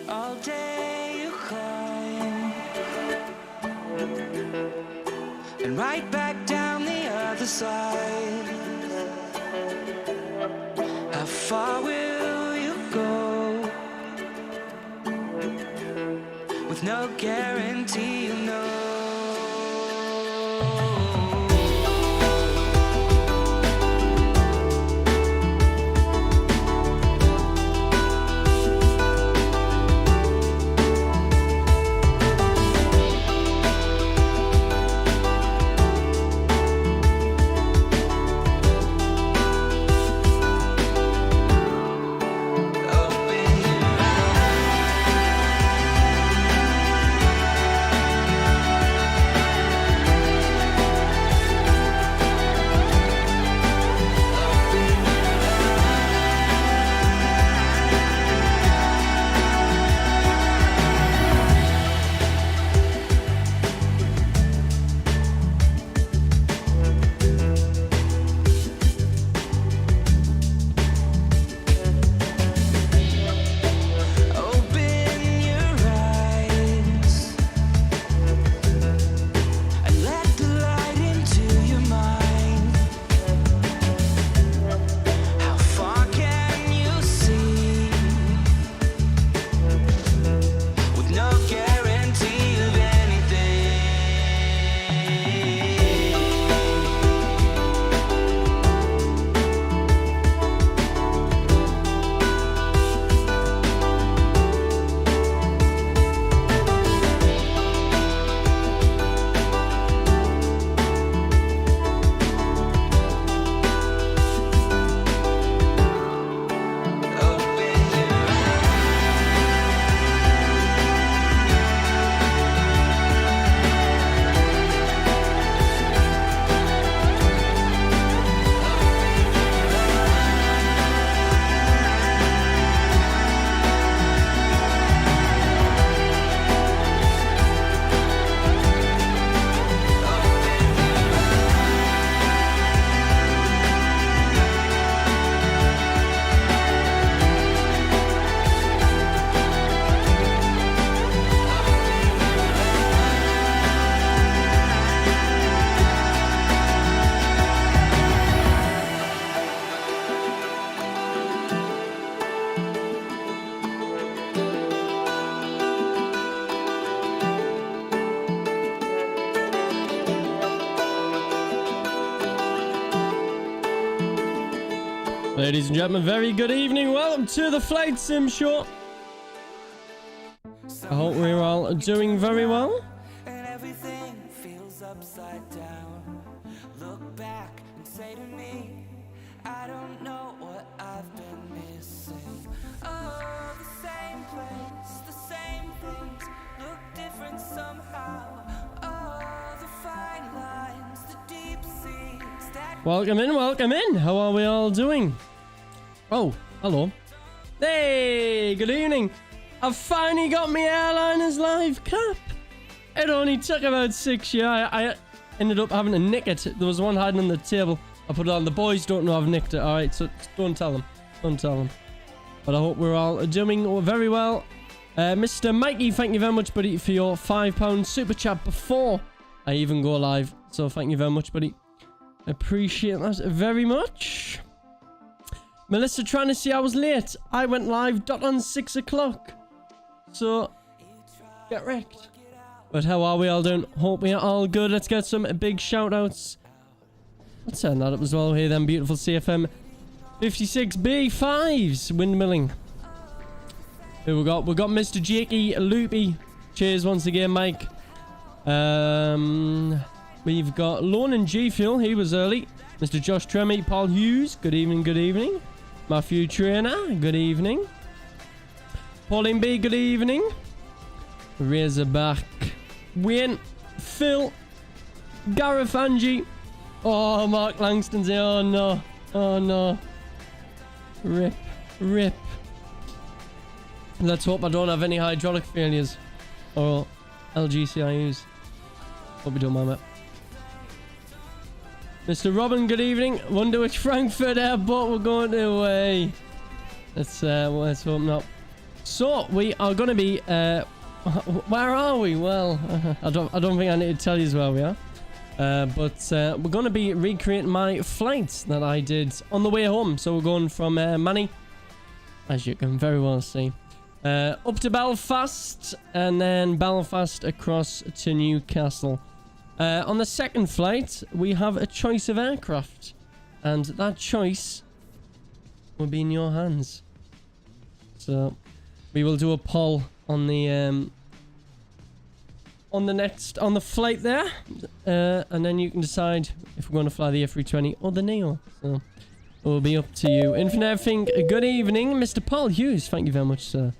All day you climb, and right back down the other side. How far will you go? With no guarantee, you know. Ladies and gentlemen, very good evening. Welcome to the Flight Sim Show. I hope we're all doing very well. And everything feels upside down. Look back and say to me, I don't know what I've been missing. Oh, the same place, the same things look different somehow. Oh, the fine lines, the deep seas that... Welcome in, welcome in. How are we all doing? Oh, hello. Hey, good evening. I've finally got my Airliners live cap. It only took about 6 years. I ended up having to nick it. There was one hiding on the table. I put it on. The boys don't know I've nicked it. All right, so don't tell them. Don't tell them. But I hope we're all doing very well. Mr. Mikey, thank you very much, buddy, for your £5 super chat before I even go live. So thank you very much, buddy. Appreciate that very much. Melissa trying to see I was late. I went live dot on 6 o'clock. So, get wrecked. But how are we all doing? Hope we are all good. Let's get some big shout outs. Let's turn that up as well. Here then, beautiful CFM 56B5s windmilling. Who we got? We got Mr. Jakey Loopy. Cheers once again, Mike. We've got Lorne and G Fuel. He was early. Mr. Josh Tremmy, Paul Hughes. Good evening, good evening. Matthew Trainer. Good evening. Pauline B. Good evening. Razorback. Wayne. Phil. Gareth Angie. Oh, Mark Langston's here. Oh, no. Oh, no. Rip. Rip. Let's hope I don't have any hydraulic failures. Or LGCIUs. Hope we don't mind that. Mr. Robin, good evening. Wonder which Frankfurt airport we're going to. Let's hope not. So we are going to be, where are we? Well, I don't think I need to tell you where we are. But we're going to be recreating my flight that I did on the way home. So we're going from Manny, as you can very well see, up to Belfast, and then Belfast across to Newcastle. On the second flight, we have a choice of aircraft, and that choice will be in your hands. So we will do a poll on the flight there, and then you can decide if we're going to fly the A320 or the Neo. So it will be up to you. Infinite everything. Good evening, Mr. Paul Hughes. Thank you very much, sir,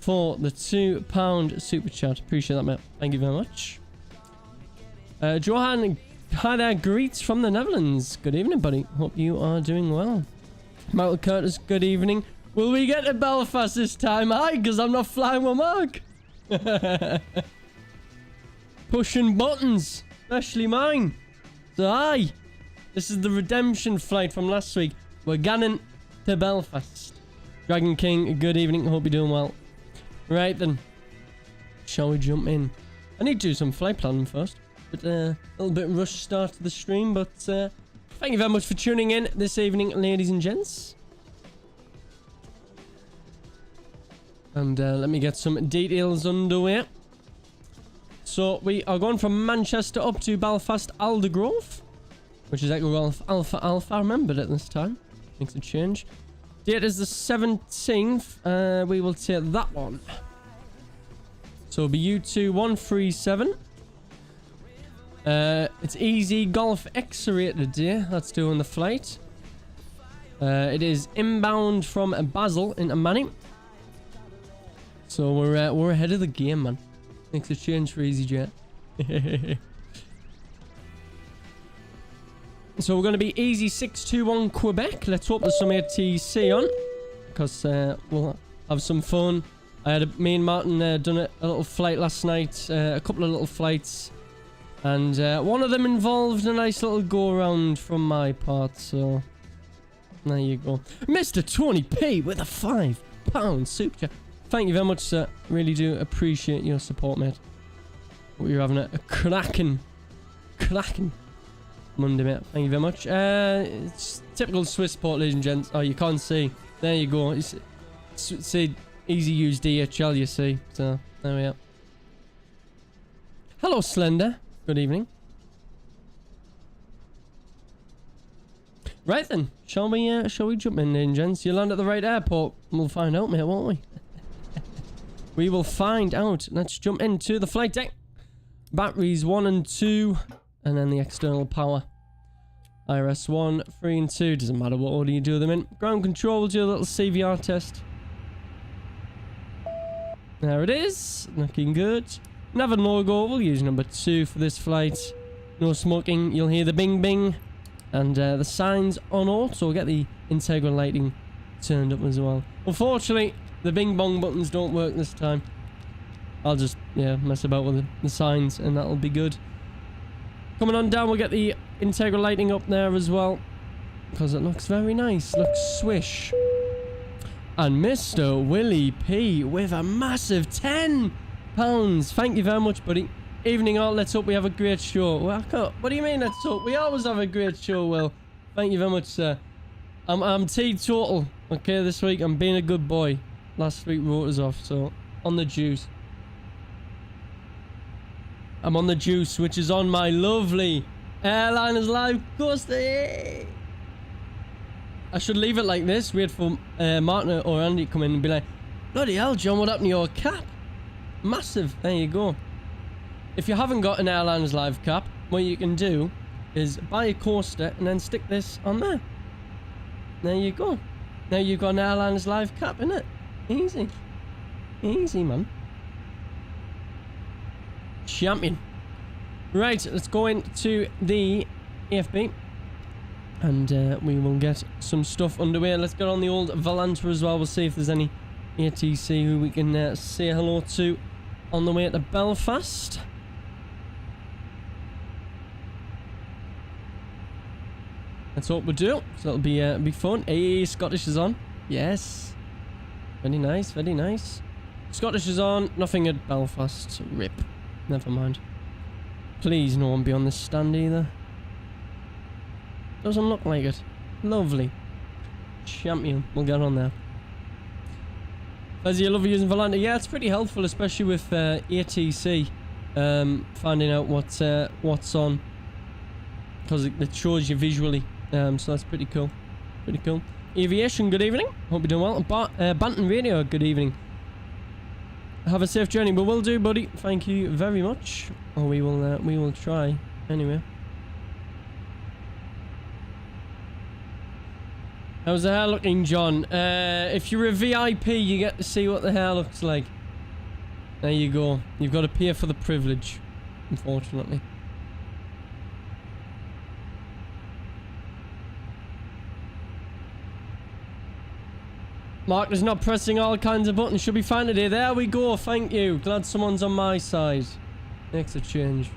for the £2 super chat. Appreciate that, mate. Thank you very much. Johan, hi there, greets from the Netherlands. Good evening, buddy. Hope you are doing well. Michael Curtis, good evening. Will we get to Belfast this time? Aye, because I'm not flying with Mark. Pushing buttons, especially mine. So aye, this is the redemption flight from last week. We're going to Belfast. Dragon King, good evening. Hope you're doing well. Right then, shall we jump in? I need to do some flight planning first. But a little bit rushed start to the stream, but thank you very much for tuning in this evening, ladies and gents. And let me get some details underway. So we are going from Manchester up to Belfast Aldergrove, which is Echo Golf Alpha Alpha. I remembered it this time. Makes a change. Date is the 17th. We will take that one. So it'll be U2 137. It's easy Golf X-rated today. That's doing the flight. It is inbound from Basel into Manny. So we're ahead of the game, man. Makes a change for EasyJet. So we're going to be Easy 621 Quebec. Let's hope there's some ATC on, because we'll have some fun. Me and Martin done a little flight last night. A couple of little flights. And one of them involved a nice little go-around from my part, so there you go. Mr. Tony P with a £5 super chat. Thank you very much, sir. Really do appreciate your support, mate. Hope you're having a cracking Monday, mate. Thank you very much. It's typical Swiss port, ladies and gents. Oh, you can't see. There you go. It's easy use DHL, you see. So, there we are. Hello, Slender. Good evening. Right then, shall we jump in, gents? You land at the right airport, and we'll find out, mate, won't we? We will find out. Let's jump into the flight deck. Batteries 1 and 2, and then the external power. IRS 1, 3 and 2. Doesn't matter what order you do them in. Ground control, we'll do a little CVR test. There it is. Looking good. Never no-go, we'll use number 2 for this flight. No smoking, you'll hear the bing bing. And the signs on auto, get the integral lighting turned up as well. Unfortunately, the bing bong buttons don't work this time. I'll just, yeah, mess about with the signs and that'll be good. Coming on down, we'll get the integral lighting up there as well, because it looks very nice, looks swish. And Mr. Willie P with a massive £10. Thank you very much, buddy. Evening all, let's hope we have a great show. Well, what do you mean let's hope? We always have a great show, Will. Thank you very much, sir. I'm teetotal, okay, this week. I'm being a good boy. Last week wrote us off, so on the juice. I'm on the juice, which is on my lovely Airliners live coaster. I should leave it like this. Wait for Martin or Andy to come in and be like, bloody hell, John, what happened to your cap? Massive. There you go. If you haven't got an Airliners live cap, what you can do is buy a coaster and then stick this on there. There you go. Now you've got an Airliners live cap, innit? Easy. Easy, man. Champion. Right, let's go into the AFB. And we will get some stuff underway. Let's get on the old Volanta as well. We'll see if there's any ATC who we can say hello to on the way to Belfast. Let's hope we do. So it'll be fun. Hey, Scottish is on. Yes. Very nice, very nice. Scottish is on. Nothing at Belfast. Rip. Never mind. Please no one be on this stand either. Doesn't look like it. Lovely. Champion. We'll get on there. As you love using Volante, yeah, it's pretty helpful, especially with ATC. Finding out what's on, because it shows you visually. So that's pretty cool. Pretty cool. Aviation, good evening. Hope you're doing well. Banton Radio, good evening. Have a safe journey. But will do, buddy. Thank you very much. Or we will try anyway. How's the hair looking, John? If you're a VIP, you get to see what the hair looks like. There you go. You've got to pay for the privilege, unfortunately. Mark is not pressing all kinds of buttons. Should be fine today. There we go. Thank you. Glad someone's on my side. Makes a change.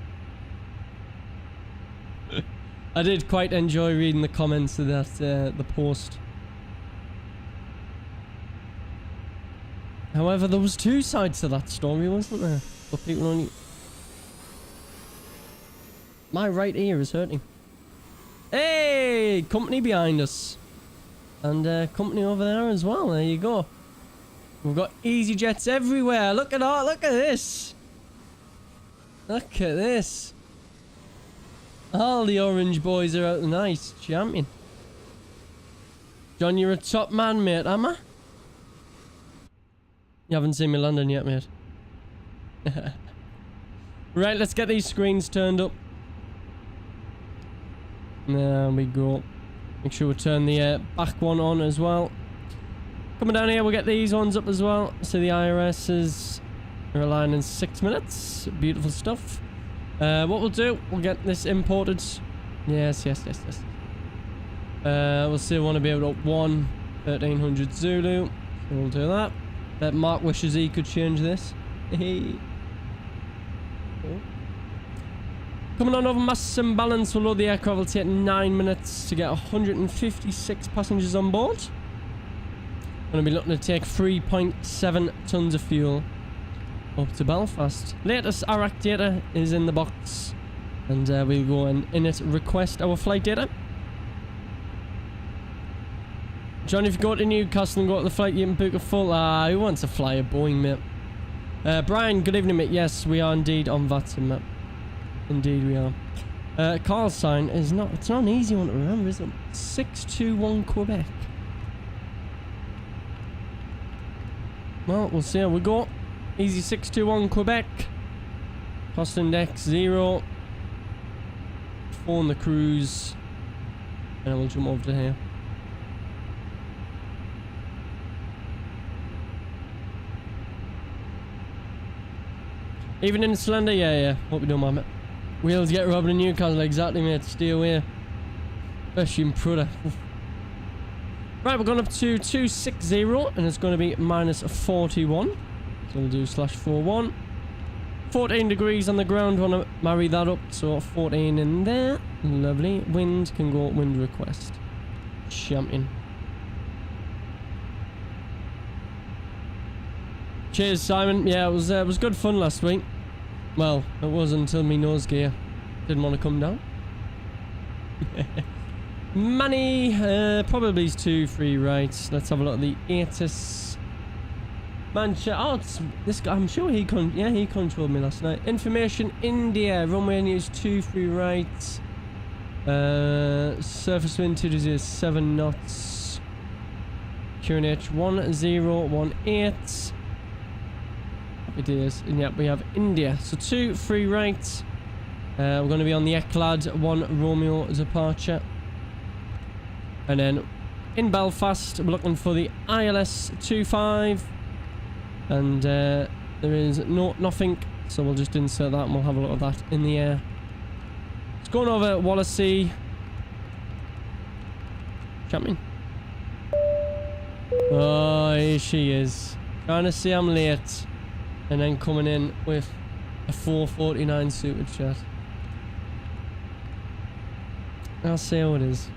I did quite enjoy reading the comments of that, the post. However, there was two sides to that story, wasn't there? But people only... My right ear is hurting. Hey! Company behind us. And company over there as well. There you go. We've got EasyJets everywhere. Look at all. Look at this. Look at this. All the orange boys are out tonight. Champion. John, you're a top man, mate, am I? You haven't seen me London yet, mate. Right, let's get these screens turned up. There we go. Make sure we turn the back one on as well. Coming down here, we'll get these ones up as well. So the IRS is relying in 6 minutes. Beautiful stuff. What we'll do, we'll get this imported. Yes. We'll say we want to be able to 1300 Zulu. So we'll do that. Mark wishes he could change this. Hey. Coming on over mass imbalance, we'll load the aircraft. Will take 9 minutes to get 156 passengers on board. Going to be looking to take 3.7 tons of fuel up to Belfast. Latest Iraq data is in the box, and we'll go and in it request our flight data. John, if you go to Newcastle and go to the flight, you can book a full... who wants to fly a Boeing, mate? Brian, good evening, mate. Yes, we are indeed on VATSIM, mate. Indeed we are. Call sign is not... It's not an easy one to remember, is it? 621 Quebec. Well, we'll see how we go. Easy 621 Quebec. Cost index 0. Phone the cruise. And we'll jump over to here. Even in Slender, yeah. What we doing, mate? Wheels get robbed in Newcastle, exactly, mate. Stay away. Especially in Prudhoe. Right, we're going up to 260, and it's going to be minus 41. So we'll do /41. 14 degrees on the ground. Want to marry that up, so 14 in there. Lovely. Wind can go wind request. Champion. Cheers, Simon. Yeah, it was good fun last week. Well, it was until me nose gear didn't want to come down. Money, probably 2 free rights. Let's have a look at the ATIS. Manchester. Oh, it's this guy. I'm sure he he controlled me last night. Information India. Runway news 2 free rights. Surface wind 2 7 knots. QNH 1018. It is, and yep, we have India. So 2 free rights. We're going to be on the Eclad 1 Romeo departure. And then in Belfast, we're looking for the ILS 25. And there is nothing, so we'll just insert that and we'll have a look at that in the air. It's going over Wallasey. Champion. Oh, here she is. Trying to say I'm late. And then coming in with a 449 suited shirt. I'll see how it is.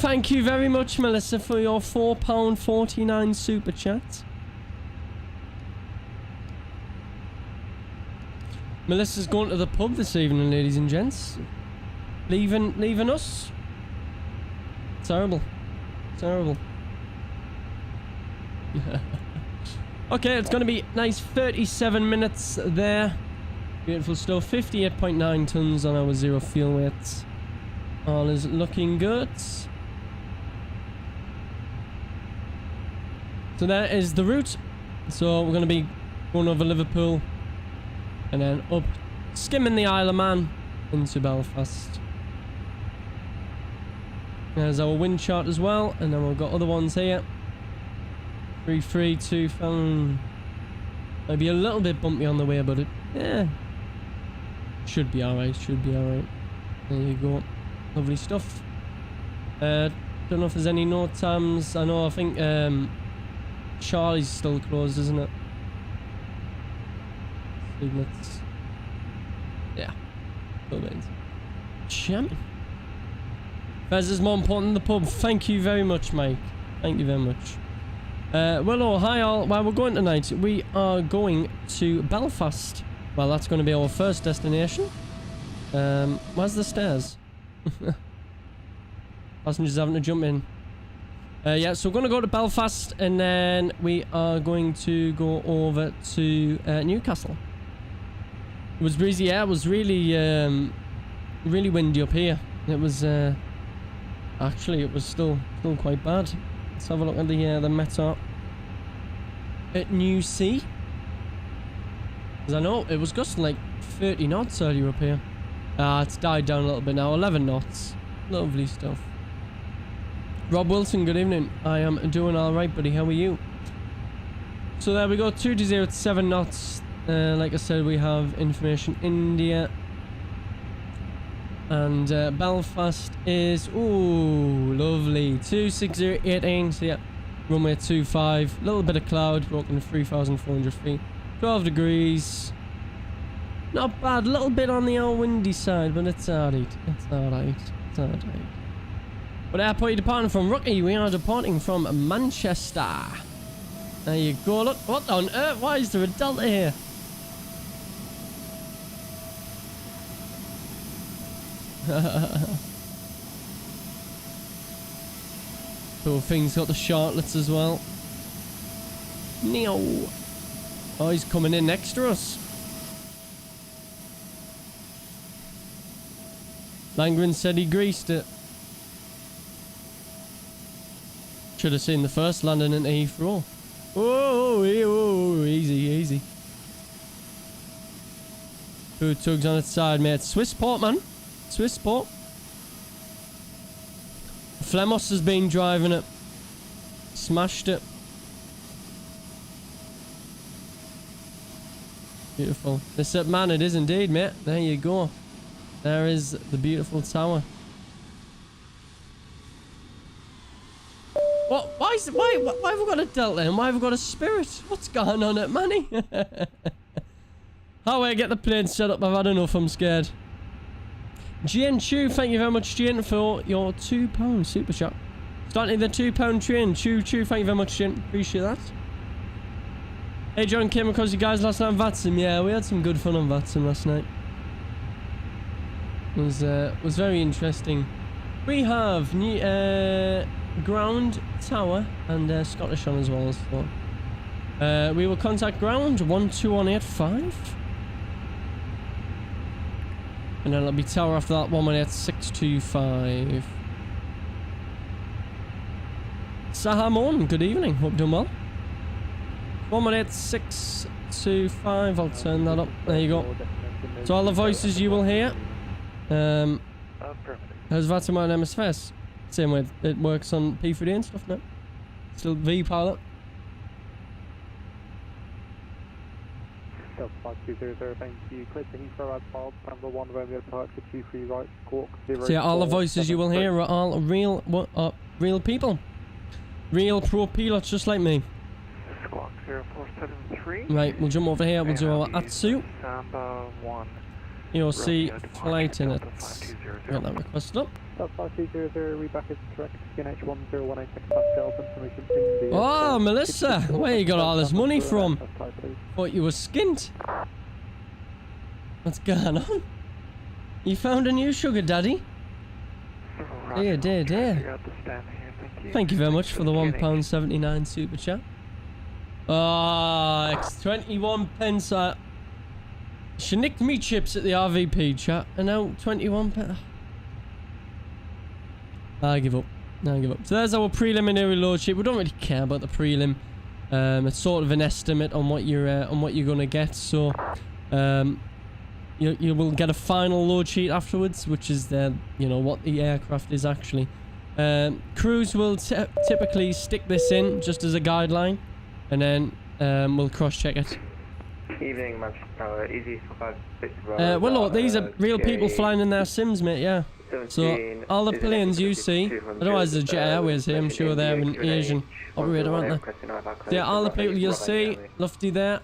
Thank you very much, Melissa, for your £4.49 super chat. Melissa's going to the pub this evening, ladies and gents. Leaving us. Terrible. Terrible. Okay, it's going to be nice 37 minutes there. Beautiful stuff. 58.9 tons on our zero fuel weights. All is looking good. So that is the route. So we're going to be going over Liverpool and then up, skimming the Isle of Man into Belfast. There's our wind chart as well, and then we've got other ones here. 332. Maybe a little bit bumpy on the way, but yeah, should be alright. Should be alright. There you go. Lovely stuff. Don't know if there's any note times. I think Charlie's still closed, isn't it? Signets. Yeah. Champion. Fez is more important than the pub. Thank you very much, Mike. Thank you very much. Well, hi all. Where we're going tonight? We are going to Belfast. Well, that's going to be our first destination. Where's the stairs? Passengers having to jump in. Yeah, so we're going to go to Belfast, and then we are going to go over to Newcastle. It was breezy. Yeah, it was really, really windy up here. It was actually, it was still quite bad. Let's have a look at the Meta at New Sea. Because I know it was gusting like 30 knots earlier up here. It's died down a little bit now. 11 knots. Lovely stuff. Rob Wilson, good evening. I am doing alright, buddy. How are you? So there we go. 220 to 7 knots. Like I said, we have information India. And Belfast is, ooh, lovely. 26018. So yeah, runway 25. Little bit of cloud. Broken to 3,400 feet. 12 degrees. Not bad. Little bit on the old windy side, but it's alright. It's alright. It's alright. What airport are you departing from? Rookie, we are departing from Manchester. There you go. Look, what on earth? Why is there a delta here? Cool thing's got the shortlets as well. Neo. Oh, he's coming in next to us. Langren said he greased it. Should have seen the first landing into Heathrow. Whoa, easy, easy. Two tugs on its side, mate. Swissport, man. Swissport. Flemos has been driving it. Smashed it. Beautiful. This up, man, it is indeed, mate. There you go. There is the beautiful tower. What? Why have we got a Delta and why have we got a Spirit? What's going on at Manny? How do I get the plane set up? I've had enough, I'm scared. Jane Chu, thank you very much, Jane, for your £2 super chat. Starting the £2 train. Chu, thank you very much, Jane. Appreciate that. Hey, John, came across you guys last night on Vatsim. Yeah, we had some good fun on Vatsim last night. It was very interesting. We have new ground, tower, and Scottish on as well. So we will contact ground 12185, and then it'll be tower after that 118625. Sahamon, good evening. Hope you're doing well. 118625. I'll turn that up. There you go. So all the voices you will hear. How's that on MSFS? Same way it works on P3D and stuff now. Still V-pilot. Fox 200, thank you. Click the Heathrow at Bob, number 1 Romeo Park for 23 right, Cork 0. So yeah, all the voices you will hear are all real people. Real pro pilots just like me. Squawk 0473. Right, we'll jump over here, we'll do our Atsu. Samba 1. EOC flight in it. Got that requested up. That's 5200, reback is correct. QNH 1018 Pascal, information in the... Oh, Melissa, where you got all this money from? Thought you were skint. What's going on? You found a new sugar daddy? Dear. Thank you very much for the £1.79 super chat. Ah, it's 21 pence. She nicked me chips at the RVP chat, and now 21 pence. I give up. So there's our preliminary load sheet. We don't really care about the prelim. It's sort of an estimate on what you're gonna get. So, you will get a final load sheet afterwards, which is what the aircraft is actually. Crews will typically stick this in just as a guideline, and then we'll cross-check it. Evening, Manchester, easy 456. Well, look, these are real people flying in their sims, mate. Yeah. So all the planes you see, otherwise the Jet Airways here, I'm sure they're an Asian operator, aren't they? So yeah, all the people you'll see, Lufty there,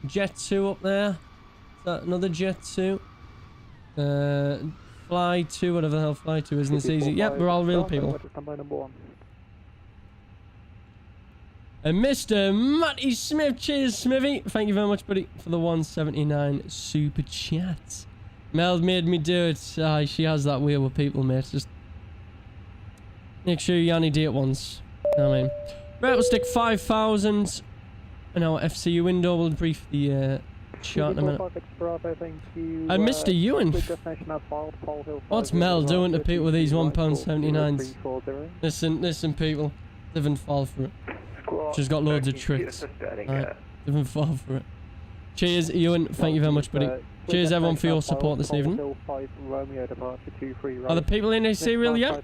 Jet 2 up there, is that another Jet 2? Fly 2, whatever the hell Fly 2 isn't this easy. Yep, we're all real people. And Mr. Matty Smith, cheers Smithy, thank you very much buddy for the 179 super chat. Mel made me do it. She has that way with people, mate. Just make sure you only do it once. I mean, right, we'll stick 5,000 in our FCU window. We'll brief the chart in a minute. And Mr. Ewan, what's Mel doing to people with these £1.79s? Listen, people, live and fall for it. She's got loads of tricks. Right, live and fall for it. Cheers, Ewan. Thank you very much, buddy. Cheers everyone for your support this evening. Are the people in AC real yet?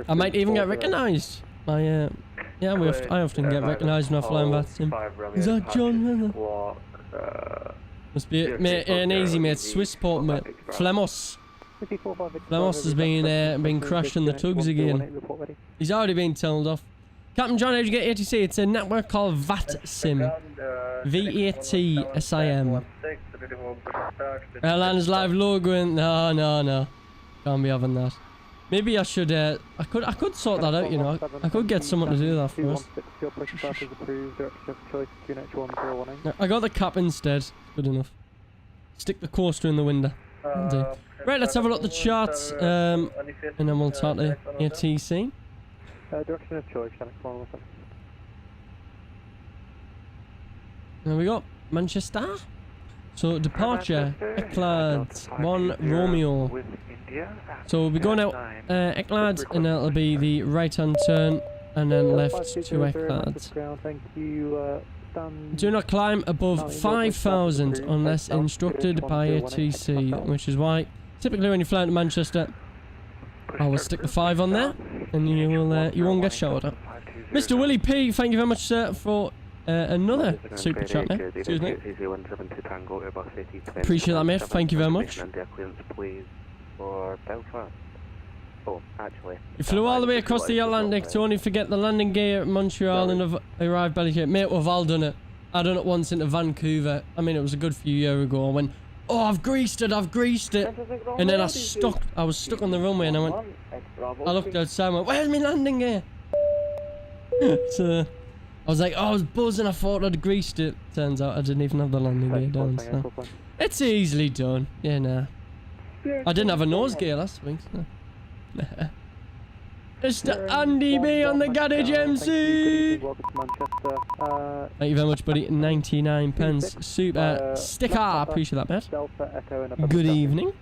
I might even get recognised. I often get recognised when I fly in that sim. Is that John? Must be an easy mate. Swissport mate. Flemos. Flemos has been crashing the tugs again. He's already been told off. Captain John, how'd you get ATC? It's a network called VATSIM. VATSIM. Airliners live logo in. No. Can't be having that. Maybe I should, I could sort that out, you know. I could get someone to do that for us. I got the cap instead. Good enough. Stick the coaster in the window. Right, let's have a look at the charts, and then we'll talk to ATC. Direction of choice, There we go. Manchester. So departure, Eclad 1 Romeo. So we'll be going out Eclad, and that'll be the right hand turn, and then left to Eclad. Do not climb above 5,000 unless instructed by ATC, which is why typically when you fly to Manchester, I will stick the 5 on there, and you won't get shot at. Mr. Willie P, thank you very much, sir, for another super chat, mate. Excuse me. Appreciate that, mate. Thank you very much. You flew all the way across the Atlantic to only forget the landing gear at Montreal and have arrived belly here. Mate, we've all done it. I done it once into Vancouver. I mean, it was a good few years ago. I went, oh, I've greased it. And then I was stuck on the runway, and I looked outside and went, where's my landing gear? So I was like, oh, I was buzzing. I thought I'd greased it. Turns out I didn't even have the landing gear done. So it's easily done. Yeah, nah. I didn't have a nose gear last week. So. Mr. Andy B on the garage MC. Thank you very much, buddy. 99 pence. Super sticker. Appreciate that, mate. Good evening.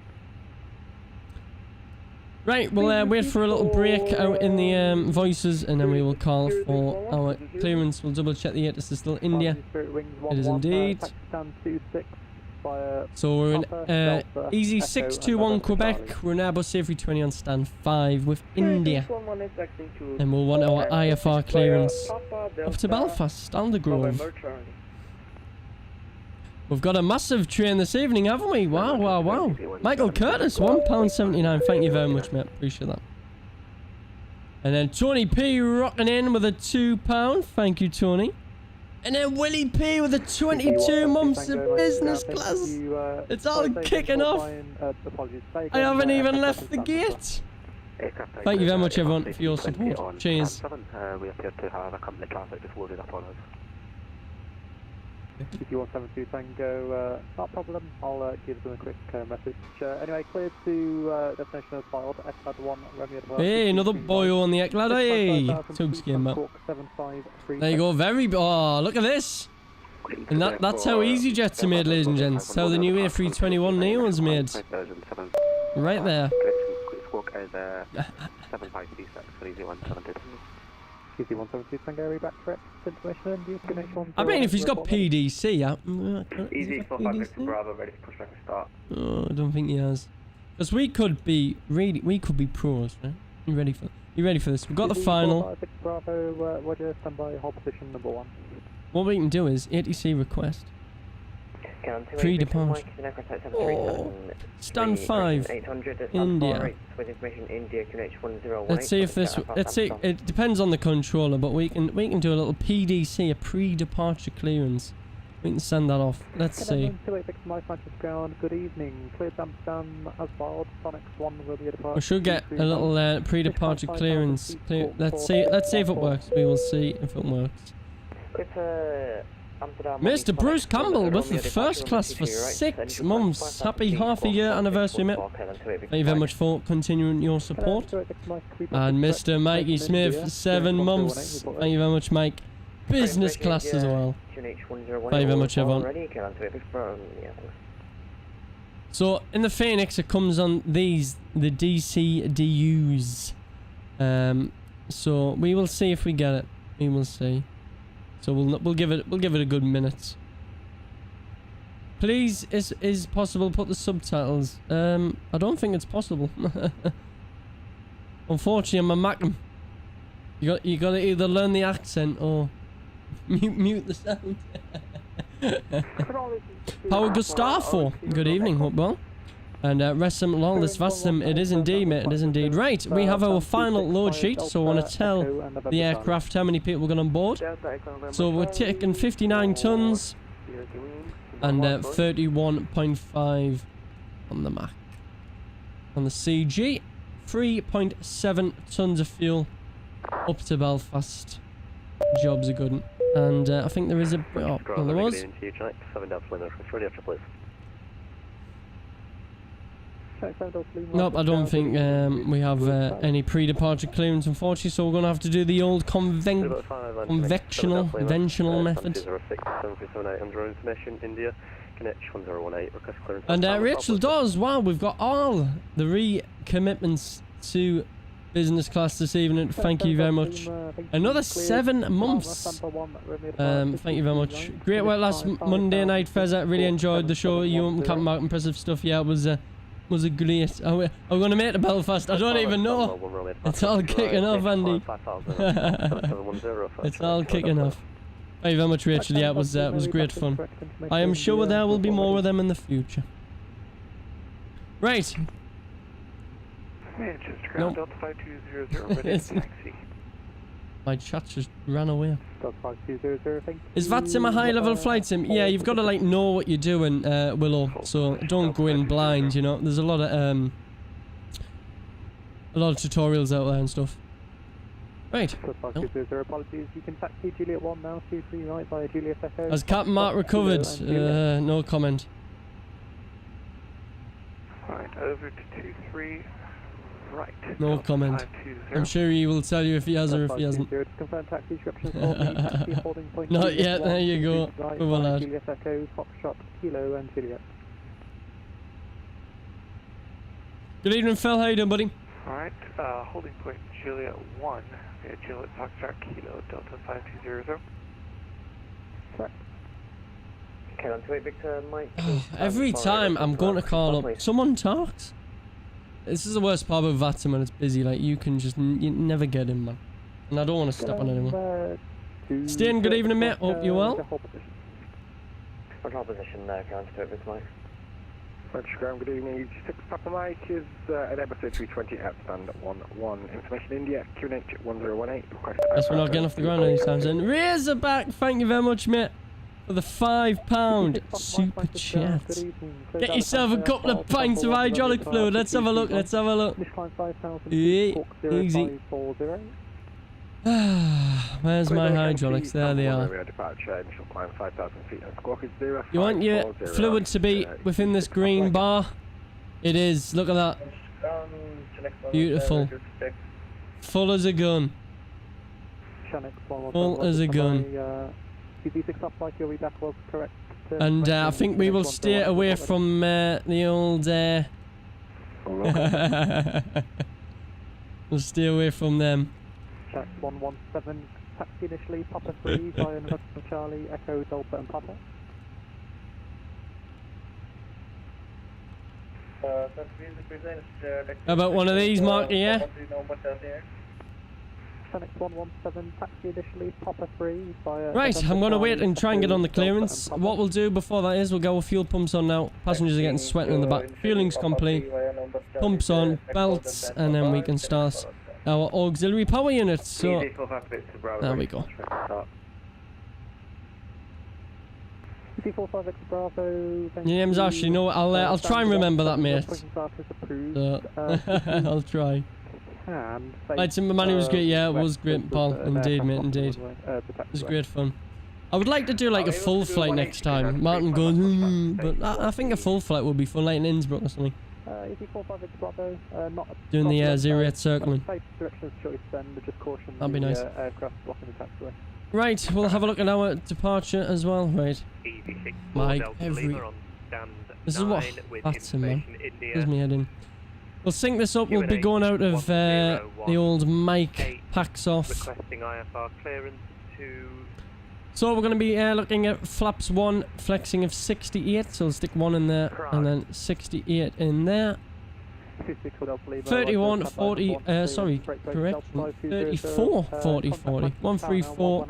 Right, we'll wait for a little break out in the voices, and then we will call for our clearance. We'll double check the ATC is still India. It is indeed. So we're in easy 621 Quebec. We're in Airbus A320 on stand 5 with India. And we'll want our IFR clearance up to Belfast, Aldergrove. We've got a massive train this evening, haven't we? Wow. Michael Curtis, £1.79. Thank you very much, mate. Appreciate that. And then Tony P rocking in with a £2. Thank you, Tony. And then Willie P with the 22 months of business class. It's all kicking off. I haven't even left the gate. Thank you very much, everyone, for your support. Cheers. We appear to have a company traffic just loaded up on us. CT172 Tango, not a problem. I'll give them a quick message. Anyway, cleared to destination as filed. Eclad 1, Romeo. Hey, another boy on the Eclad, hey! Tugs came up. There you go, very. Oh, look at this! And that's how EasyJets are made, ladies and gents. That's how the new A321 Neo is made. Right there. Squawk is 7536 for Easy 172. Easy 172 Tango, back correct information. Do you connect on? I mean, if he's got PDC, yeah. Easy 456 Bravo, ready for pushback and start. Oh, I don't think he has. Because we could be pros, right? You ready for this? We've got the final. Bravo, Roger, standby, hold position number 1. What we can do is ATC request. Pre-departure. Oh, stand 5. India. Let's see if this. Let's see. It depends on the controller, but we can do a little PDC, a pre-departure clearance. We can send that off. Let's see. Good evening. Cleared Amsterdam as filed. Sonics 1 will be a departure. We should get a little pre-departure clearance. Let's see. Let's see if it works. We will see if it works. Mr. Bruce Campbell with the first class for 6 months. Happy half a year anniversary, mate. Thank you very much for continuing your support. And Mr. Mikey Smith, 7 months. Thank you very much, Mike. Business class as well. Thank you very much, everyone. So in the Phoenix, it comes on these, the DCDUs. So we will see if we get it. We will see. So we'll give it a good minute. Please, is possible put the subtitles? I don't think it's possible. Unfortunately, I'm a Macam. You gotta either learn the accent or mute the sound. Power Gustavo. Good evening, hope well. And Resum Lawless Vasum, it is indeed, mate, it is indeed. Right, we have our final load sheet, so I want to tell the aircraft how many people we're going on board. So we're taking 59 tons and 31.5 on the Mac. On the CG, 3.7 tons of fuel up to Belfast. Job's a good one. And I think there is a... Oh, well, there was. Nope, I don't think we have any pre-departure clearance, unfortunately, so we're going to have to do the old conventional method. And Rachel does, wow, we've got all the recommitments to business class this evening. Thank you very much. Another 7 months. Thank you very much. Great work last Monday night, Fezza. Really enjoyed the show. You and Captain Mark, impressive stuff. Yeah, it was a great. Are we going to make it to Belfast? I don't even know. It's all kicking off, Andy. It's all kicking off. Thank you very much, Rachel. Yeah, it was great fun. I am sure there will be more of them in the future. Right. Manchester ground Delta 5200 ready to taxi. My chat just ran away. Delta 5200, thank you. Is that sim a high level flight sim? Yeah, you've got to like know what you're doing, Willow. So don't go in blind, you know. There's a lot of tutorials out there and stuff. Right. Apologies. You can taxi Juliet 1 now, 23 right via Juliet Echo. Has Captain Mark recovered? No comment. Alright, over to 23 right. No comment. I'm sure he will tell you if he has or if he hasn't. Confirm taxi holding point. Not yet, there you go. Good one, lad. Juliet Echo, Foxtrot, Kilo and Juliet. Good evening, Phil. How you doing, buddy? Alright, holding point Juliet 1, Juliet Foxtrot, Kilo, Delta 5200. Correct. Okay, on to 8 Victor, Mike. Every time I'm going to call up, someone talks. This is the worst part of VATSIM when it's busy. Like, you never get in, man. And I don't want to step on anyone. Stan, good evening, mate. Hope you're well. What's our position there? Can I to 8 Victor, Mike? Ground, good evening. 6 Papa Mike is an Airbus A320 at stand 11. Information India, QNH 1018. Guess we're not getting off the ground anytime soon. Razorback, thank you very much, mate, for the £5 super chat. Get yourself a couple of pints of hydraulic fluid. Let's have a look. Let's have a look. Yeah, easy. Where's my hydraulics? There they are. You want your fluid to be within this green bar? It is. Look at that. Beautiful. Full as a gun. Full as a gun. And I think we will steer away from the old... we'll steer away from them. Check 117, taxi initially, Papa 3 via November Charlie, Echo, Delta and Papa. How about one of these, Mark? Yeah? Fenix 117, taxi initially, Papa 3 via... Right, I'm going to wait and try and get on the clearance. What we'll do before that is we'll go with fuel pumps on now. Passengers are getting sweating in the back. Fueling's complete. Pumps on, belts, and then we can start our auxiliary power units. So there we go. Your name's Ashley. No, I'll try and remember that, mate. So, I'll try. Right, so Manny was great. Yeah, it was great, Paul. Indeed, mate. Indeed, it was great fun. I would like to do like a full flight next time. Martin goes, but I think a full flight would be fun, like in Innsbruck or something. Doing the 08 circling. That'd be nice. Right, we'll have a look at our departure as well. Right. Mike, this is what... That's him, man. There's me heading. We'll sync this up. We'll be going out of the old mic packs off. So we're going to be looking at flaps 1 flexing of 68, so we'll stick 1 in there and then 68 in there. 31, 40, sorry, correct, 34, 40, 40, 134,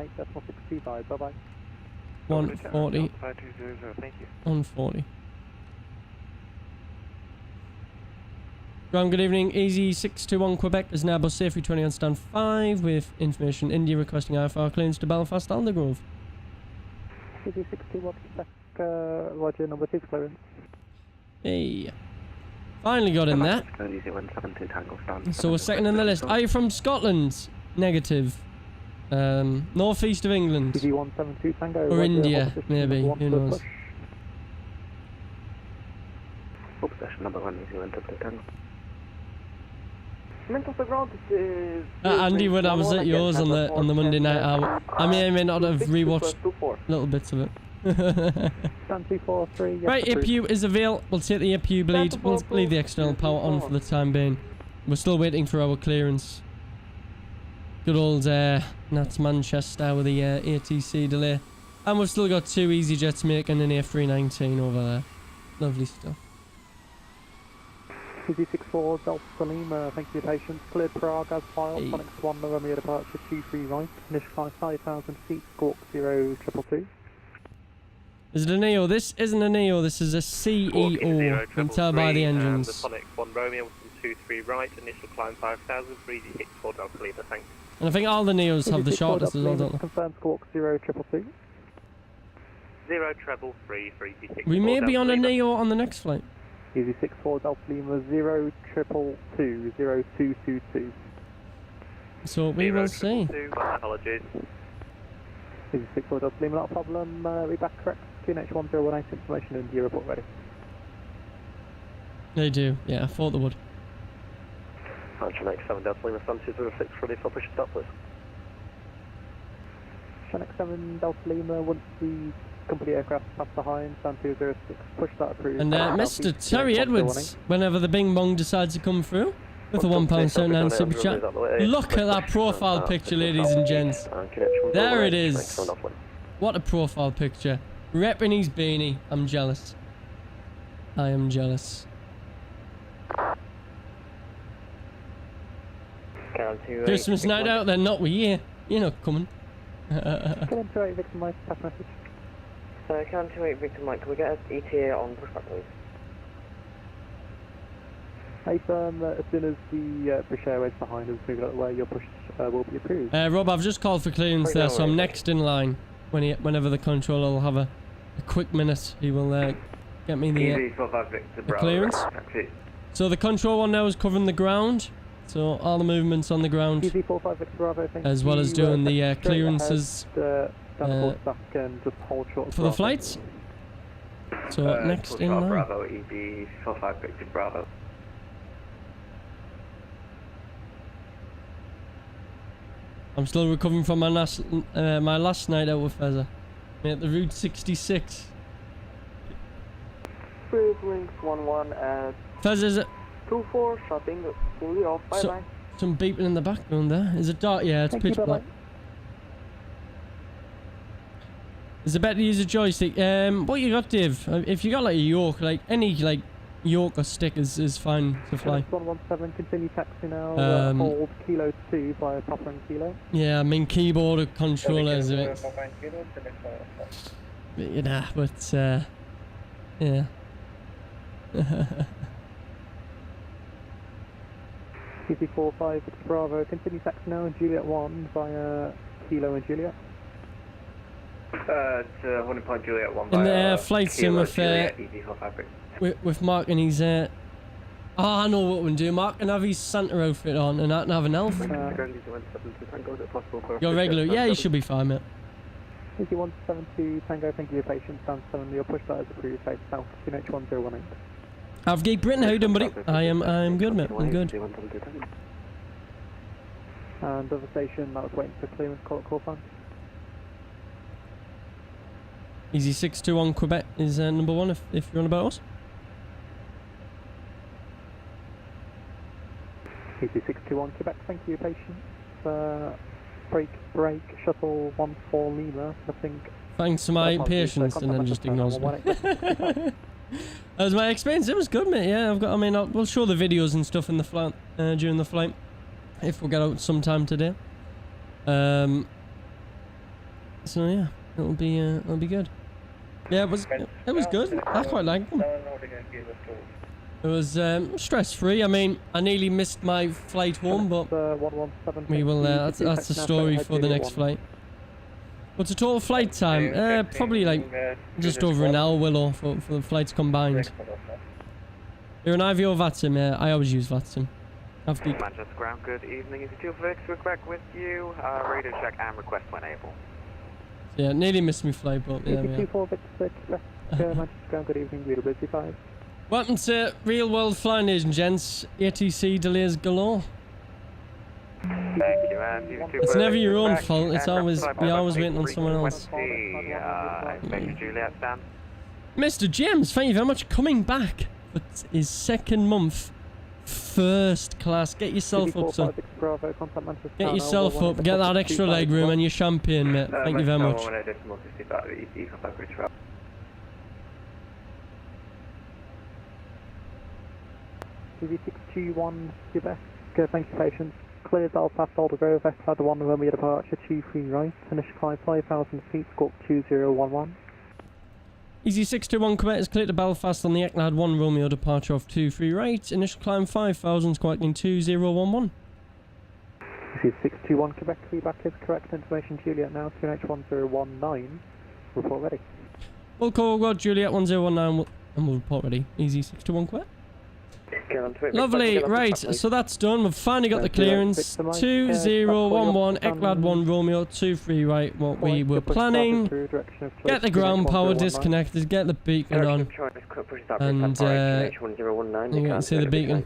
140, 140. Ground, good evening. Easy 621 Quebec is now bus safe 20 on stand 5 with information India requesting IFR clearance to Belfast Aldergrove. Easy 621 Quebec, Roger, number 2 clearance. Hey. Finally got in there. So we're second in the list. Are you from Scotland? Negative. Northeast of England. Or India, maybe. Who knows? Andy, when I was at yours on the Monday night out, I may not have rewatched little bits of it. Right, APU is avail. We'll take the APU bleed. We'll leave the external power on for the time being. We're still waiting for our clearance. Good old Nats Manchester with the ATC delay. And we've still got 2 EasyJets making an A319 over there. Lovely stuff. CZ64 Delta Lima, thank you for your patience. Cleared Prague as filed. Phonics 1 Romeo departure 23 right. Initial climb 5,000 feet. Squawk 0222. Is it a Neo? This isn't a Neo. This is a CEO. You can tell by the engines. The Phonics 1 Romeo 23 right. Initial climb 5,000. 3D64 Delta Lima, thanks. And I think all the Neos have the shortest as well, don't they? Confirmed Squawk 0222. 033 3D64. We may be on a Neo on the next flight. Easy 64 Delta Lima 0222 0222. So we will see. My apologies. Easy 64 Delta Lima, not a problem. Read back correct. QNH 1018 information and your report ready. They do, yeah, I thought they would. Chinook 7 Delta Lima, stand 206, ready for push stop, please. Chinook 7 Delta Lima, once the company aircraft pass behind, stand 206, push start approved. And Mr. Terry Edwards, whenever the Bing Bong decides to come through, with a £1.79 super chat. Look at that profile picture, ladies and gents. There it is. What a profile picture. Repping his beanie. I'm jealous. I am jealous. Christmas night out, they're not with you. You're not coming. Come to 8 Victor Mike, pass message. Cam 28 Victor Mike, can we get an ETA on pushback, please? Hey, as soon as the British Airways behind us move out of the way, your push will be approved. Rob, I've just called for clearance there, so I'm next in line. Whenever the controller will have a quick minute, he will get me the clearance. So the control one now is covering the ground, so all the movements on the ground, as well as doing the clearances for the flights. So next in line. Bravo, EB 45 Victor Bravo. I'm still recovering from my last night out with Fezza. At the Route 66. Links 11 at Fez, is it? 24, shutting fully off, bye-bye. Some beeping in the background there. Is it dark? Yeah, it's pitch black. Is it better to use a joystick? What you got, Dave? If you got like a yoke, like any like yoke or stick is fine to fly. 117, continue taxi now. Hold kilo 2 via Papa and Kilo. Yeah, I mean keyboard or controllers. Yeah, but yeah. CC45 Bravo, continue taxi now in Juliet 1 via Kilo and Juliet. To 1 point Juliet 1 in via the flight sim with Mark and his I know what we'll do. Mark can have his Santa outfit on and I can have an elf. You're regular. Yeah, you should be fine, mate. CC172 Tango, thank you for your patience. Stand 7, your push that is approved. Face south, QNH1018. Navigate Britain, how you doing, buddy? I'm good, mate. I'm good. And other station that was waiting for clearance, call fan. Easy 621 Quebec is number 1 if you're on about us. Easy 621 Quebec, thank you for your patience. Break, shuttle 14 Lima, nothing. Thanks for my patience and then just ignores me. That was my experience. It was good, mate. Yeah, we'll show the videos and stuff in the flight during the flight if we get out sometime today. So yeah, it'll be good. Yeah, it was good. I quite liked them. It was stress-free. I mean, I nearly missed my flight home, but we will. That's the story for the next flight. What's the total flight time? Probably like just over an hour, Willow, for the flights combined. You're an IV or VATSIM? I always use VATSIM. Manchester ground, good evening. Is it 246? We're back with you. Radio check and request when able. Yeah, nearly missed my flight, but yeah. 246, Manchester ground, good evening. We're busy 5. Welcome to Real World Flying, ladies and gents. ATC delays galore. Thank you, man. It's never your own fault. It's always you're always waiting on someone else. Mr. James, thank you very much for coming back for his second month. First class. Get yourself up, son. Get yourself up. Get that extra leg room and your champagne, mate. Thank you very much. CV621 Quebec, thank you, patience. Clear Belfast, Aldergrove, Westford 1 November departure, 23 right. Initial climb 5,000 feet, squawk 2011. Easy 621 Quebec is clear to Belfast on the Eclad 1 Romeo departure of 23 right. Initial climb 5,000, squawking 2011. Easy 621 Quebec, feedback is correct. Information Juliet now, QNH1019. Report ready. We'll call God Juliet 1019 and we'll report ready. Easy 621 Quebec. Lovely, right, so that's done. We've finally got the clearance. 2011 Eclad 1 Romeo 23 right, what we were planning. Get the ground power disconnected, get the beacon on. And you can see the beacon.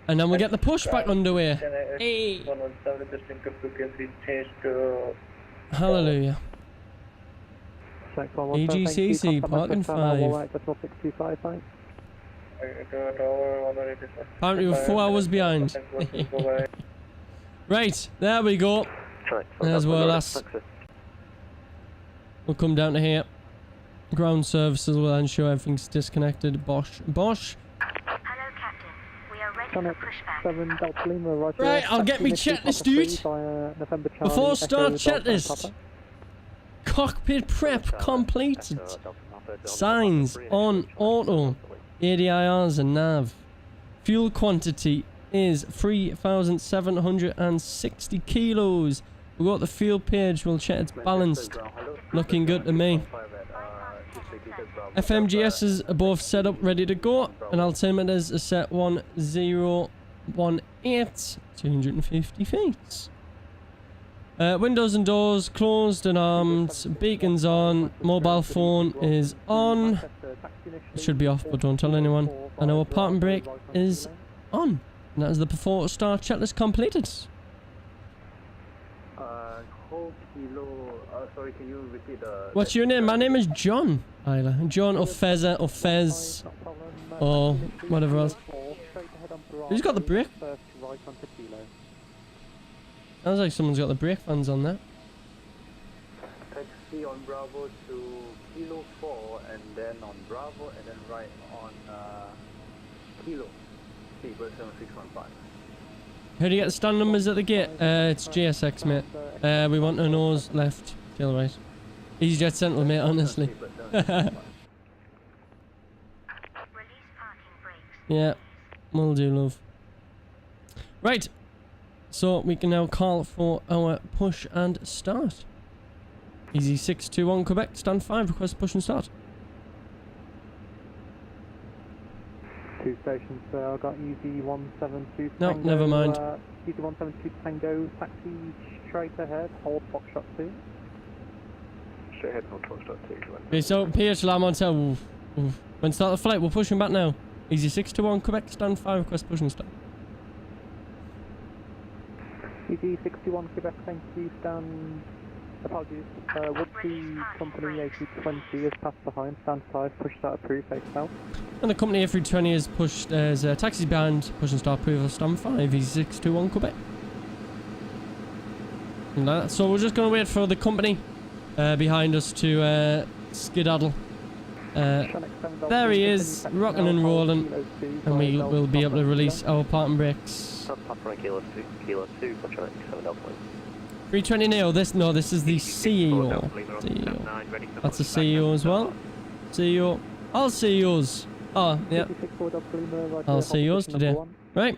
And then we get the pushback underway. Hey. Hallelujah. EGCC, parking 5. Apparently we're 4 hours behind. Right, there we go. There's where last. We'll come down to here. Ground services will ensure everything's disconnected. Bosh. Hello, Captain. We are ready for pushback. Right, I'll get me checklist, dude. Before I start checklist. Cockpit prep completed. Signs on auto. ADIRs and nav. Fuel quantity is 3,760 kilos. We'll go to the fuel page. We'll check it's balanced. Looking good to me. FMGS is both set up, ready to go. And altimeters are set 1018, 250 feet. Windows and doors closed and armed. Beacons on. Mobile phone is on. It should be off, but don't tell anyone. And our parking brake is on. And that is the before start checklist completed. Sorry, can you repeat the... What's your name? My name is John. Isla. John or Fezza or Fez or whatever else. Who's got the brake? Sounds like someone's got the brake fans on there. Taxi on Bravo to Kilo 4 and then on Bravo and then right on Kilo. Seabird 7615. How do you get the stand numbers at the gate? It's GSX, mate. We want a nose left, tail right. EasyJet Central, mate, honestly. Yeah, will do, love. Right, so we can now call for our push and start. Easy 621 Quebec, stand 5, request push and start. 2 stations, I've got Easy 172 No, Tango. never mind. Easy 172 Tango, taxi straight ahead, hold Foxtrot 2. Straight ahead, hold Foxtrot 2. Okay, so PH Lam on tail. When start the flight, we're pushing back now. Easy 621 Quebec, stand 5, request push and start. Easy 61 Quebec, thank you, stand... Apologies, would the company A320 is passed behind, stand 5, push start approved, face south. And the company A320 is pushed as taxi behind, push and start approval, stand 5, Easy 621 Quebec. And so we're just going to wait for the company behind us to skedaddle. There he is, rocking and rolling, and we will be able to release our parking brakes. 320 Neo, this is the CEO. That's the CEO as well. CEO. All CEOs. Oh, yeah. All CEOs today. Right.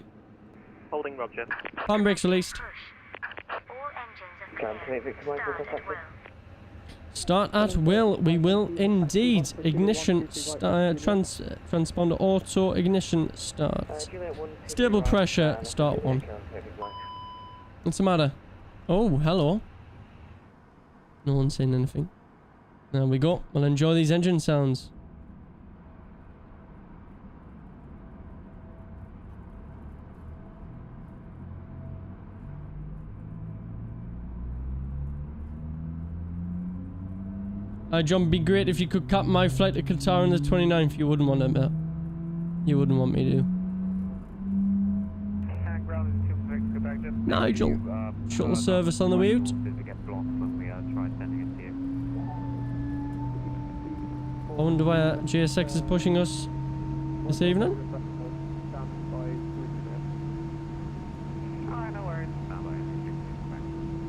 Holding Roger. Parking brakes released. Start at will. We will indeed. Ignition transponder auto ignition start. Stable pressure start 1. What's the matter? Oh, hello. No one's saying anything. There we go. We'll enjoy these engine sounds. Hi John, be great if you could cap my flight to Qatar on the 29th. You wouldn't want it, mate. You wouldn't want me to. Nigel, shuttle service on the way out. I wonder where GSX is pushing us this evening.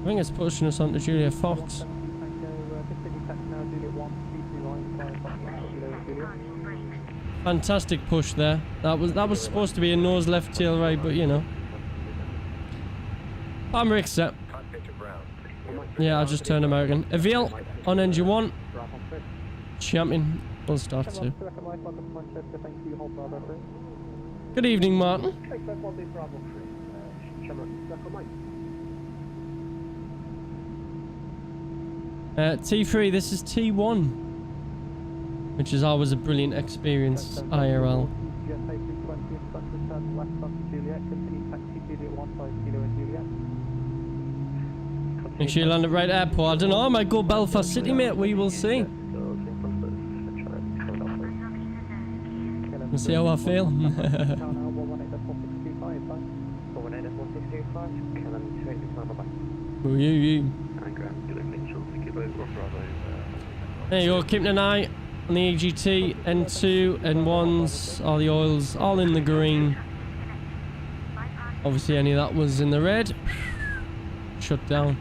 I think it's pushing us onto Julia Fox. Fantastic push there. That was supposed to be a nose left, tail right, but you know. I'm Rick set. Yeah, I'll just turn American. Avail on engine 1. Champion. We'll start 2. Good evening, Martin. T3, this is T1. Which is always a brilliant experience, IRL. Make sure you land at right airport. I don't know, I might go Belfast City, mate. We will see. We'll see how I feel. There you go, keeping an eye on the AGT, N2, N1s, all the oils, all in the green. Obviously any of that was in the red. Shut down.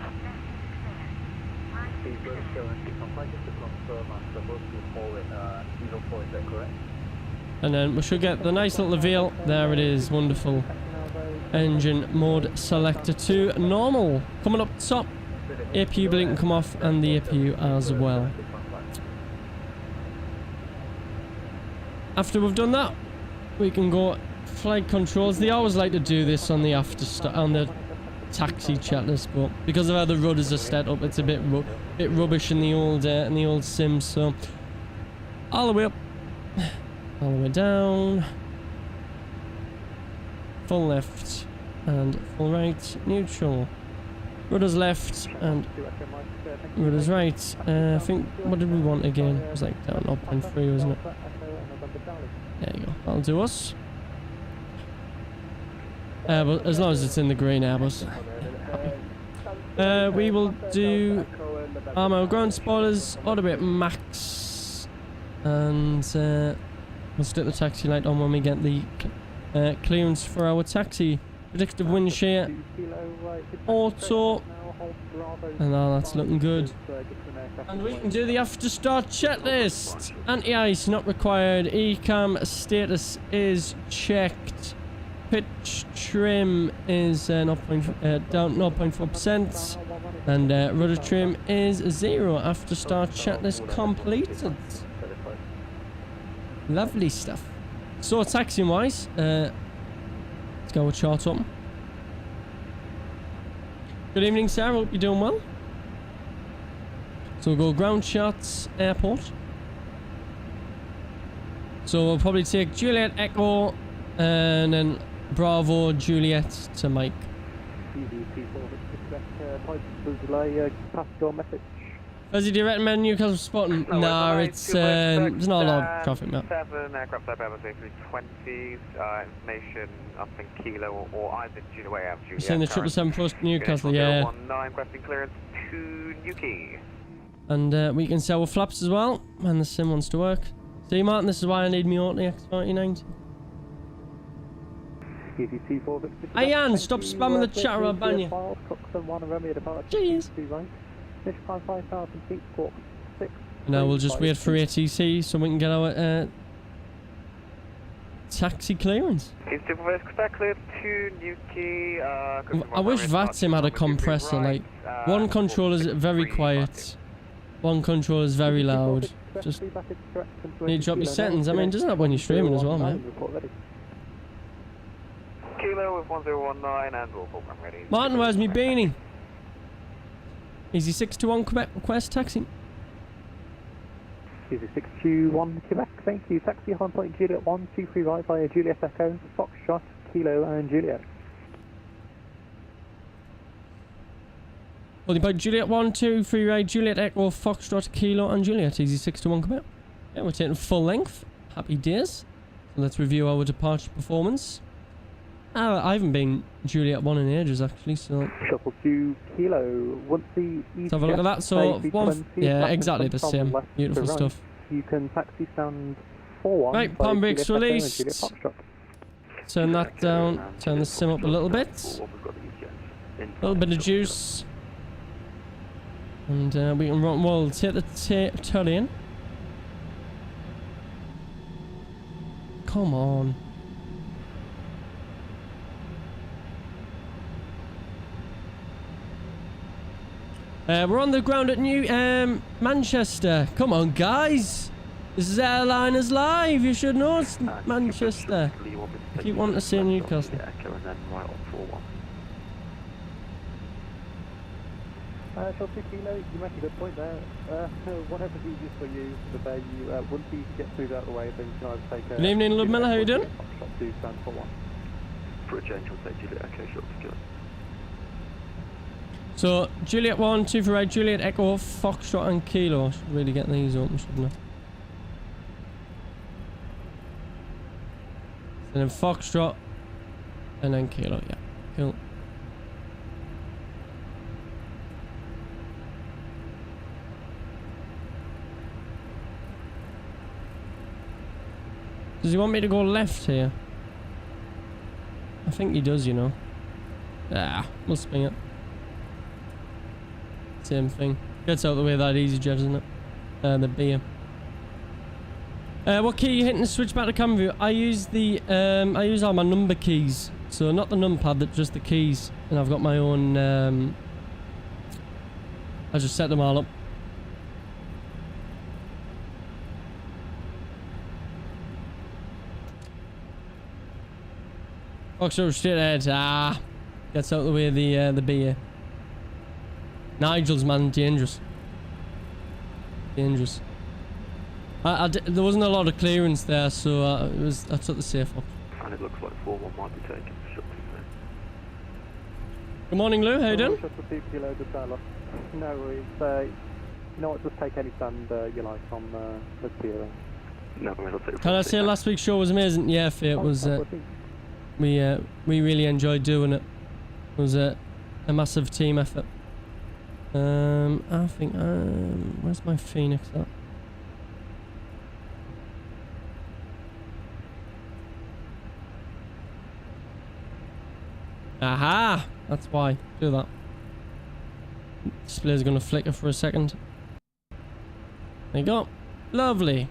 And then we should get the nice little reveal. There it is. Wonderful. Engine mode selector to normal. Coming up top. APU blink can come off and the APU as well. After we've done that, we can go flight controls. They always like to do this on the on the taxi checklist, but because of how the rudders are set up, it's a bit rubbish in the old sim. So all the way up, all the way down, full left and full right, neutral, rudders left and rudders right. I think, what did we want again? It was like down 0.3, wasn't it? There you go. That'll do us. But as long as it's in the green Airbus. We will do armor ground spoilers, autobate max, and we'll stick the taxi light on when we get the clearance for our taxi. Predictive wind shear, auto, and now that's looking good. And we can do the after start checklist. Anti-ice not required. ECAM status is checked. Pitch trim is down 0.4%, and rudder trim is 0. After start checklist completed. Lovely stuff. So taxiing wise, let's go with chart open. Good evening, Sarah. Hope you're doing well. So we'll go ground shots, airport. So we'll probably take Juliet Echo and then Bravo Juliet to Mike. Fuzzy, do you recommend Newcastle spotting? Nah, it's there's not a lot of traffic now. 7 aircraft type Airbus A320s, information up in Kilo or either Juliet Ave Juliet. Seeing the 777 plus Newcastle, yeah. 19 requesting clearance to Newquay. And we can sell with flaps as well when the sim wants to work. See, Martin, this is why I need me Auto X4090. Hey, Anne, stop spamming the chat or I'll ban you. Jeez. Now we'll just wait for ATC so we can get our taxi clearance. I wish VATSIM had a compressor. Like, one controller is very quiet, one controller is very loud. Just need to drop your settings. I mean, doesn't that when you're streaming as well, man? Kilo with 1019 and we'll program ready. Martin, where's me beanie? Easy 621 Quebec request taxi. Easy 621 Quebec, thank you. Taxi hard point Juliet 123 right via Juliet Echo, Foxtrot, Kilo and Juliet. Holding point Juliet 123 right, Juliet Echo, Foxtrot, Kilo and Juliet. Easy 621 Quebec. Yeah, we're taking full length. Happy days. So let's review our departure performance. I haven't been Juliet 1 in ages actually, so... Shuffle to Kilo, once the... Let's have a look at that, so... yeah, exactly the same. Beautiful stuff. You can taxi stand 41... Right, palm brakes released. Turn that down, turn the sim up a little bit. A little bit of juice. And we can run, we'll take the turn in. Come on. We're on the ground at Manchester. Come on, guys. This is Airliners Live. You should know it's Manchester. I keep wanting to say Newcastle. Chelsea Kilo, you make a good point there. Whatever's easiest for you, once you get through that way, then you can either take a... Good evening, Ludmilla. How you doing? For a change, we'll take Juliet Echo short to Kilo. So, Juliet 1, 2 for right, Juliet Echo, Foxtrot and Kilo. I should really get these open, shouldn't I? And then Foxtrot, and then Kilo, yeah. Cool. Does he want me to go left here? I think he does, you know. Ah, we'll spin it. Same thing. Gets out of the way that easy, Jeff, isn't it? The beer. What key are you hitting to switch back to camera view? I use the I use all my number keys, so not the numpad, but just the keys, and I've got my own. I just set them all up. Foxtrot straight ahead. Ah, gets out of the way of the beer. Nigel's man, dangerous. Dangerous. There wasn't a lot of clearance there, so I took the safe option. And it looks like 4-1 might be taken. Good morning, Lou. How you doing? Just received kilo, just dial-up. No worries. You know what? Just take any stand you like on the pier. No, I'll take Can I say last week's show was amazing? Yeah, it was. We really enjoyed doing it. It was a massive team effort. I think where's my Phoenix at? Aha! That's why. Do that. Display's gonna flicker for a second. There you go. Lovely.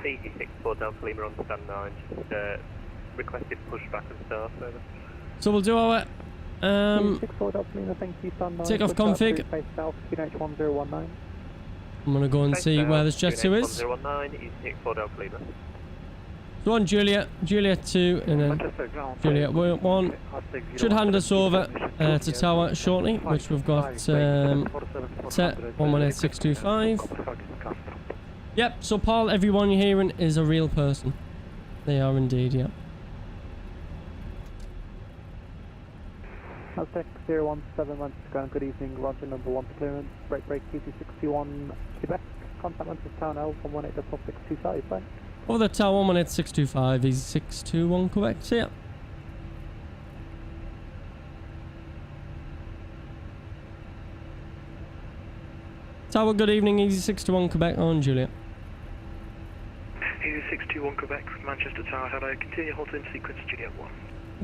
86-4 Delta Lima on stand 9, just requested pushback and start over. So we'll do our 64 Delta Lima, thank you, stand 9. takeoff config. Face south, QNH1019. I'm gonna go and see where this jet 2 is. 1019 is 64 Delta Lima. So on Juliet 2, and then Juliet 1 should hand us over to tower shortly, which we've got set 118625. Yep, so Paul, everyone you're hearing is a real person. They are indeed, yeah. Aztec 017 Manchester ground, good evening, Roger, number 1 for clearance, break TC61 Quebec, contact Manchester Town L118.625, bye. Over the tower 118625, easy 621 Quebec, see ya. Tower, good evening, easy 621 Quebec on Juliet. Easy 621 Quebec, Manchester Tower, hello, continue hold in sequence Juliet 1.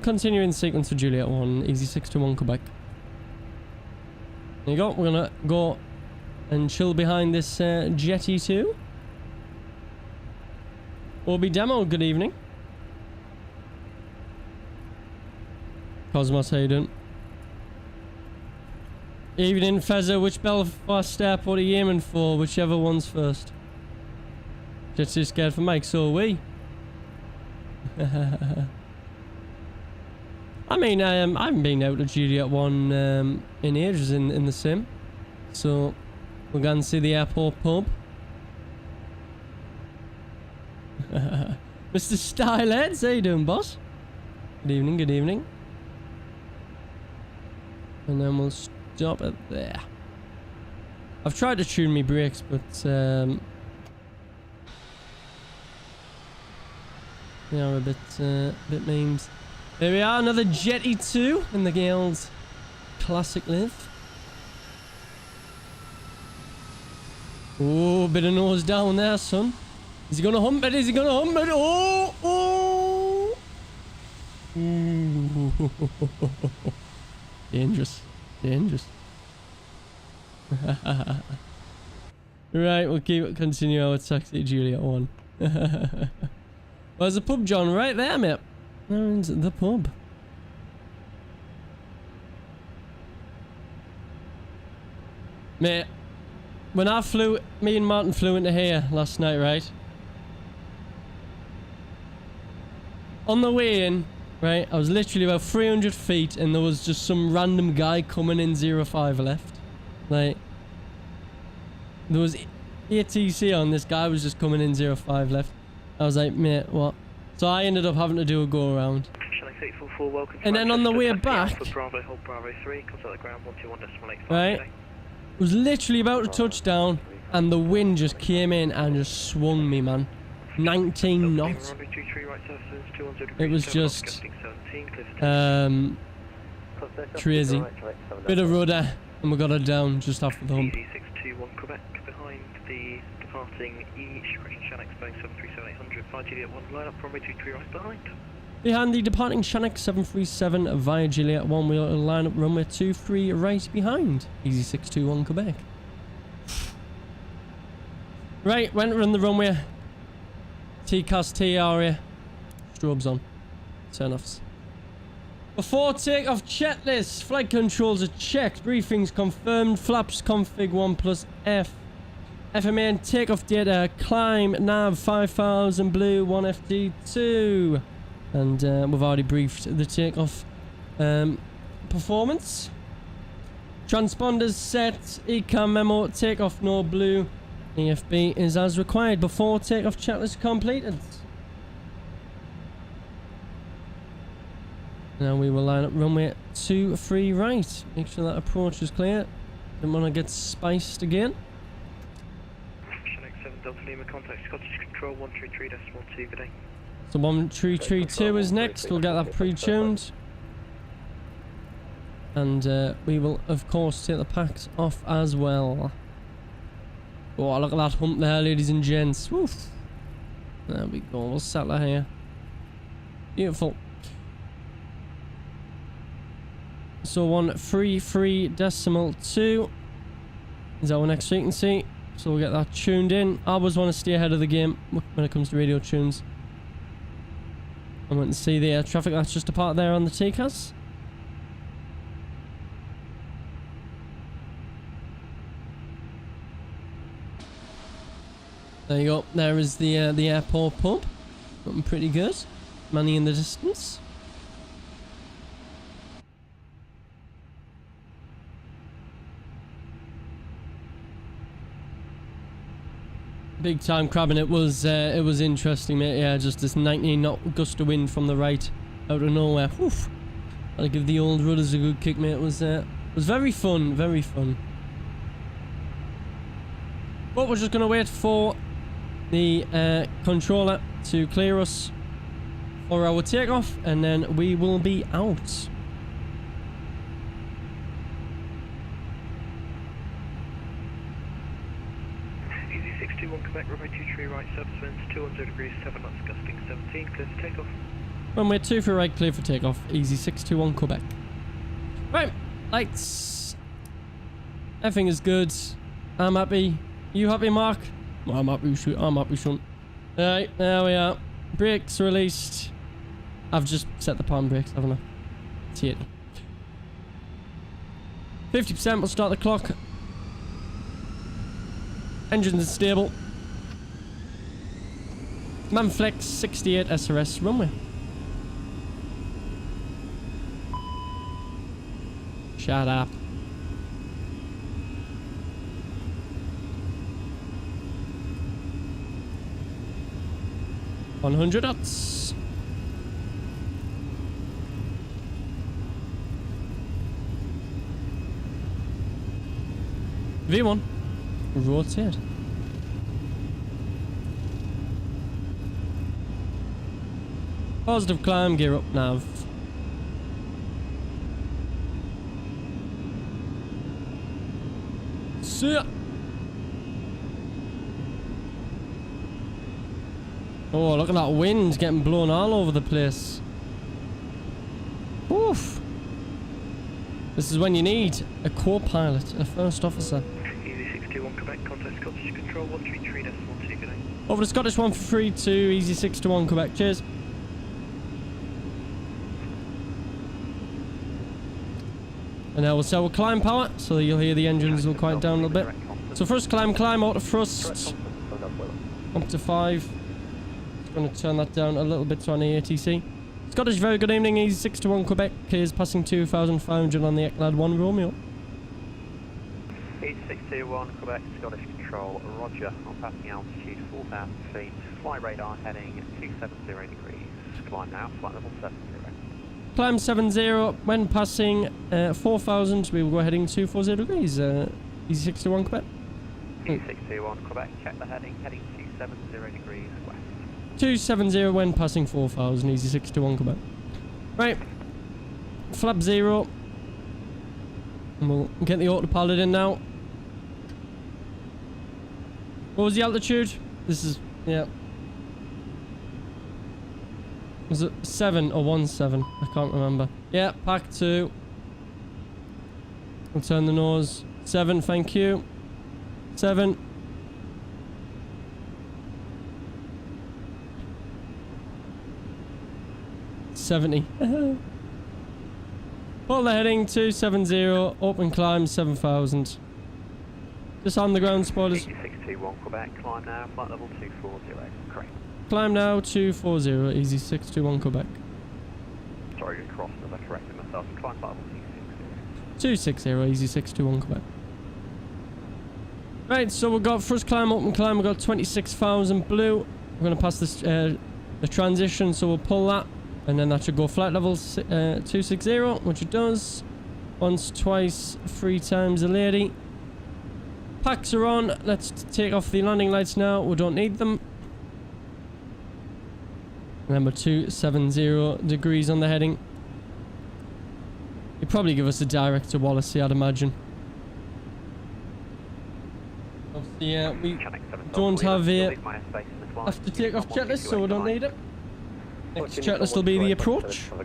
Continuing sequence for Juliet 1, easy 621 Quebec. There you go, we're gonna go and chill behind this Jetty 2. Orbi Demo, good evening. Cosmos, how you doing? Evening, Fezzer, which Belfast airport are you aiming for? Whichever one's first. Just too scared for Mike, so are we. I mean, I haven't been out to Juliet 1 in ages in the sim. So, we're going to see the airport pub. Mr. Styleheads, how you doing, boss? Good evening, good evening. And then we'll stop it there. I've tried to tune me brakes, but they are a bit memes. There we are, another Jetty 2 in the Gales classic live. Oh, bit of nose down there, son. Is he gonna hump it? Is he gonna hump it? Oh! Oh! Ooh. Dangerous. Dangerous. Right, we'll continue our taxi Juliet 1. There's a pub, John, right there, mate. There's the pub. Mate, when me and Martin flew into here last night, right? On the way in, right, I was literally about 300 feet and there was just some random guy coming in 05 left. Like, there was ATC on, this guy was just coming in 05 left. I was like, mate, what? So I ended up having to do a go around. And then on the way back, right, it was literally about to touch down and the wind just came in and just swung me, man. 19 knots. It was just crazy. Bit of rudder and we got it down just after the hump. 621 Quebec behind the departing E Shannon Expo 737-800 via Juliet 1 line up runway 23 right behind. Behind the departing Shannon 737 via Juliet 1 we'll line up runway 23 right behind. Easy 621 Quebec. Right, we're entering the runway. TCAS T area. Strobes on. Turn offs. Before takeoff checklist. Flight controls are checked. Briefings confirmed. Flaps config 1+F. FMA and takeoff data. Climb nav 5000 blue 1FT2. And we've already briefed the takeoff performance. Transponders set. Ecam memo. Takeoff no blue. EFB is as required. Before takeoff checklist completed. Now we will line up runway 23 right. Make sure that approach is clear. Don't want to get spiced again. Chinook 7 Delta Lima, contact Scottish Control 133.2, good day. So 1332 is next. We'll get that pre-tuned. And we will, of course, take the packs off as well. Oh, look at that hump there, ladies and gents. Woof. There we go. We'll settle her here. Beautiful. So 133.2 is our next frequency. So we'll get that tuned in. I always want to stay ahead of the game when it comes to radio tunes. I want to see the air traffic that's just apart there on the TCAS. There you go. There is the airport pub. Looking pretty good. Money in the distance. Big time crabbing. It was interesting, mate. Yeah, just this 19 knot gust of wind from the right out of nowhere. Oof. I'll give the old rudders a good kick, mate. It was very fun, very fun. But we're just gonna wait for the controller to clear us for our takeoff, and then we will be out. Easy 621 Quebec, runway 23 right, surface winds 210 degrees, 7 knots, gusting 17, clear for takeoff. Runway 23 right, clear for takeoff. Easy 621 Quebec. Right, lights. Everything is good. I'm happy. You happy, Mark? Well, I'm happy, Sean. Alright, there we are. Brakes released. I've just set the palm brakes, haven't I? See it. 50%, we'll start the clock. Engines are stable. Manflex 68 SRS runway. Shut up. $100 knots. V1. Rotate. Positive climb, gear up nav. See ya. Oh, look at that wind getting blown all over the place. Oof. This is when you need a co-pilot, a first officer. Easy 621 Quebec, contact Scottish Control 133.2, good day. Over to Scottish 132, easy 621 Quebec, cheers. And now we'll set our climb power, so that you'll hear the engines will quiet down a little bit. So first climb, auto thrust, up to 5. Going to turn that down a little bit on the ATC. Scottish, very good evening. Easy 621 Quebec is passing 2,500 on the Eclad 1 Romeo. Easy 621 Quebec, Scottish Control, roger. I'm passing altitude 4,000 feet. Fly radar heading 270 degrees. Climb now, flight level 70. Climb 70. When passing 4,000, we will go heading 240 degrees. Easy 621 Quebec. Easy 621 Quebec, check the heading 270 degrees west. 270 when passing 4,000, easy 621 Quebec. Right, flap 0. And we'll get the autopilot in now. What was the altitude? This is, yeah. Was it 7 or 17? I can't remember. Yeah, pack 2. We'll turn the nose. 7, thank you. 7. 270. Pull the heading 270, open climb 7,000. Just on the ground, spotters. 621 Quebec, climb now, flight level 240, correct. Climb now 240, easy 621 Quebec. Sorry, you crossed as I corrected myself, climb flight level 260, easy 621 Quebec. Right, so we've got first climb, open climb, we've got 26,000 blue. We're going to pass this, the transition, so we'll pull that. And then that should go flight level 260, which it does. Once, twice, 3 times a lady. Packs are on. Let's take off the landing lights now. We don't need them. Remember, 270 degrees on the heading. You'd probably give us a direct to Wallasey, I'd imagine. Yeah, we don't have a after takeoff checklist, so we don't need it. Next checklist will be the approach. Well,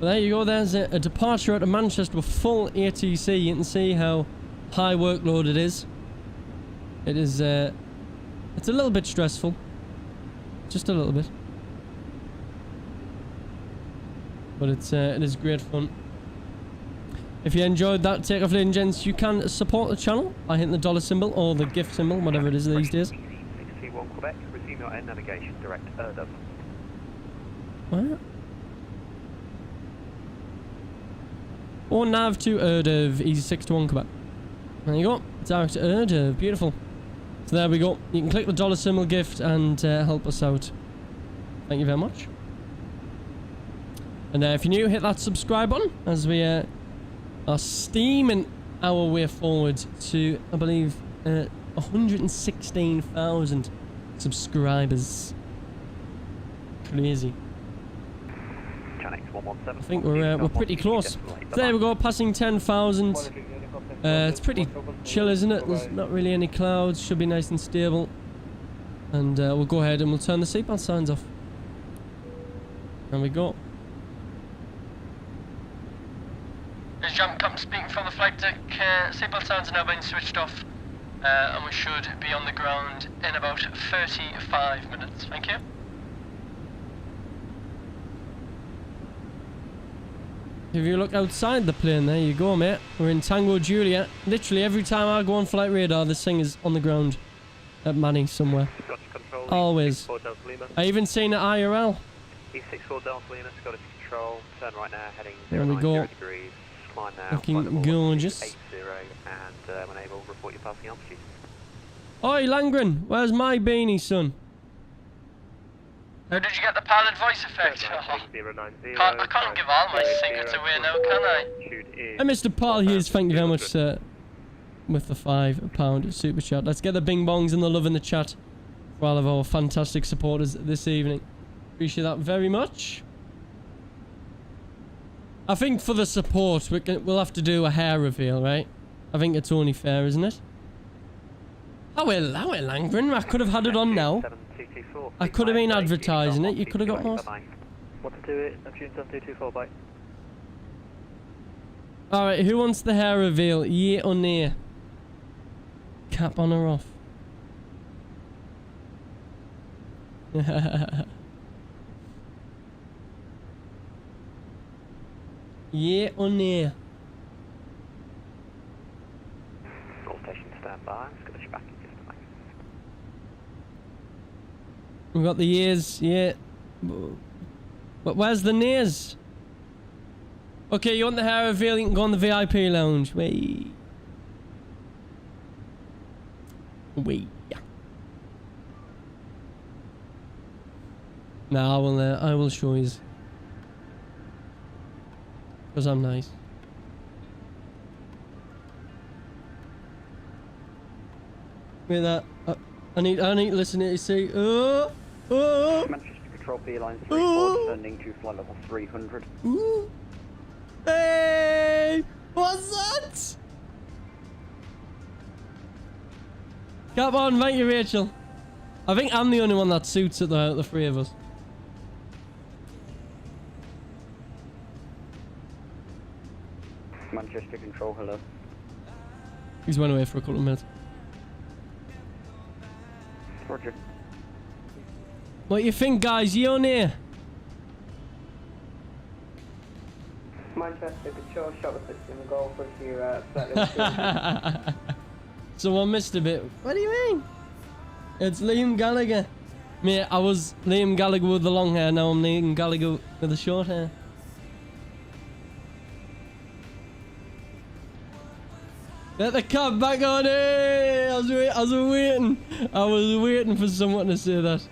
there you go, there's a departure out of Manchester with full ATC. You can see how high workload it is. It is, it's a little bit stressful. Just a little bit. But it is great fun. If you enjoyed that takeoff, ladies and gents, you can support the channel by hitting the dollar symbol or the gift symbol, whatever it is these days. 621 Quebec, resume your air navigation, direct Erdov. What? Or nav to Erdov, easy 621 Quebec. There you go, direct to Erdov, beautiful. So there we go, you can click the dollar symbol gift and help us out. Thank you very much. And if you're new, hit that subscribe button as we are steaming our way forward to, I believe, 116,000 subscribers. Crazy. I think we're pretty close. So there we go, passing 10,000. It's pretty chill, isn't it? There's not really any clouds. Should be nice and stable. And we'll go ahead and we'll turn the seatbelt signs off. There we go. This is Jump Captain speaking from the flight deck. Seatbelt signs are now being switched off. And we should be on the ground in about 35 minutes. Thank you. If you look outside the plane, there you go, mate. We're in Tango Juliet. Literally every time I go on flight radar, this thing is on the ground at Manny somewhere. Always. I even seen it IRL. E64 Delta Lima, Scottish Control, turn right now, heading there we go. degrees, climb now, looking gorgeous. 80, and when able, report your passing altitude. Oi, Langren, where's my beanie, son? How did you get the pilot voice effect? I can't give all my secrets away now, can I? And Mr. Paul Hughes, thank you very much, sir, with the £5 super chat. Let's get the bing bongs and the love in the chat for all of our fantastic supporters this evening. Appreciate that very much. I think for the support, we'll have to do a hair reveal, right? I think it's only fair, isn't it? I will, Langren. I could have had it on now. I could have been advertising it. You could have got more. Want to do it? Neptune 7224, bye. Alright, who wants the hair reveal? Yea or nay? Cap on or off? Yea or nay? All stations stand by. Scottish back in just a moment. We've got the years, yeah. But where's the nays? Okay, you want the hair reveal? You can go on the VIP lounge. Wait. Yeah. Nah, I will show you. Because I'm nice. Wait, that. I need to listen to you say. Manchester Control for Airlines 34, descending to flight level 300. Ooh. Hey! What's that? Come on, thank you, Rachel. I think I'm the only one that suits it, the three of us. Manchester Control, hello. He's went away for a couple of minutes. Roger. What you think, guys? You on here? Manchester, control shuttle system, go for your flight. Someone missed a bit. What do you mean? It's Liam Gallagher. Mate, I was Liam Gallagher with the long hair, now I'm Liam Gallagher with the short hair. Get the cab back on it! I was waiting for someone to say that.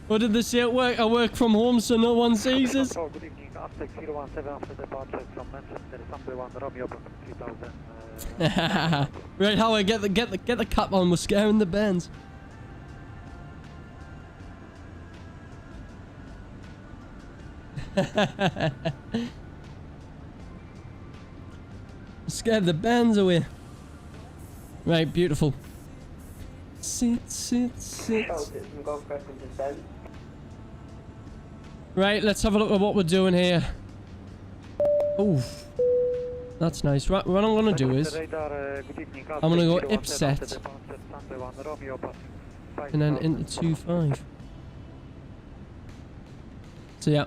What did they say at work? I work from home so no one sees us. Oh, good evening. Aztec 017 after departure from Manchester, Sunday 1 Romeo 3000. Right, Howard, get the cap on. We're scaring the bands. Scared the bands away. Right, beautiful. Sit. Right, let's have a look at what we're doing here. Oh, that's nice. Right, what I'm gonna do is I'm gonna go IPSET and then into 2.5. So yeah,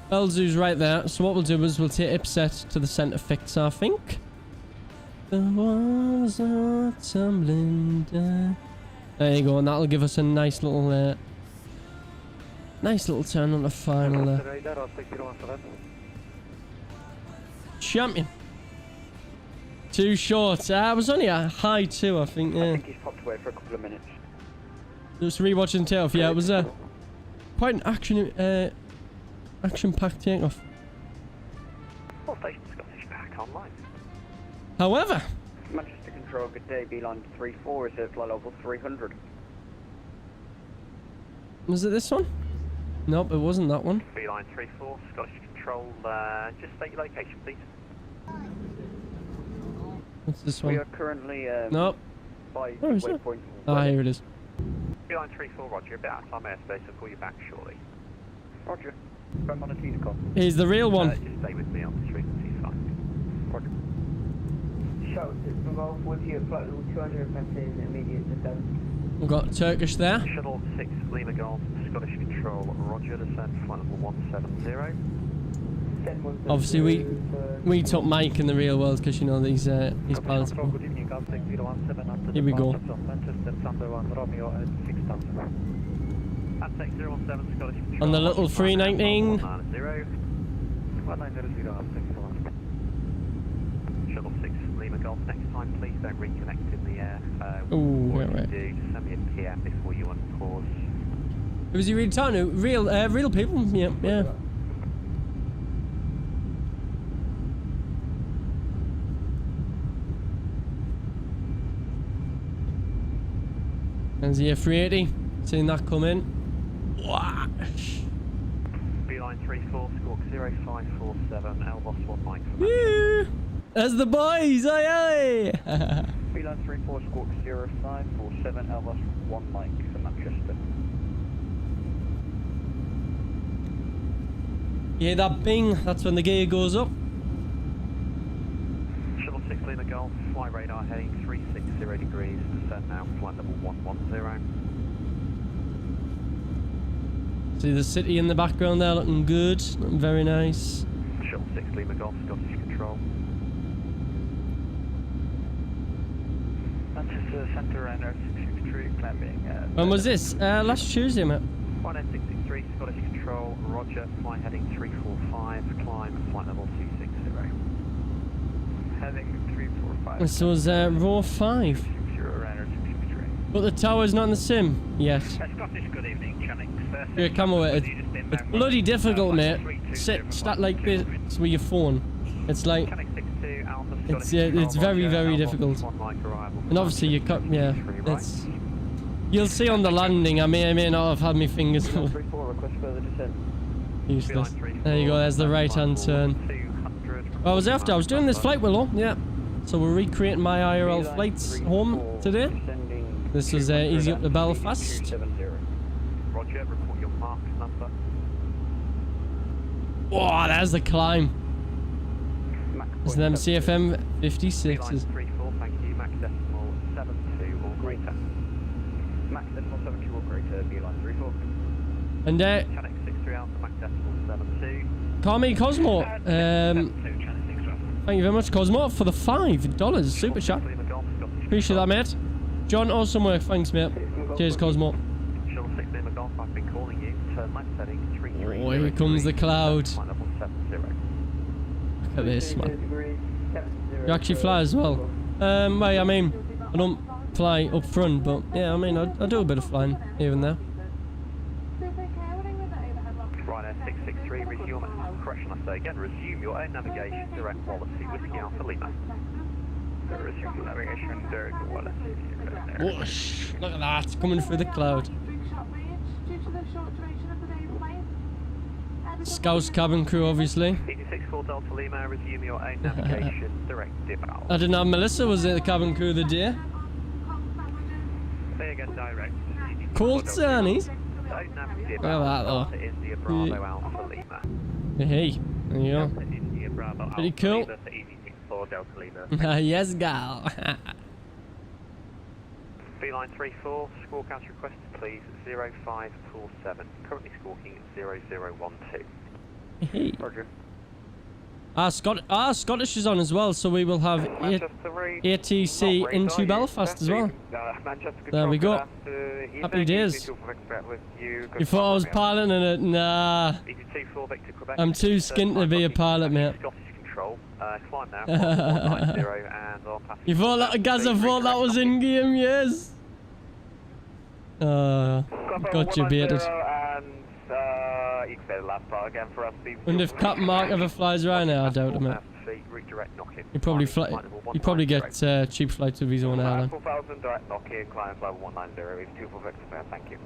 Elzu's right there. So what we'll do is we'll take IPSET to the centre fix, I think. The walls are tumbling down. There you go, and that'll give us a nice little turn on the final there. Champion. Too short. I was only a high 2, I think. Yeah. I think he's popped away for a couple of minutes. Just rewatching Takeoff. Yeah, it was quite an action-packed Takeoff. All stations Scottish back online. However, Manchester Control, good day. Beeline 34 is at flight level 300. was it this one? Nope, it wasn't that one. Beeline 34, Scottish Control, just state your location, please. What's this one? We are currently nope. by Where is it? waypoint. Ah, here it is. Beeline 34, roger, a bit out of time airspace, I'll call you back shortly. Roger. I'm on a T-com. He's the real one. Just stay with me on this frequency, fine. Roger. Shuttle system, go with you at flight level 200, maintain immediate descent. We've got Turkish there. Shuttle 6 Lima Golf, Scottish Control, roger, descent, flight level 170. Obviously, we took Mike in the real world because you know these pilots. Good evening. Aztec 017 after Here we go. from Manchester, Sunday 1 Romeo at 6000. Aztec 017, Scottish Control. On the little 319. 190. 190 Aztec 017. Shuttle 6 Lima Golf, next time please don't reconnect in the air. Ooh, what right. you do, just send me a PM before you unpause. Was he really talking to real people? Yeah. There's the A380. Seen that come in. Beeline 34, squawk 0547, Elbos 1 Mike for Manchester. There's the boys, aye. Beeline 34, squawk 0547, Elbos 1 Mike for Manchester. You hear that bing? That's when the gear goes up. Shuttle 6 Lima Golf, fly radar heading 360 degrees, descent now, flight level 110. See the city in the background there looking good, looking very nice. Shuttle 6 Lima Golf, Scottish Control. Manchester Centre Runner 663 climbing. When was this? Last Tuesday, mate. 663, Scottish Control, roger, fly heading 345, climb, flight level 260. Heading 345. This was row 5. 60 Runner 663. But the tower's not in the sim. Yes. Scottish, good evening, Channings. Yeah, come away. It's bloody difficult, mate. Start like this with your phone. It's like it's very difficult. And obviously you cut. Yeah, it's. You'll see on the landing. I may not have had my fingers. Useless. There you go. There's the right-hand turn. Well, I was after. I was doing this flight, Willow. Yeah. So we're recreating my IRL flights home today. This was easy up to Belfast. Roger, report your mark number. Oh, there's the climb. There's them CFM 56s. 34, thank you. Max decimal 72 or greater. Max decimal 72 or greater, Beeline 34. And Channel 63 Alpha, Max Decimal 72. call me Cosmo. Thank you very much, Cosmo, for the $5 super chat. Appreciate that, mate. John, awesome work. Thanks, mate. Cheers, Cosmo. Shuttle 6 Lima Golf, I've been calling you. Turn left heading 33. Oh, here comes the cloud. Flight level 70. Look at this, man. You actually fly as well. Well, I mean, I don't fly up front, but yeah, I mean, I do a bit of flying here and there. Ryanair 663, resume. Correction, I say again, resume your own navigation, direct Wallasey, Whiskey Alpha Lima. Resume navigation, direct Wallasey. Whoosh! Look at that, coming through the cloud. Scouse cabin crew, obviously. 86 Delta Lima, resume your own navigation, direct Deboarding. I didn't have Melissa, was it the cabin crew of the day? Say again, direct. Cool turnies. Own nav Look at Deboarding, that, though. Delta India Bravo Alpha Lima. Hey, there you go. Delta India Bravo Pretty Alpha cool. Lima for EV64 Delta Lima. Yes, gal. Beeline 34, squawk out requested please 0547. Currently squawking 0012. Hey. Roger. Scottish is on as well, so we will have ATC into Belfast as well. There we go. Happy days. You thought I was piloting it? Nah. I'm too skint to be a pilot, mate. You thought that, guys, I thought that was in game, yes. Got you baited. And if Captain Mark ever flies around now, I doubt him. He probably get cheap flights of his own airline. 4000 direct knock-in, climb level 190, 24 thank you.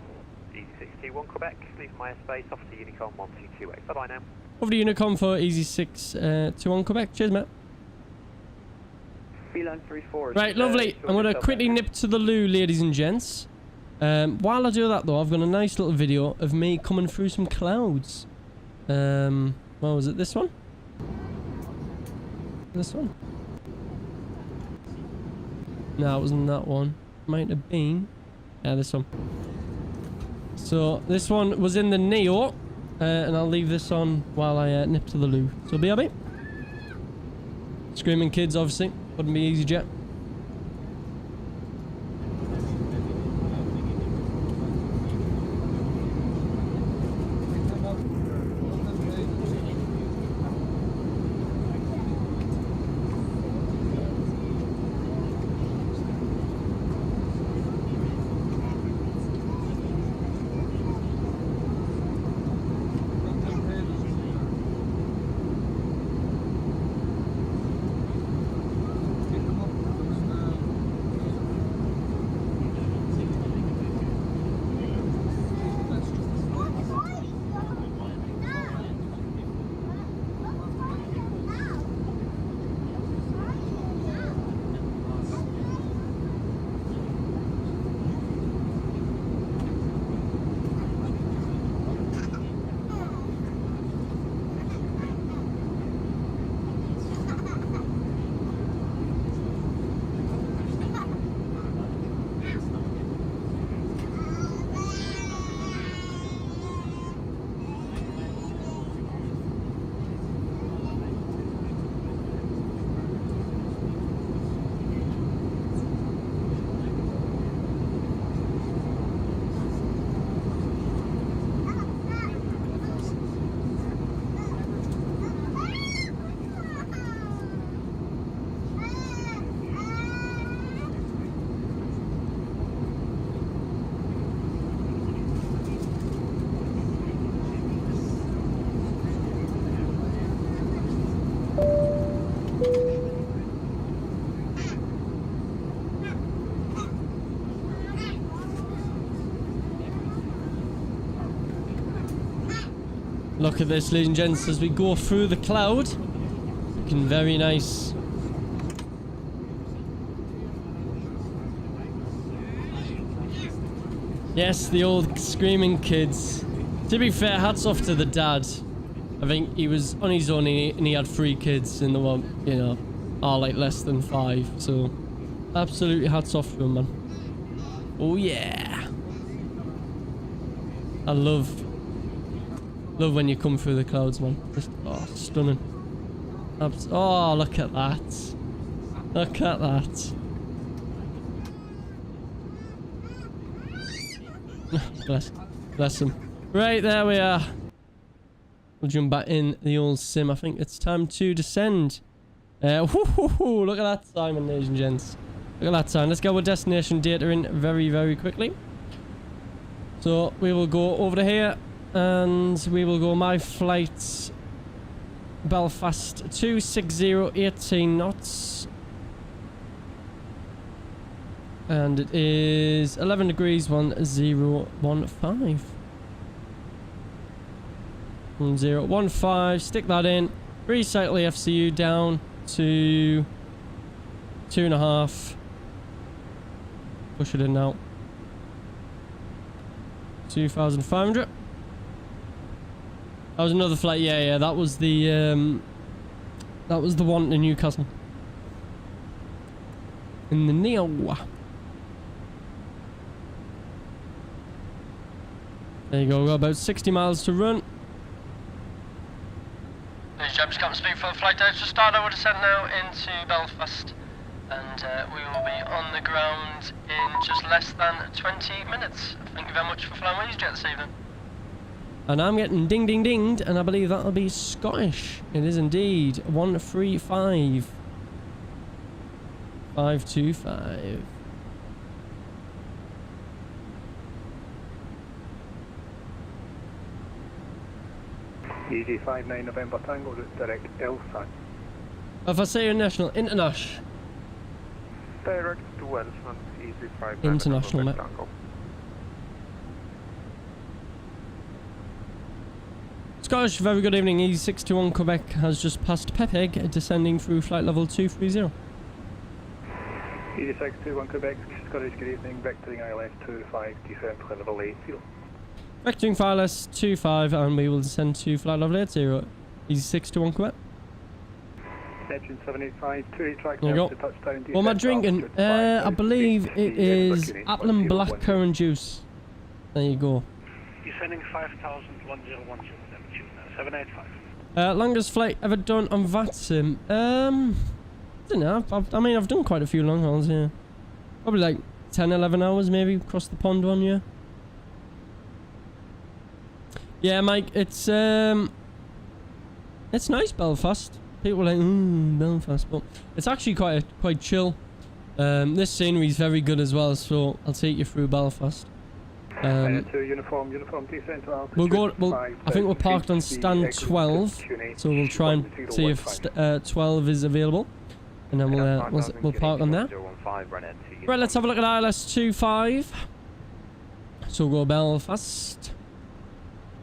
Easy 61 Quebec, leave my airspace, off to Unicorn 1228. Bye-bye now. Over to Unicorn for Easy 621 Quebec. Cheers, mate. Beeline 34. Right, lovely. I'm going to quickly nip to the loo, ladies and gents. While I do that, though, I've got a nice little video of me coming through some clouds. What was it? This one? This one? No, it wasn't that one. Might have been. Yeah, this one. So, this one was in the Neo. And I'll leave this on while I nip to the loo. So, BRB. Screaming kids, obviously. Wouldn't be EasyJet. Look at this, ladies and gents, as we go through the cloud. Looking very nice. Yes, the old screaming kids. To be fair, hats off to the dad. I think he was on his own and he had 3 kids and they were, you know, are like less than 5. So, absolutely hats off to him, man. Oh yeah. I love Love when you come through the clouds, man. Just, oh, stunning. Oh, look at that. Look at that. Bless him. Right, there we are. We'll jump back in the old sim. I think it's time to descend. Look at that, Simon, ladies and gents. Look at that time. Let's get our destination data in very, very quickly. So we will go over to here and we will go my flight Belfast 260, 18 knots. And it is 11 degrees 1015. 1015. Stick that in. Recycle the FCU down to 2.5. Push it in now. 2,500. That was another flight. Yeah, that was the one to Newcastle. In the Neo. There you go. We've got about 60 miles to run. Ladies and gentlemen, Captain Speak for the flight out to start our descent now into Belfast. And we will be on the ground in just less than 20 minutes. Thank you very much for flying with EasyJet this evening. And I'm getting ding ding dinged, and I believe that'll be Scottish. It is indeed 135. 525. Easy 59 November Tango, route direct Elsa. If I say international, Direct to Wellsman, easy 59 international, mate. Tango. Scottish, very good evening. Easy 621 Quebec has just passed Pepeg, descending through flight level 230. Easy 621 Quebec, Scottish, good evening, vectoring ILS 25, descend flight level 80. Vectoring file S25 and we will descend to flight level 80. Easy 621 Quebec. Engine 785, 28 track there you go. to touchdown. What am I drinking? I believe it is apple and black currant juice. There you go. Descending 5,1010, 785. Longest flight ever done on VATSIM? I don't know. I've done quite a few long hauls, yeah. Probably like 10, 11 hours maybe across the pond one, yeah. Yeah, Mike, it's nice, Belfast. People are like, Belfast, but it's actually quite chill. This scenery is very good as well, so I'll take you through Belfast. Uniform descent to altitude. I think we're parked on stand 12, so we'll try and see if 12 is available, and then we'll park on there. Right, let's have a look at ILS 25. So we'll go Belfast.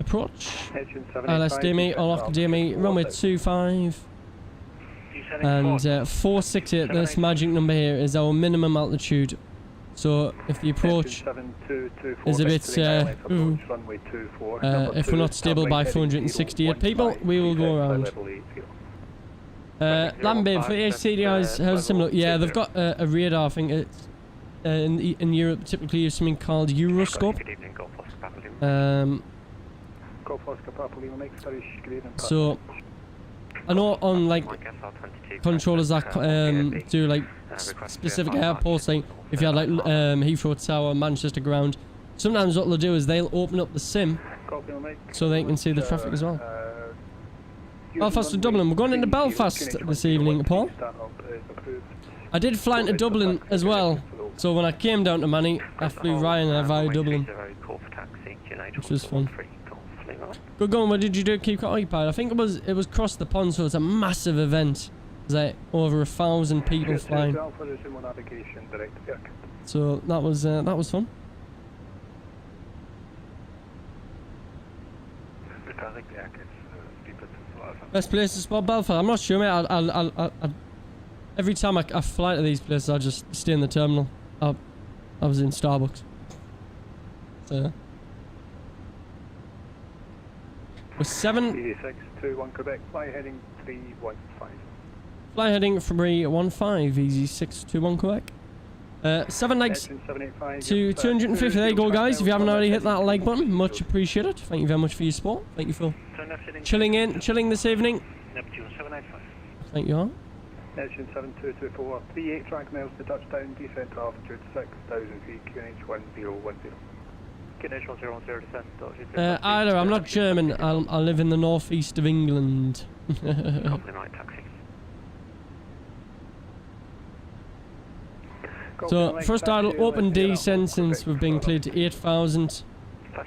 Approach. ILS DME, all off DME, runway 25. And 468, this magic number here is our minimum altitude. So if the approach is a bit, if we're not stable by 468 people, we will go around. Land Babe, for HCDIs, how's similar? Yeah, they've got a radar, I think it's in Europe typically use something called Euroscope. So I know on like controllers that do like specific airports, like if you had like Heathrow Tower, Manchester ground, sometimes what they'll do is they'll open up the sim so they can see the traffic as well. Belfast to Dublin. We're going into Belfast this evening, Paul. I did fly into Dublin as well, so when I came down to Manny, I flew Ryanair via Dublin, which was fun. Good going. What did you do? Keep occupied. I think it was across the pond, so it's a massive event. There's like over 1,000 people flying. So that was fun. Best place to spot Belfast? I'm not sure, mate. I'll every time I fly to these places, I just stay in the terminal. I was in Starbucks. So. We're 621 Quebec, fly heading 315. Fly heading 315, easy 621 Quebec. 7 likes to 250. There you go, guys. If you haven't already hit that like button, much appreciated. Thank you very much for your support. Thank you for chilling this evening. Neptune 785. Thank you all. Neptune 7224, 38 track miles to touchdown, descent to altitude 6,000 feet, QNH 1010. QNH 1010, descent to altitude. Either, I'm not German. I live in the northeast of England. Company night taxi. So, first idle open descent since we've been cleared to 8,000. Do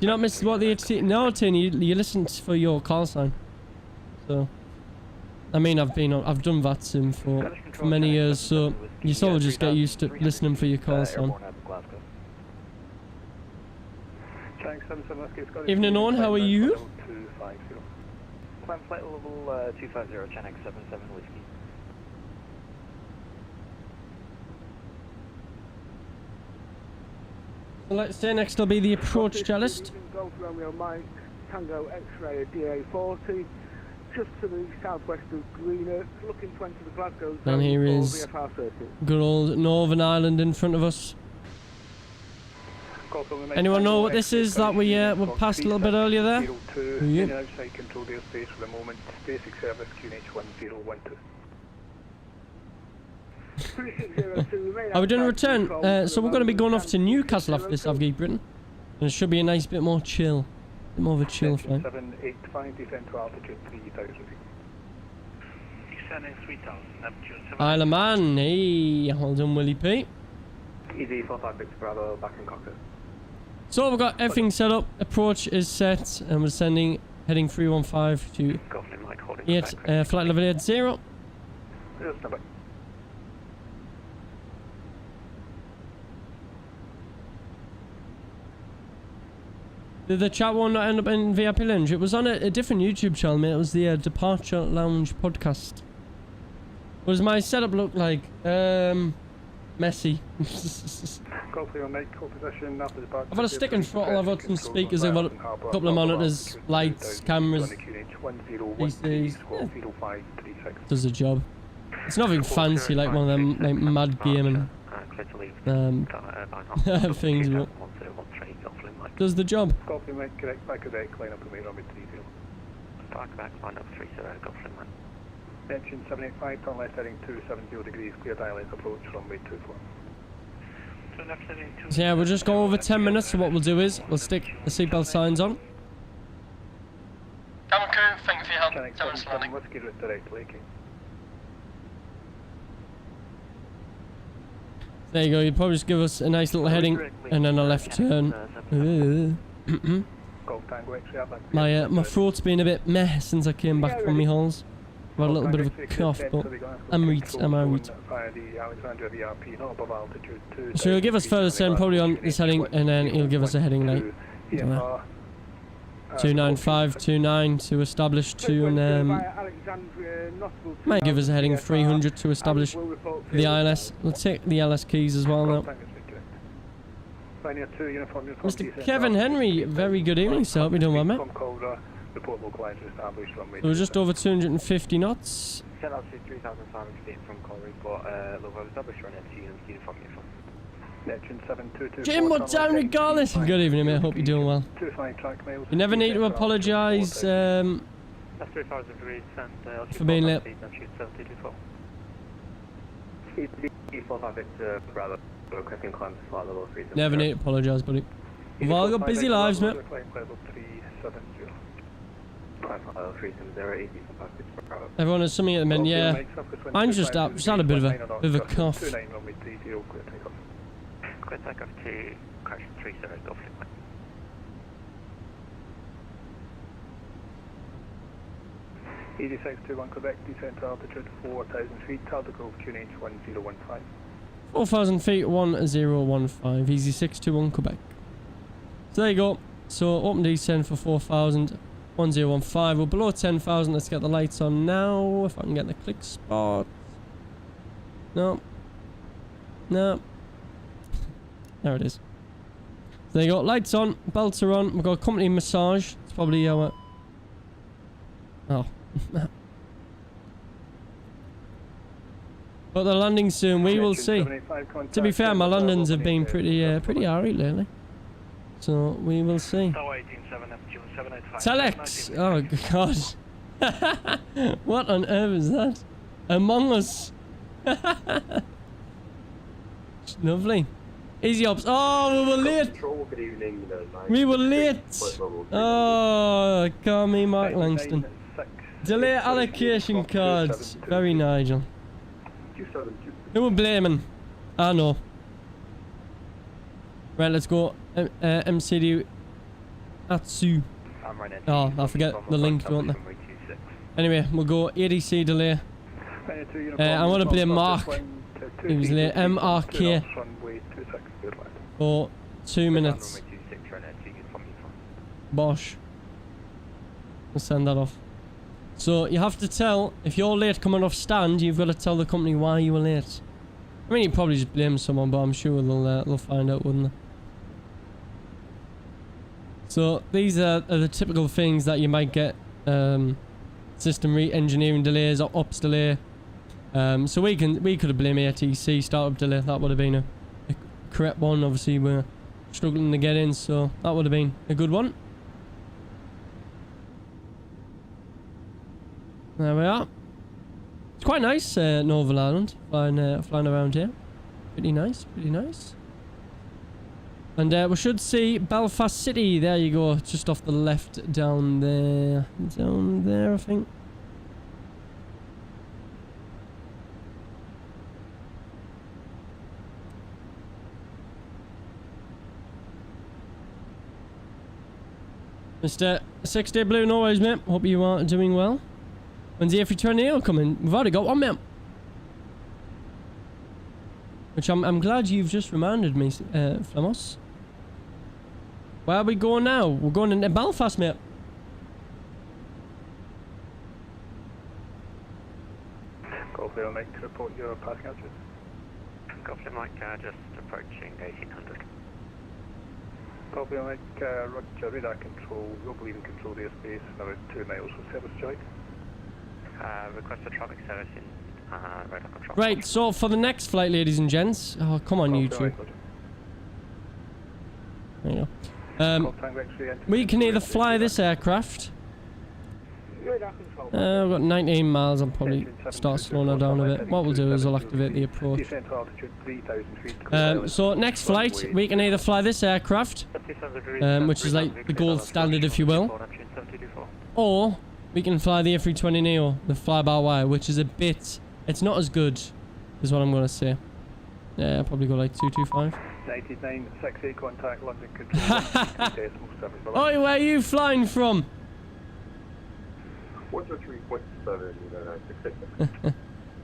you not miss what the HT? No, Tiny, you listened for your call sign. So, I mean, I've done that sim for many years, so you sort of just get used to listening for your call sign. Evening on, how are you? Climb flight level 250, Channel 77 whiskey. So let's say next will be the approach cellist. Golf Romeo Mike, Tango X-ray DA40, just to the southwest of Greenock, looking 20 to Glasgow. And here is good old Northern Ireland in front of us. Anyone know what this is that we passed a little bit earlier there? Outside control airspace for the moment. Basic service QNH 1012. Are we doing a return? So we're going to be going off to Newcastle after this, Great Britain. And it should be a nice bit more chill. A bit more of a chill flight. 785, descent to altitude 3,000 feet. Descending 3,000, Neptune 7. Isle of Man, hey, hold on, Willie P. Easy 45 Victor Bravo, back in cockpit. So we've got everything set up, approach is set, and we're heading 315 to 8, flight level 80. Yes, number. Did the chat one not end up in VIP Lounge? It was on a different YouTube channel, mate. It was the Departure Lounge podcast. What does my setup look like? Messy. I've got a stick and throttle, I've got some speakers, I've got a couple of monitors, lights, cameras, PCs. Yeah. Does the job. It's nothing fancy like one of them like mad gaming things, but does the job. Engine 785, turn left heading 270 degrees, clear dial-in approach, runway 24. So yeah, we'll just go over 10 minutes, so what we'll do is, we'll stick the seatbelt signs on. Cabin crew, thank you for your help. 10 minutes landing. Whiskey route direct, Lakey. There you go, you probably just give us a nice little heading, and then a left turn. My throat's been a bit meh since I came back from my halls. I've had a little bit of a cough, but I'm right. So he'll give us further send probably on this heading, and then he'll give us a heading light. 29529 to establish 2, and might give us a heading 300 to establish the ILS. We'll take the LS keys as well now. Mr. Kevin Henry, very good evening, sir. Hope you're doing well, mate. So we're just over 250 knots. Set up to 3,500 feet from call report, local established run at uniform. Jim, what time regardless? Good evening, mate. Hope you're doing well. You never need to apologise for being late. Never need to apologise, buddy. We've all got busy lives, mate. Everyone has something at the minute, yeah. Mine's just had a bit of a cough. Clear takeoff to correction 30, Golf Lima. Easy 621 Quebec, descent to altitude 4,000 feet, Talbot Grove, QNH 1015. 4,000 feet, 1015, easy 621 Quebec. So there you go. So open descent for 4,000, 1015. We're below 10,000. Let's get the lights on now. If I can get the click spot. No. No. There it is. So there you go. Lights on. Belts are on. We've got company massage. It's probably our... Oh. But the landing soon, we will see. To be fair, my Londons have been pretty alright lately. So, we will see. Telex! Oh, God. What on earth is that? Among Us. Lovely. Easy ops. Oh, we were late. We were late. Oh, call me Mark Langston. Delay allocation cards. Very Nigel. Who are blaming? I know. Right, let's go. MCD Atsu. Oh, I forget the link, don't I? Anyway, we'll go ADC delay. I want to blame Mark. He was late. MRK. For 2 minutes. Bosh. We'll send that off. So you have to tell, if you're late coming off stand, you've got to tell the company why you were late. I mean, you probably just blame someone, but I'm sure they'll find out, wouldn't they? So these are the typical things that you might get. System re-engineering delays or ops delay. So we could have blamed ATC startup delay. That would have been a correct one. Obviously we're struggling to get in, so that would have been a good one. There we are. It's quite nice, Northern Ireland, flying around here. Pretty nice, pretty nice. And we should see Belfast City. There you go, just off the left, down there. Down there, I think. Mr. 6-Day Blue, no worries, mate. Hope you are doing well. When's the A320 coming? We've already got one, mate. Which I'm glad you've just reminded me, Flamos. Where are we going now? We're going into Belfast, mate. Copy, I'll make to report your passing altitude. Copy, Mike, just approaching 1800. Copy, I'll make Roger, radar control, you'll believe in control of the airspace, another 2 miles for service joint. Request for traffic service in radar control. Right, so for the next flight, ladies and gents. Oh, come on, YouTube. There you go. We can either fly this aircraft. I've got 19 miles. I'll probably start slowing her down a bit. What we'll do is I'll activate the approach. So next flight, we can either fly this aircraft, which is like the gold standard, if you will, or we can fly the A320neo, the fly-by-wire, which is a bit... It's not as good, is what I'm going to say. Yeah, I'll probably go like 225. 9968 contact London control. Oi, where are you flying from? 123.7.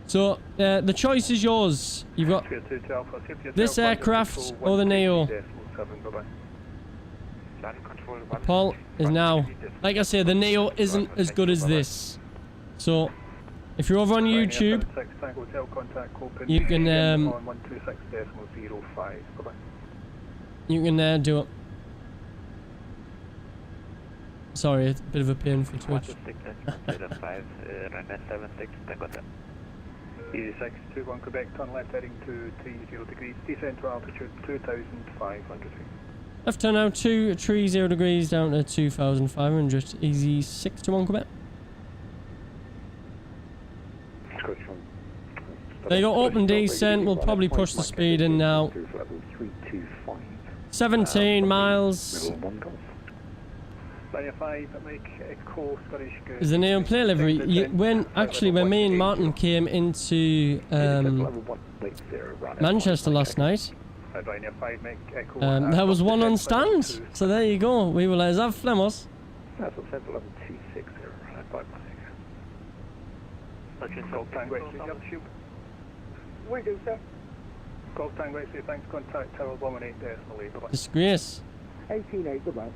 So, the choice is yours. You've got this aircraft or the Neo. Paul is now... Like I say, the Neo isn't as good as this. So, if you're over on YouTube, you can do it. Sorry, it's a bit of a pain for Twitch. 8621 Quebec, turn left heading to 30 degrees, descent to altitude 2,500 feet. Left turn now 230 degrees down to 2,500. Easy 621 Quebec. There you go, open descent. We'll probably push the speed in now. 17 miles. Is the Neo play livery? When me and Martin came into Manchester last night, there was one on stand. So there you go. We were like, is that Flemos? That's what says 11260. We do, sir. Golf Tango X-ray, thanks, contact Tower 118 bye-bye. Disgrace. 188, goodbye.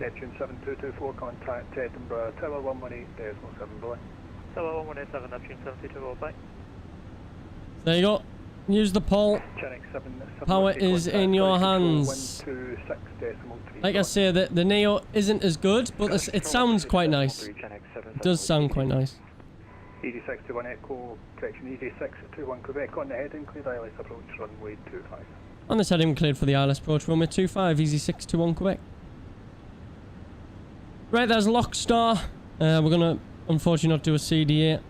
Neptune 7224, contact Edinburgh, Tower 118 bye-bye. Tower 117, Neptune 7224, bye. There you go. Use the pole. Power is in your hands. Like I say, the Neo isn't as good, but it sounds quite nice. It does sound quite nice. EG621 Echo, correction, EG621 Quebec on the heading, cleared ILS approach, runway 25. On this heading, cleared for the ILS approach, runway 25, easy 621 Quebec. Right, there's Lockstar. We're gonna, unfortunately, not do a CDA.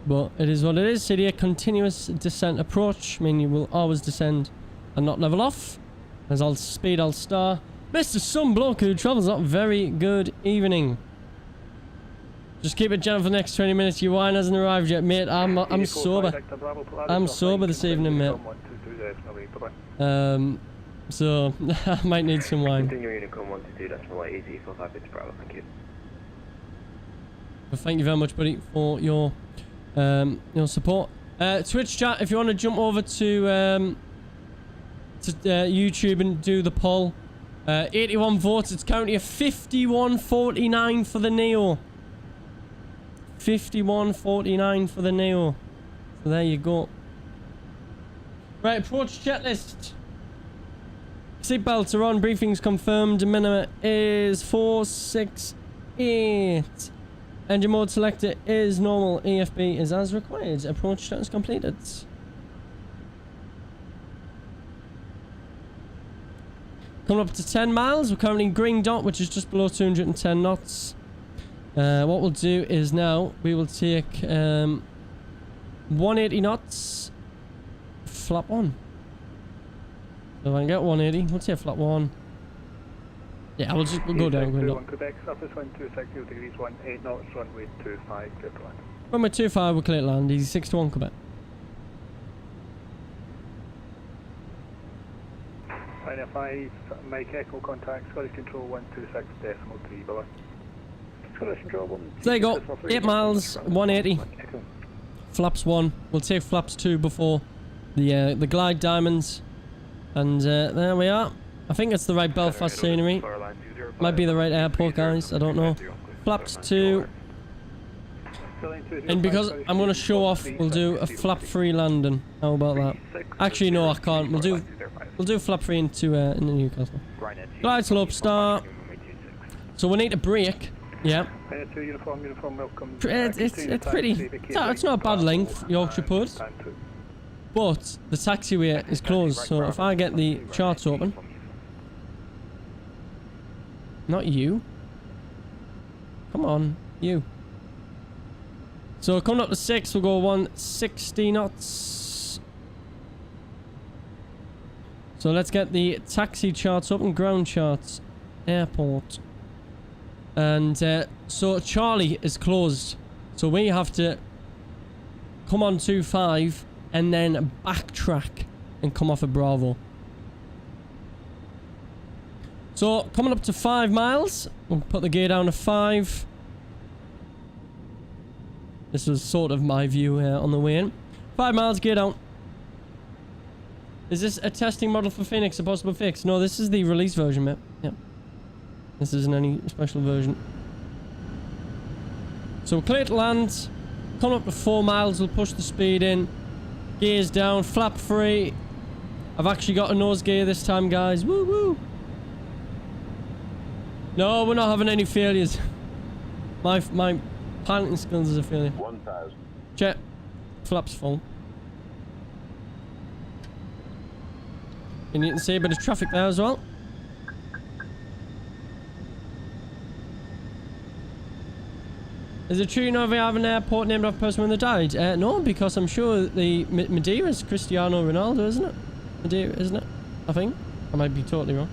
But it is what it is. CDA, continuous descent approach. I mean, you will always descend and not level off. There's all speed, all star. Mr. Some Bloke who travels up. Very good evening. Just keep it gentle for the next 20 minutes. Your wine hasn't arrived yet, mate. I'm sober. I'm sober this evening, mate. So I might need some wine. But thank you very much, buddy, for your support. Twitch chat, if you want to jump over to YouTube and do the poll. 81 votes. It's currently a 51-49 for the Neo. 51-49 for the Neo. So there you go. Right, approach checklist. Seatbelts are on. Briefings confirmed. Minimum is 468. Engine mode selector is normal. EFB is as required. Approach check is completed. Coming up to 10 miles. We're currently in green dot, which is just below 210 knots. What we'll do is now we will take 180 knots, flap 1. So if I can get 180, we'll take flap 1. Yeah, we'll go down green dot. Quebec, surface wind 260 degrees, 18 knots, runway 25, clear to land. Runway 25, we'll clear to land, easy 621 Quebec. Pioneer 5, Mike Echo contact, Scottish Control 126.3 below. So there you go, 8 miles, 180. Flaps 1. We'll take flaps 2 before the glide diamonds. And there we are. I think it's the right Belfast scenery. Might be the right airport, guys. I don't know. Flaps 2. And because I'm going to show off, we'll do a flap 3 landing. How about that? Actually, no, I can't. We'll do flap 3 into Newcastle. Glide slope start. So we need a brake. Yeah. It's pretty. It's not a bad length, Yorkshire Pud. But the taxiway is closed, so if I get the charts open. Not you. Come on, you. So coming up to 6, we'll go 160 knots. So let's get the taxi charts open, ground charts, airport. And so Charlie is closed. So we have to come on 25 and then backtrack and come off at Bravo. So coming up to 5 miles. We'll put the gear down to 5. This was sort of my view on the way in. 5 miles, gear down. Is this a testing model for Phoenix, a possible fix? No, this is the release version, mate. Yep. This isn't any special version. So we're clear to land. Coming up to 4 miles, we'll push the speed in. Gears down, flap 3. I've actually got a nose gear this time, guys. Woo woo. No, we're not having any failures. My piloting skills is a failure. 1,000. Check. Flaps full. And you can see a bit of traffic there as well. Is it true you know if we have an airport named after a person when they died? No, because I'm sure the Madeira is Cristiano Ronaldo, isn't it? Madeira, isn't it? I think. I might be totally wrong.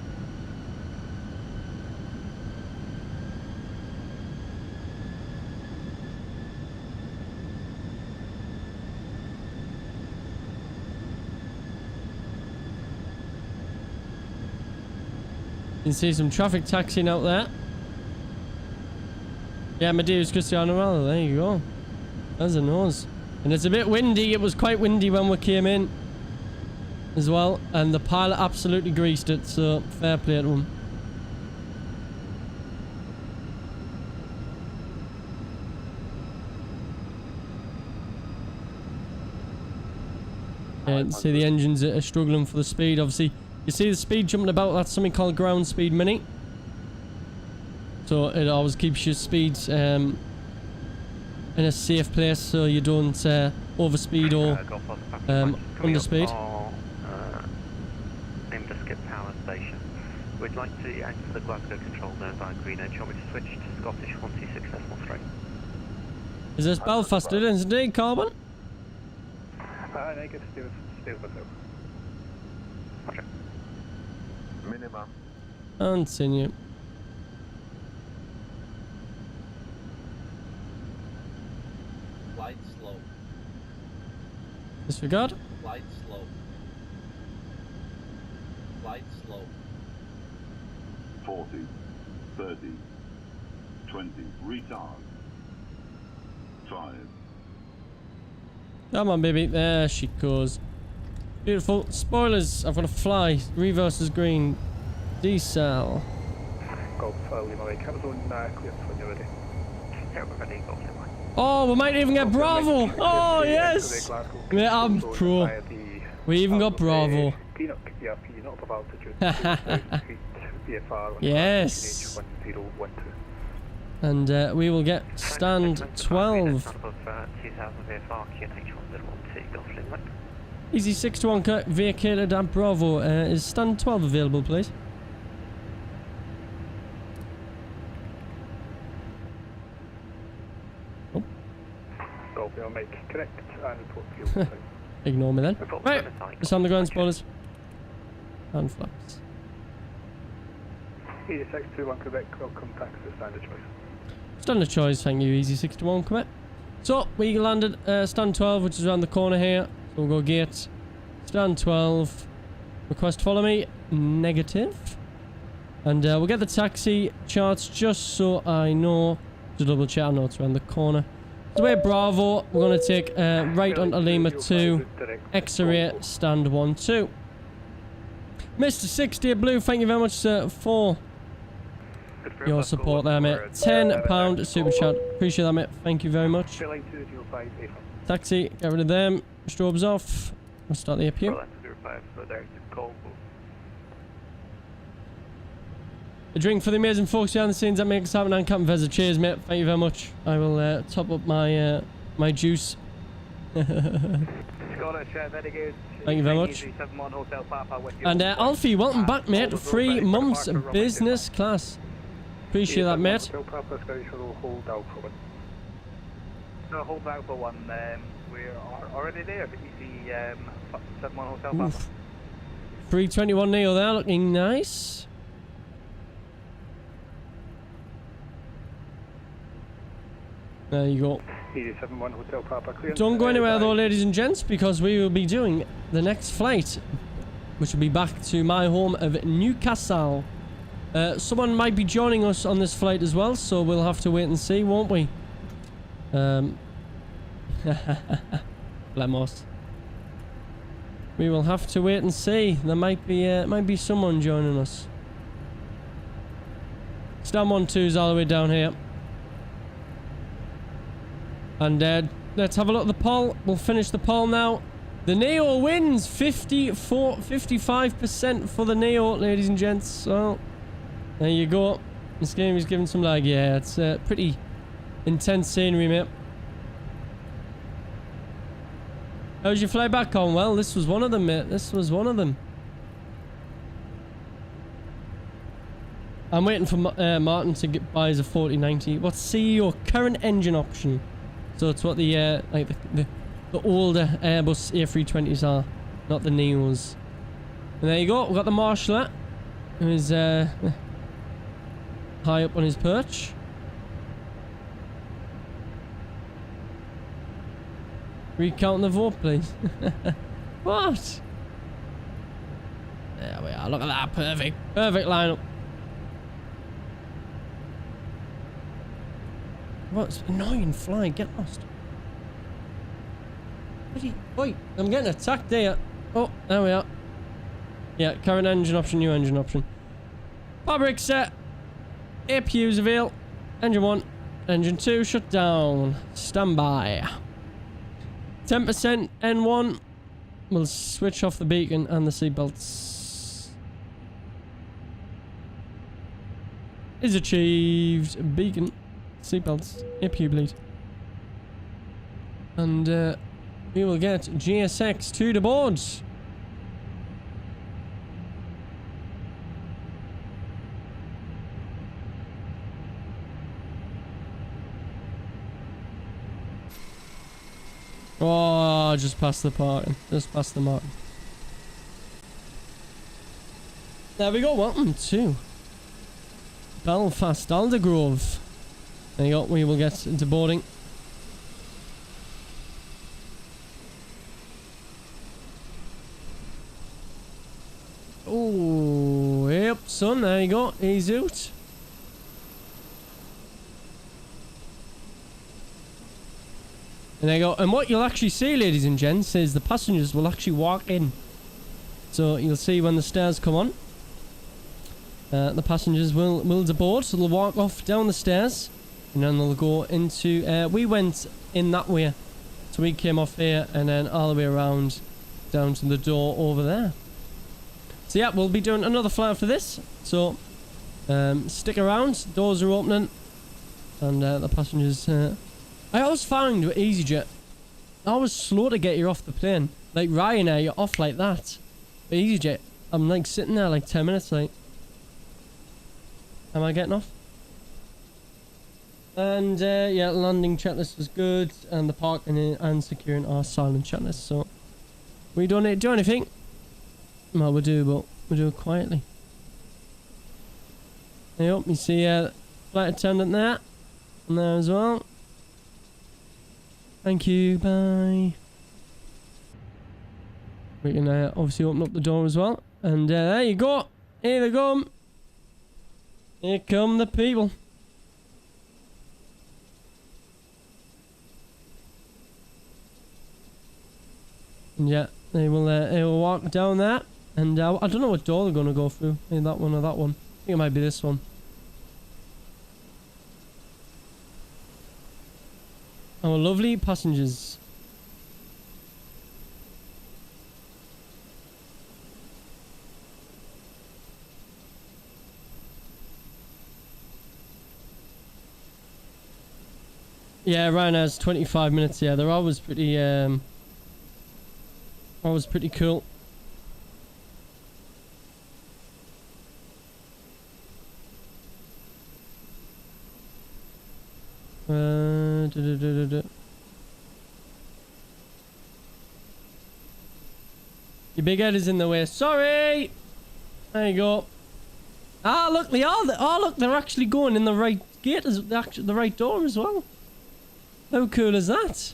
You can see some traffic taxiing out there. Yeah, Madeira's Cristiano Ronaldo. There you go. There's a nose. And it's a bit windy. It was quite windy when we came in as well. And the pilot absolutely greased it. So, fair play to him. Yeah, you can see the engines are struggling for the speed. Obviously, you see the speed jumping about. That's something called ground speed mini. So it always keeps your speeds in a safe place so you don't overspeed or underspeed. Aim to skip power station. We'd like to enter the Glasgow control zone via Greeno. Do you want me to switch to Scottish 126.3? Is this Belfast? It is indeed, Carbon. Negative, still with you. Roger. Minimum. Continue. Light slow. Disregard. Light slow. Light slow. 40, 30, 20, retard. 5. Come on, baby. There she goes. Beautiful. Spoilers. I've got to fly. Reverse is green. Decel. Golf Lima Lake, have a zone clear when you're ready. Yeah, we're ready. Golf Lima. Oh, we might even get Bravo. Oh, yes. Yeah, I'm pro. We even got Bravo. Yes. And we will get stand 12. Easy 6 to 1 cut vacated at Bravo. Is stand 12 available, please? Oh. Make correct and report fuel. Ignore me then. Right, it's on the ground, spoilers. And flaps. Easy 621 Quebec, welcome back to the standard choice. Standard choice, thank you, easy 6 to 1 Quebec. So, we landed stand 12, which is around the corner here. So we'll go gate. Stand 12. Request follow me. Negative. And we'll get the taxi charts just so I know to double check. I know it's around the corner. So we're Bravo. We're going to take right onto Lima 2. X-ray stand 1-2. Mr. 60 Blue, thank you very much, sir, for your support there, mate. £10 super chat. Appreciate that, mate. Thank you very much. Taxi, get rid of them. Strobes off. We'll start the APU. A drink for the amazing folks behind the scenes that make us happen, and Captain Vezza. Cheers, mate. Thank you very much. I will top up my my juice. Thank you very much. And Alfie, welcome back, mate. 3 months business class. Appreciate that, mate. No, hold out for 1. We're already there. Easy 71 Hotel Papa. 321 Neo there, looking nice. There you go. Hotel Papa, don't go anywhere though, ladies and gents, because we will be doing the next flight, which will be back to my home of Newcastle. Someone might be joining us on this flight as well, so we'll have to wait and see, won't we? Blemos. We will have to wait and see. There might be someone joining us. Stand 1-2's all the way down here. And let's have a look at the poll. We'll finish the poll now. The Neo wins 55% for the Neo, ladies and gents. So there you go. This game is giving some lag. Yeah, it's pretty intense scenery, mate. How was your flight back on? Well, this was one of them, mate. This was one of them. I'm waiting for Martin to buy us a 4090. What's CEO? Current engine option. So it's what the like the older Airbus A320s are, not the Neos. And there you go. We've got the marshaller, who's high up on his perch. Recount the vote, please. What? There we are. Look at that. Perfect. Perfect lineup. What's annoying flying? Get lost. Wait, I'm getting attacked there. Oh, there we are. Yeah, current engine option, new engine option. Fabric set. APUs avail. Engine 1. Engine 2 shut down. Standby. 10% N1. We'll switch off the beacon and the seatbelts. Is achieved. Beacon. Seatbelts. APU bleed. And we will get GSX to the boards. Oh, just past the parking. Just past the mark. There we go. Welcome to Belfast Aldergrove. There you go. We will get into boarding. Oh, yep, son. There you go. He's out. And there you go. And what you'll actually see, ladies and gents, is the passengers will actually walk in. So you'll see when the stairs come on. The passengers will deboard, so they'll walk off down the stairs. And then they'll go into... we went in that way. So we came off here and then all the way around down to the door over there. So yeah, we'll be doing another flight after this. So stick around. Doors are opening. And the passengers... I always found with EasyJet, I was slow to get you off the plane. Like Ryanair, you're off like that. But EasyJet, I'm like sitting there like 10 minutes like... Am I getting off? And yeah, landing checklist was good. And the parking and securing our silent checklist. So we don't need to do anything. Well, we do, but we do it quietly. Yep, you see flight attendant there. And there as well. Thank you, bye. We can obviously open up the door as well. And there you go. Here they come. Here come the people. And yeah, they will walk down there. And I don't know what door they're going to go through. Maybe that one or that one. I think it might be this one. Our lovely passengers. Yeah, Ryanair's 25 minutes. Yeah, they're always pretty cool. Your big head is in the way. Sorry. There you go. Ah, look, they are. Oh, look, they're actually going in the right gate, the right door as well. How cool is that?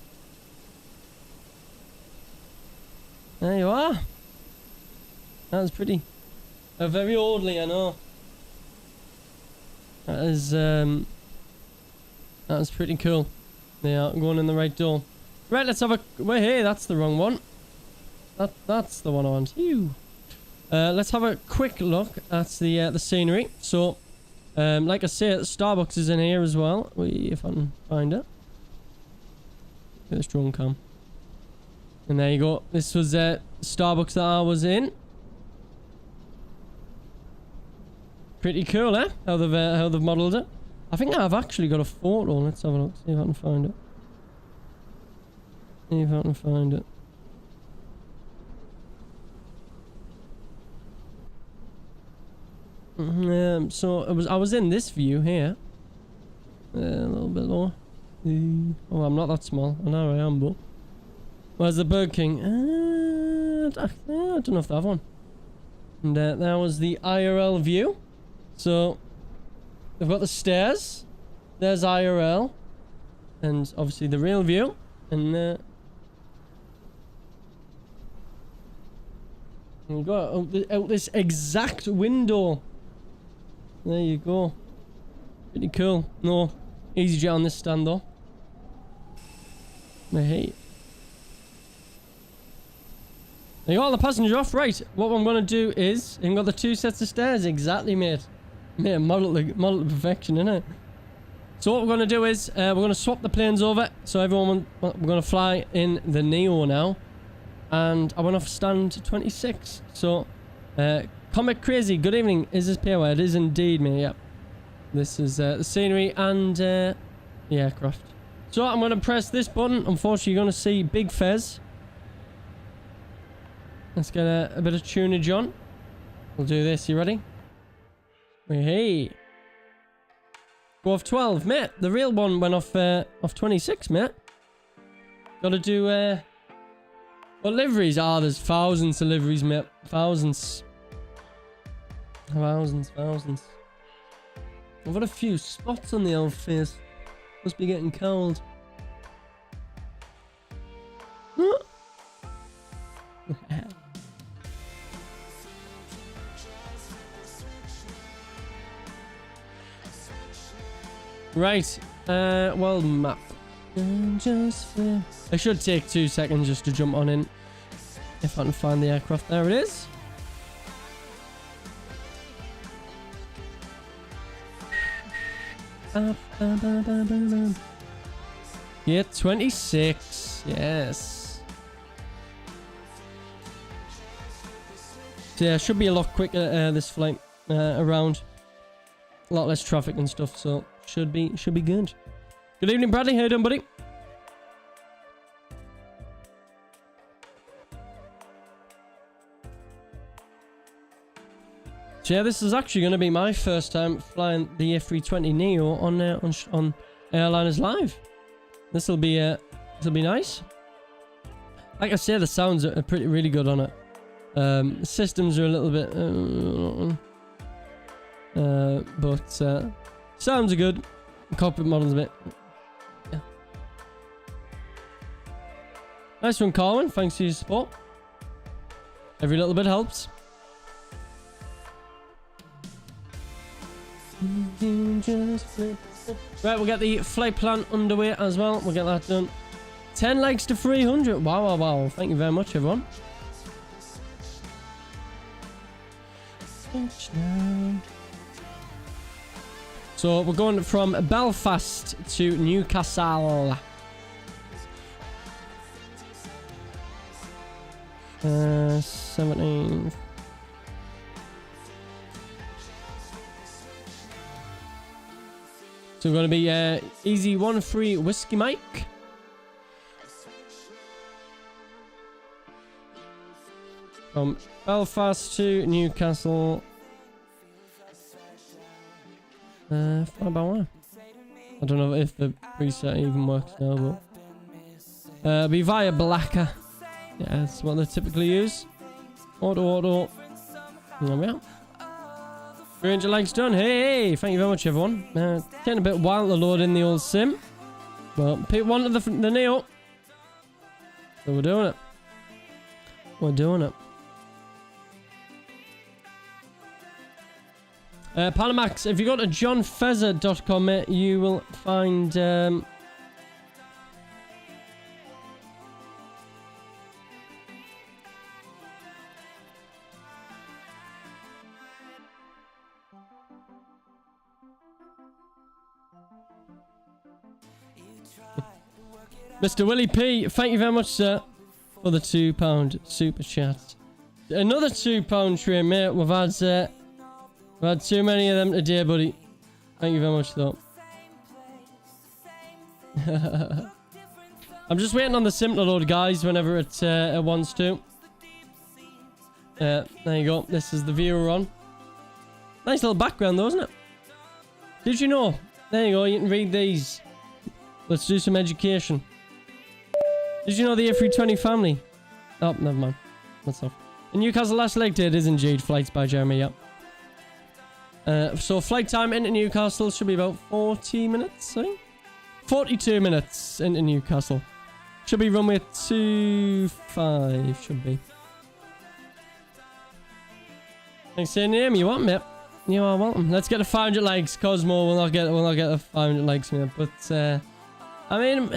There you are. That's pretty. Very oldly, I know. That's pretty cool. They are going in the right door. Right, let's have a... Wait, hey, that's the wrong one. That's the one I want. Ew. Let's have a quick look at the scenery. So, like I said, Starbucks is in here as well. If I can find it. Get this drone cam. And there you go. This was Starbucks that I was in. Pretty cool, eh? How they've modelled it. I think I've actually got a photo. Let's have a look. See if I can find it. See if I can find it. So I was in this view here. A little bit lower. Oh, I'm not that small. I know I am, but where's the Burger King? I don't know if they have one. And that was the IRL view. So they've got the stairs. There's IRL, and obviously the real view. And you go out this exact window. There you go. Pretty cool. No EasyJet on this stand though. I hate. There you go, the passenger off. Right, what I'm going to do is... You've got the two sets of stairs. Exactly, mate. Mate, model to perfection, innit? So what we're going to do is... we're going to swap the planes over. So everyone... We're going to fly in the Neo now. And I went off stand 26. So... Comic Crazy, good evening. Is this POI? It is indeed, mate. Yep. This is the scenery and the aircraft. So I'm going to press this button. Unfortunately, you're going to see Big Fez. Let's get a bit of tunage on. We'll do this. You ready? Hey. Go off 12, mate. The real one went off 26, mate. Got to do... what liveries? Ah, there's thousands of liveries, mate. Thousands. Thousands. I've got a few spots on the old face. Must be getting cold. Right. Well, map. I should take 2 seconds just to jump on in. If I can find the aircraft. There it is. Yeah, 26. Yes. So yeah, should be a lot quicker this flight around. A lot less traffic and stuff, so should be good. Good evening, Bradley. How you doing, buddy? So yeah, this is actually going to be my first time flying the A320neo on Airliners Live. This will be nice. Like I say, the sounds are really good on it. The systems are a little bit, but sounds are good. The cockpit model's a bit. Yeah. Nice one, Carwin. Thanks for your support. Every little bit helps. Right, we'll get the flight plan underway as well. We'll get that done. 10 likes to 300. Wow. Thank you very much, everyone. So we're going from Belfast to Newcastle. 17. So we're going to be Easy 13 Whiskey Mike. From Belfast to Newcastle. Fly by wire. I don't know if the preset even works now, but be via Blacker. Yeah, that's what they typically use. Auto. There we are. 300 likes done. Hey, thank you very much, everyone. Taking a bit while to load in the old sim, but people wanted the Neo, so we're doing it. Panamax, if you go to johnfezzer.com, mate, you will find Mr. Willie P, thank you very much, sir, for the £2 super chat. Another £2 train, mate. We've had too many of them today, buddy. Thank you very much, though. I'm just waiting on the sim to load, guys, whenever it wants to. There you go. This is the view we're on. Nice little background, though, isn't it? Did you know? There you go. You can read these. Let's do some education. Did you know the A320 family? Oh, never mind. That's off. In Newcastle last leg day, it is indeed. Flights by Jeremy, yep. So flight time into Newcastle should be about 40 minutes, I think. 42 minutes into Newcastle. Should be runway 25, should be. Thanks for your name, you want, mate? You are welcome. Let's get the 500 likes. Cosmo will not get the 500 likes, mate. But I mean,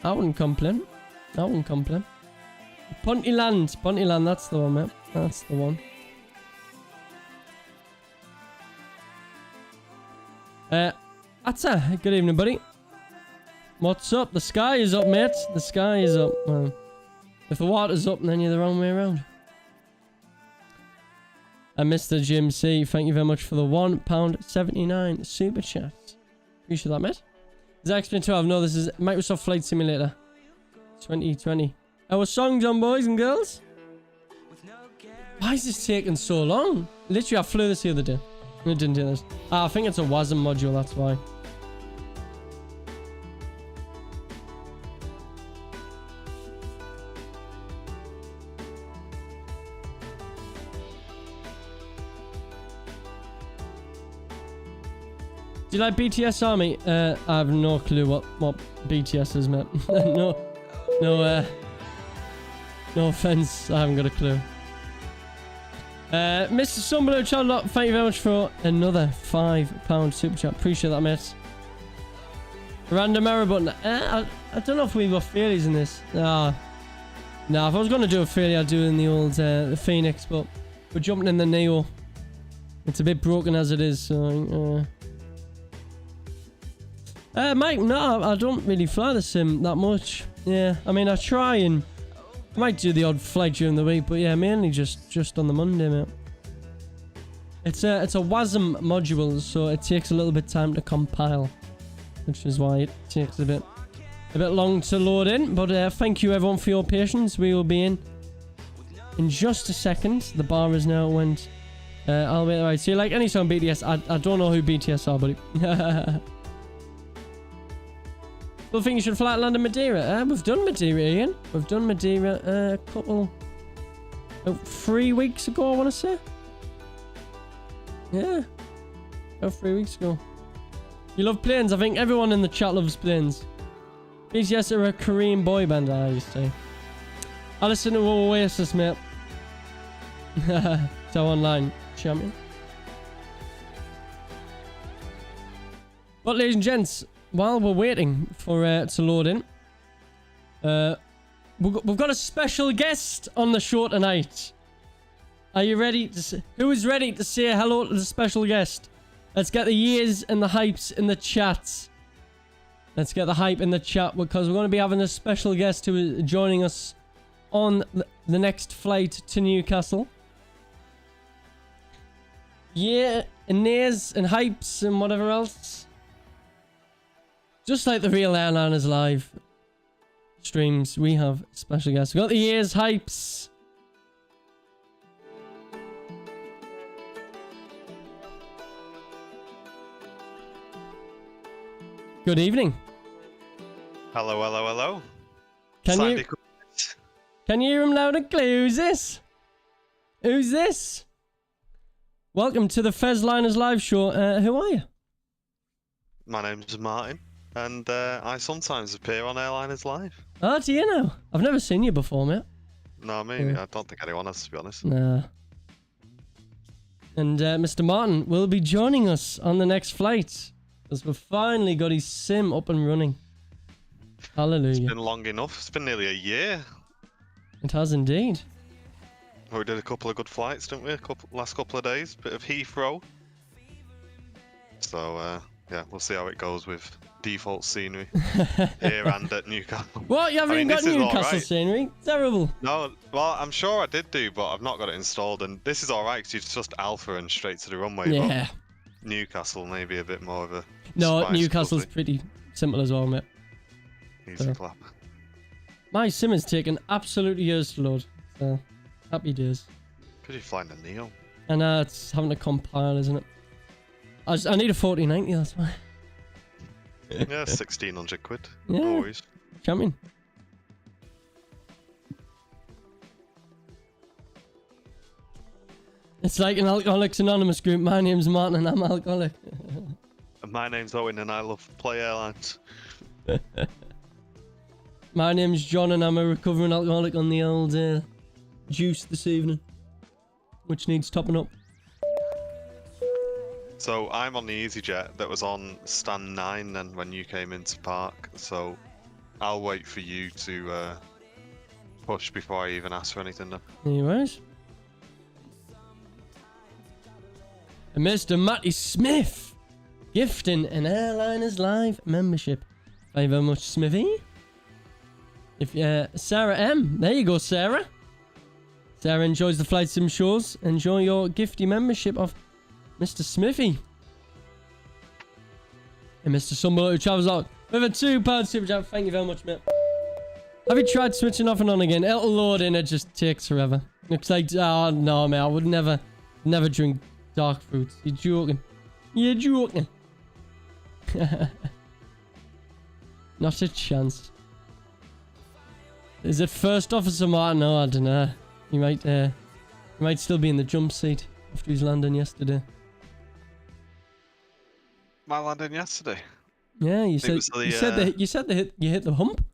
I wouldn't complain. Puntyland, that's the one, mate. That's the one. Atta, good evening, buddy. What's up? The sky is up, mate. The sky is up. Well, if the water's up, then you're the wrong way around. And Mr. Jim C, thank you very much for the £1.79 super chat. Appreciate that, mate. Is that X-12? No, this is Microsoft Flight Simulator 2020. Our songs on, boys and girls. Why is this taking so long? Literally, I flew this the other day. I didn't do this. I think it's a WASM module, that's why. Do you like BTS Army? I have no clue what BTS is, mate. no offense, I haven't got a clue. Mr. Sunblow Chadlock, thank you very much for another £5 super chat. Appreciate that, mate. Random error button. I don't know if we've got failies in this. Nah, if I was going to do a failure, I'd do it in the old the Phoenix, but we're jumping in the Neo. It's a bit broken as it is, so... Mike, no, I don't really fly the sim that much. Yeah, I mean, I try and... I might do the odd flight during the week, but yeah, mainly just on the Monday, mate. It's a WASM module, so it takes a little bit of time to compile, which is why it takes a bit long to load in. But thank you everyone for your patience. We will be in just a second. The bar is now went. I'll wait. Right. So you like any song BTS? I don't know who BTS are, buddy. I think you should fly to London Madeira. We've done Madeira, Ian. We've done Madeira a couple... 3 weeks ago, I want to say. Yeah. About 3 weeks ago. You love planes? I think everyone in the chat loves planes. BTS are a Korean boy band, I used to say. I listen to Oasis, mate. So online, champion. But ladies and gents... While we're waiting for to load in, we've got a special guest on the show tonight. Are you ready? Who is ready to say hello to the special guest? Let's get the years and the hypes in the chat. Let's get the hype in the chat because we're going to be having a special guest who is joining us on the next flight to Newcastle. Yeah, and nays and hypes and whatever else. Just like the real Airliners live streams, we have special guests. We got the years, hypes. Good evening. Hello, hello, hello. Can you hear him loud and clear? Who's this? Who's this? Welcome to the Fezliners live show. Who are you? My name's Martin. And I sometimes appear on Airliners Live. Oh, do you know? I've never seen you before, mate. No, I mean, I don't think anyone has, to be honest. Nah. And Mr. Martin will be joining us on the next flight. Because we've finally got his sim up and running. Hallelujah. It's been long enough. It's been nearly a year. It has indeed. We did a couple of good flights, didn't we? Last couple of days. Bit of Heathrow. So, yeah, we'll see how it goes with... default scenery here and at Newcastle. What? You haven't got Newcastle scenery? Terrible. No, well, I'm sure I did do, but I've not got it installed. And this is alright because it's just alpha and straight to the runway. Yeah. But Newcastle may be a bit more of a. No, Newcastle's pretty simple as well, mate. Easy clap. My sim has taken absolutely years to load. So, happy days. Because you're flying the Neo. And it's having to compile, isn't it? I need a 4090, that's why. Yeah, 1,600 quid. Yeah. Always. Champion. It's like an Alcoholics Anonymous group. My name's Martin and I'm alcoholic. And my name's Owen and I love Play Airlines. My name's John and I'm a recovering alcoholic on the old juice this evening. Which needs topping up. So I'm on the EasyJet that was on stand 9 then when you came into park. So I'll wait for you to push before I even ask for anything then. Anyways. And Mr. Matty Smith gifting an Airliners Live membership. Thank you very much, Smithy. Sarah M. There you go, Sarah. Sarah enjoys the flight sim shows. Enjoy your gifty membership of Mr. Smithy. And Mr. Sunblow who travels out. With a £2 super chat. Thank you very much, mate. Have you tried switching off and on again? It'll load in. It just takes forever. Looks like... Oh, no, mate. I would never drink dark fruits. You're joking. You're joking. Not a chance. Is it First Officer Martin? No, I don't know. He might still be in the jump seat after his landing yesterday. My landing yesterday. Yeah, you said you hit the hump.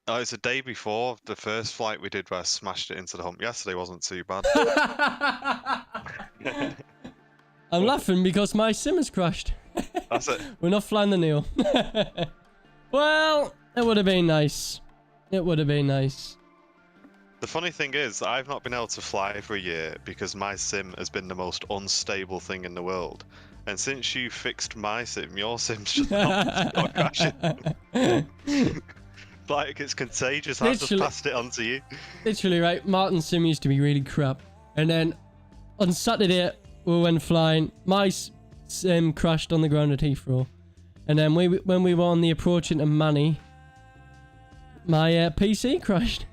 Oh, it's a day before the first flight we did where I smashed it into the hump. Yesterday wasn't too bad. I'm laughing because my sim has crashed. That's it. We're not flying the Neo. Well, it would have been nice. It would have been nice. The funny thing is, I've not been able to fly for a year because my sim has been the most unstable thing in the world. And since you fixed my sim, your sim's just not crashing. Like, it's contagious. I've just passed it on to you. Literally, right? Martin's sim used to be really crap. And then on Saturday, we went flying. My sim crashed on the ground at Heathrow. And then when we were on the approach into Manny, my PC crashed.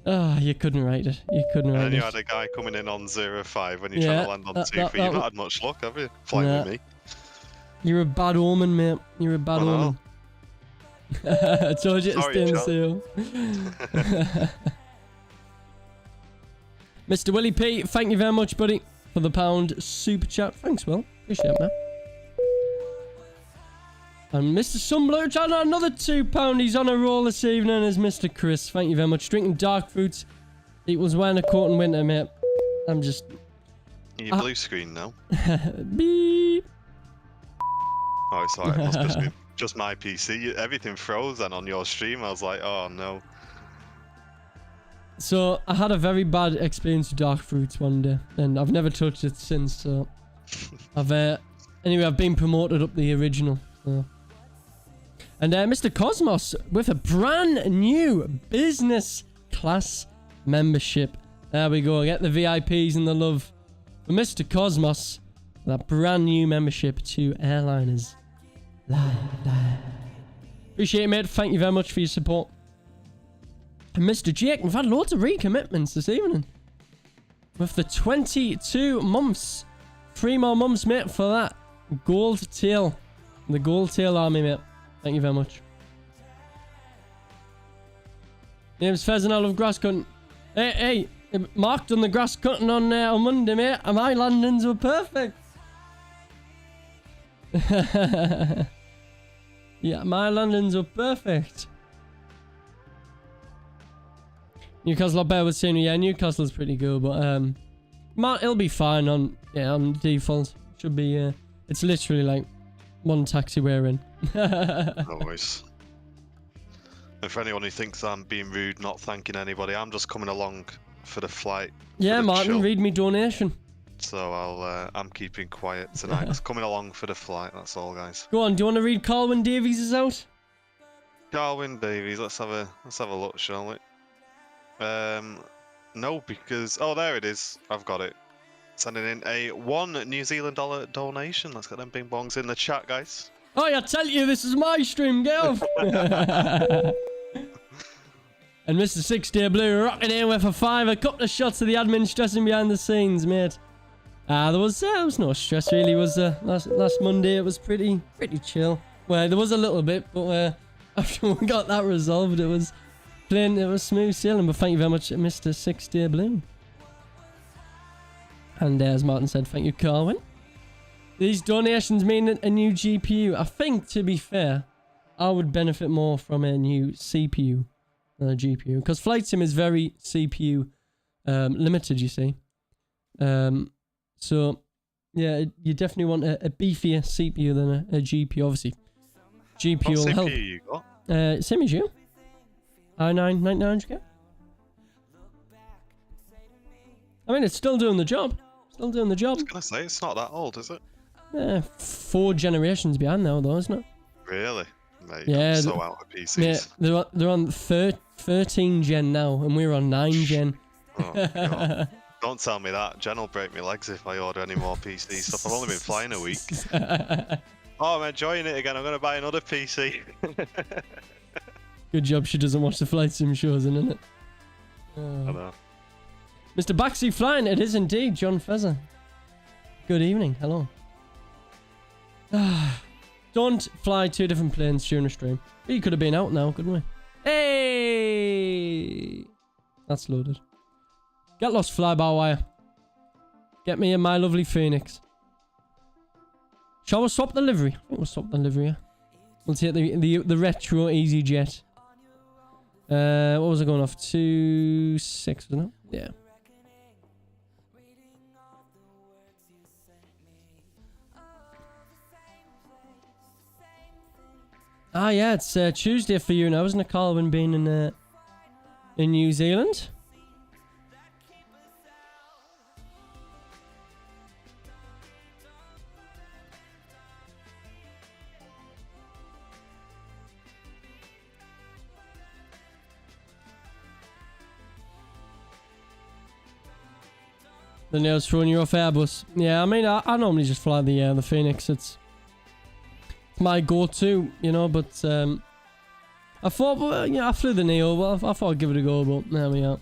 Oh, you couldn't write it. You couldn't write it. And you had a guy coming in on 0-5 when you're trying to land on 2-3. You've not had much luck, have you? Flying with me. You're a bad omen, mate. You're a bad omen. I told you to stay in the seal. Mr. Willie P, thank you very much, buddy, for the £1 super chat. Thanks, Will. Appreciate it, man. And Mr. Sunblue chat, another £2. He's on a roll this evening as Mr. Chris. Thank you very much. Drinking dark fruits. It was wearing a coat in winter, mate. I'm just... Your blue screen now. Beep. Oh, it's alright. It must just be just my PC. Everything froze then on your stream. I was like, oh no. So, I had a very bad experience with dark fruits one day. And I've never touched it since, so... Anyway, I've been promoted up the original, so... And Mr. Cosmos with a brand new business class membership. There we go. Get the VIPs and the love for Mr. Cosmos. That brand new membership to Airliners. Live. Appreciate it, mate. Thank you very much for your support. And Mr. Jake, we've had loads of recommitments this evening. With the 22 months. 3 more months, mate, for that gold tail. The gold tail army, mate. Thank you very much. Name's Fez and I love grass cutting. Hey, Mark done the grass cutting on Monday, mate, and my landings were perfect. Yeah, my landings were perfect. Newcastle, I was saying, yeah, Newcastle's pretty good, but it'll be fine on default. Should be. It's literally like one taxi we're in. Always. And for anyone who thinks I'm being rude, not thanking anybody, I'm just coming along for the flight. Yeah, Martin, chill. Read me donation. So I'm keeping quiet tonight. Just coming along for the flight. That's all, guys. Go on. Do you want to read Carlwyn Davies is out? Carlwyn Davies. Let's have a look, shall we? No, because there it is. I've got it. Sending in a $1 New Zealand donation. Let's get them bing bongs in the chat, guys. Oh, I tell you, this is my stream, get off. And Mr. 6-Day Blue rocking in with a 5. A couple of shots of the admin stressing behind the scenes, mate. There was no stress really. It was last Monday. It was pretty chill. Well, there was a little bit, but after we got that resolved, it was smooth sailing. But thank you very much, Mr. 6-Day Blue. And as Martin said, thank you, Carwyn. These donations mean a new GPU. I think, to be fair, I would benefit more from a new CPU than a GPU. Because Flight Sim is very CPU limited, you see. So, yeah, you definitely want a beefier CPU than a GPU, obviously. GPU will help. What CPU you got? Same as you. i9-9900K. I mean, it's still doing the job. Still doing the job. I was going to say, it's not that old, is it? 4 generations behind now, though, isn't it? Really? Mate, yeah. I'm so out of PCs. Yeah, they're on 13 gen now, and we're on 9 gen. Oh, God. Don't tell me that. Jen will break my legs if I order any more PC stuff. I've only been flying a week. Oh, I'm enjoying it again. I'm going to buy another PC. Good job she doesn't watch the flight sim shows, isn't it? I know. Mr. Backseat Flying, it is indeed John Fezzer. Good evening, hello. Don't fly 2 different planes during a stream. We could have been out now, couldn't we? Hey! That's loaded. Get lost, fly-by-wire. Get me in my lovely Phoenix. Shall we swap the livery? I think we'll swap the livery, yeah. We'll take the retro EasyJet. What was I going off? 26, wasn't it? Yeah. Ah, yeah, it's Tuesday for you now, isn't it, Calvin, being in New Zealand? The nails throwing you off Airbus. Yeah, I mean, I normally just fly the Phoenix. It's my go-to, you know, but I thought, well, yeah, I flew the Neo, but I thought I'd give it a go, but there we are.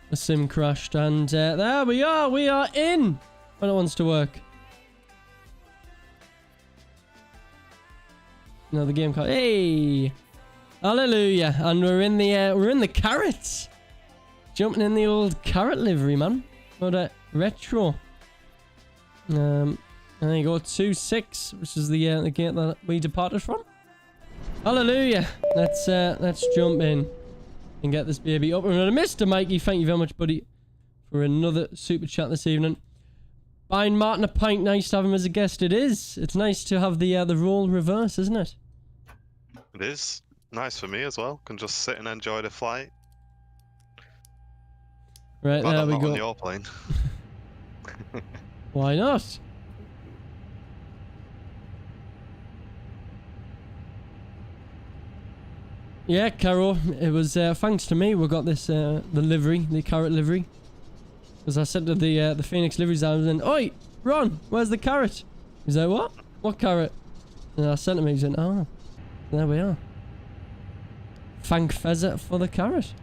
The sim crashed, and there we are in when it wants to work. No, the game card. Hey! Hallelujah! And we're in the carrots! Jumping in the old carrot livery, man. What a retro. And there you go, 2-6, which is the gate that we departed from. Hallelujah! Let's jump in and get this baby up and running. Mr. Mikey, thank you very much, buddy, for another super chat this evening. Buying Martin a pint, nice to have him as a guest. It is. It's nice to have the role reverse, isn't it? It is. Nice for me as well. Can just sit and enjoy the flight. Right, Glad there I'm we not go. on your plane. Why not? Yeah, Carol, it was thanks to me we got this the livery, the carrot livery. Because I said to the Phoenix liveries, I was in, oi, Ron, where's the carrot? He's like, what? What carrot? And I sent him, he said, oh, there we are. Thank Fezzer for the carrot.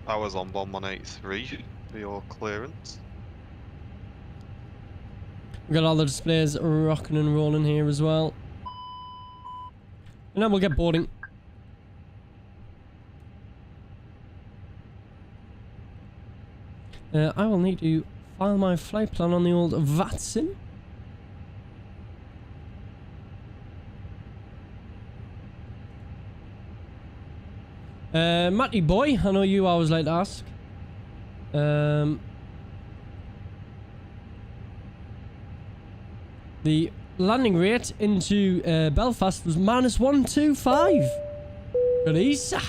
I was on 1183 for your clearance. We got all the displays rocking and rolling here as well. And then we'll get boarding. I will need to file my flight plan on the old VATSIM. Matty boy, I know you always like to ask. The landing rate into Belfast was -125. Good Easter.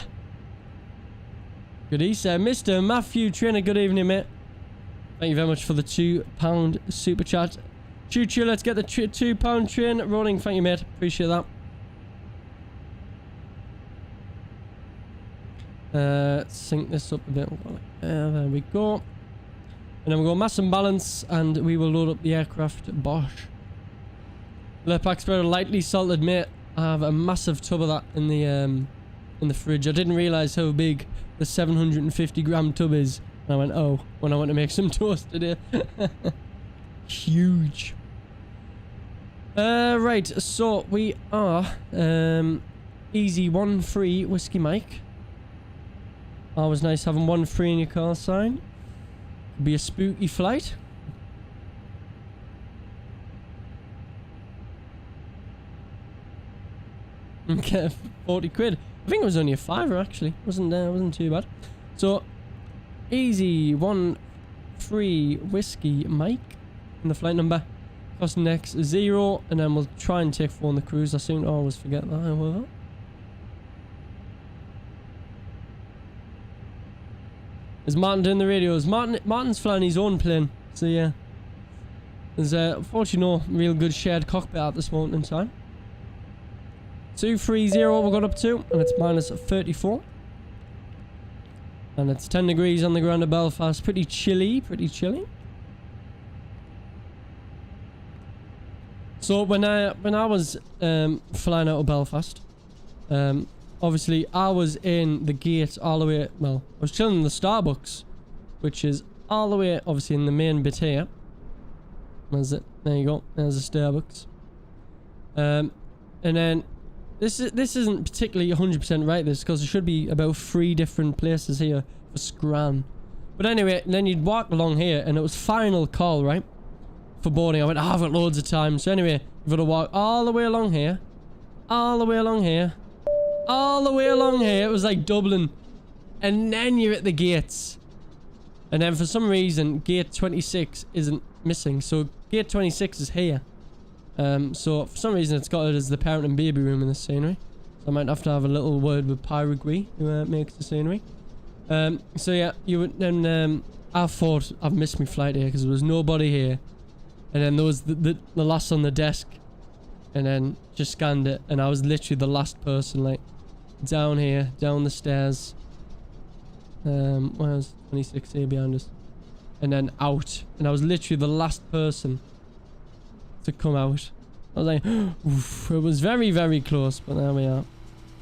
Good Easter. Mr. Matthew Trainer, good evening, mate. Thank you very much for the £2 super chat. Choo-choo, let's get the £2 train rolling. Thank you, mate. Appreciate that. Sync this up a bit. There we go. And then we'll go mass and balance, and we will load up the aircraft. Bosh. The pack's very lightly salted, mate. I have a massive tub of that in the fridge. I didn't realise how big the 750-gram tub is. And I went, oh, when I went to make some toast today. Huge. Right, so we are easy 1-3 Whiskey Mike. Always nice having 1-3 in your call sign. Could be a spooky flight. Okay, 40 quid. I think it was only a £5 actually. Wasn't too bad. So easy 1-3 Whiskey Mike in the flight number. Cost next 0, and then we'll try and take 4 on the cruise. I seem to always forget that, however. Is Martin doing the radios? Martin's flying his own plane. So yeah. There's unfortunately no real good shared cockpit at this moment in time. 230 we've got up to, and it's -34. And it's 10 degrees on the ground of Belfast. Pretty chilly, pretty chilly. So when I was flying out of Belfast, obviously I was in the gate all the way. Well, I was chilling in the Starbucks, which is all the way obviously in the main bit here. There's it. There you go. There's the Starbucks. And then this isn't particularly 100% right. This because there should be about 3 different places here for Scran. But anyway, then you'd walk along here, and it was final call, right? For boarding. I went, I've got loads of time. So anyway, you've got to walk all the way along here. All the way along here. All the way along here. It was like Dublin. And then you're at the gates. And then for some reason, gate 26 isn't missing. So gate 26 is here. So for some reason, it's got it as the parent and baby room in the scenery. So I might have to have a little word with Pyragui, who makes the scenery. So yeah, you would then, I thought I've missed my flight here because there was nobody here. And then there was the last on the desk. And then just scanned it. And I was literally the last person, like, down here, down the stairs. Where was 26 here behind us? And then out. And I was literally the last person to come out. I was like, oof, it was very, very close. But there we are.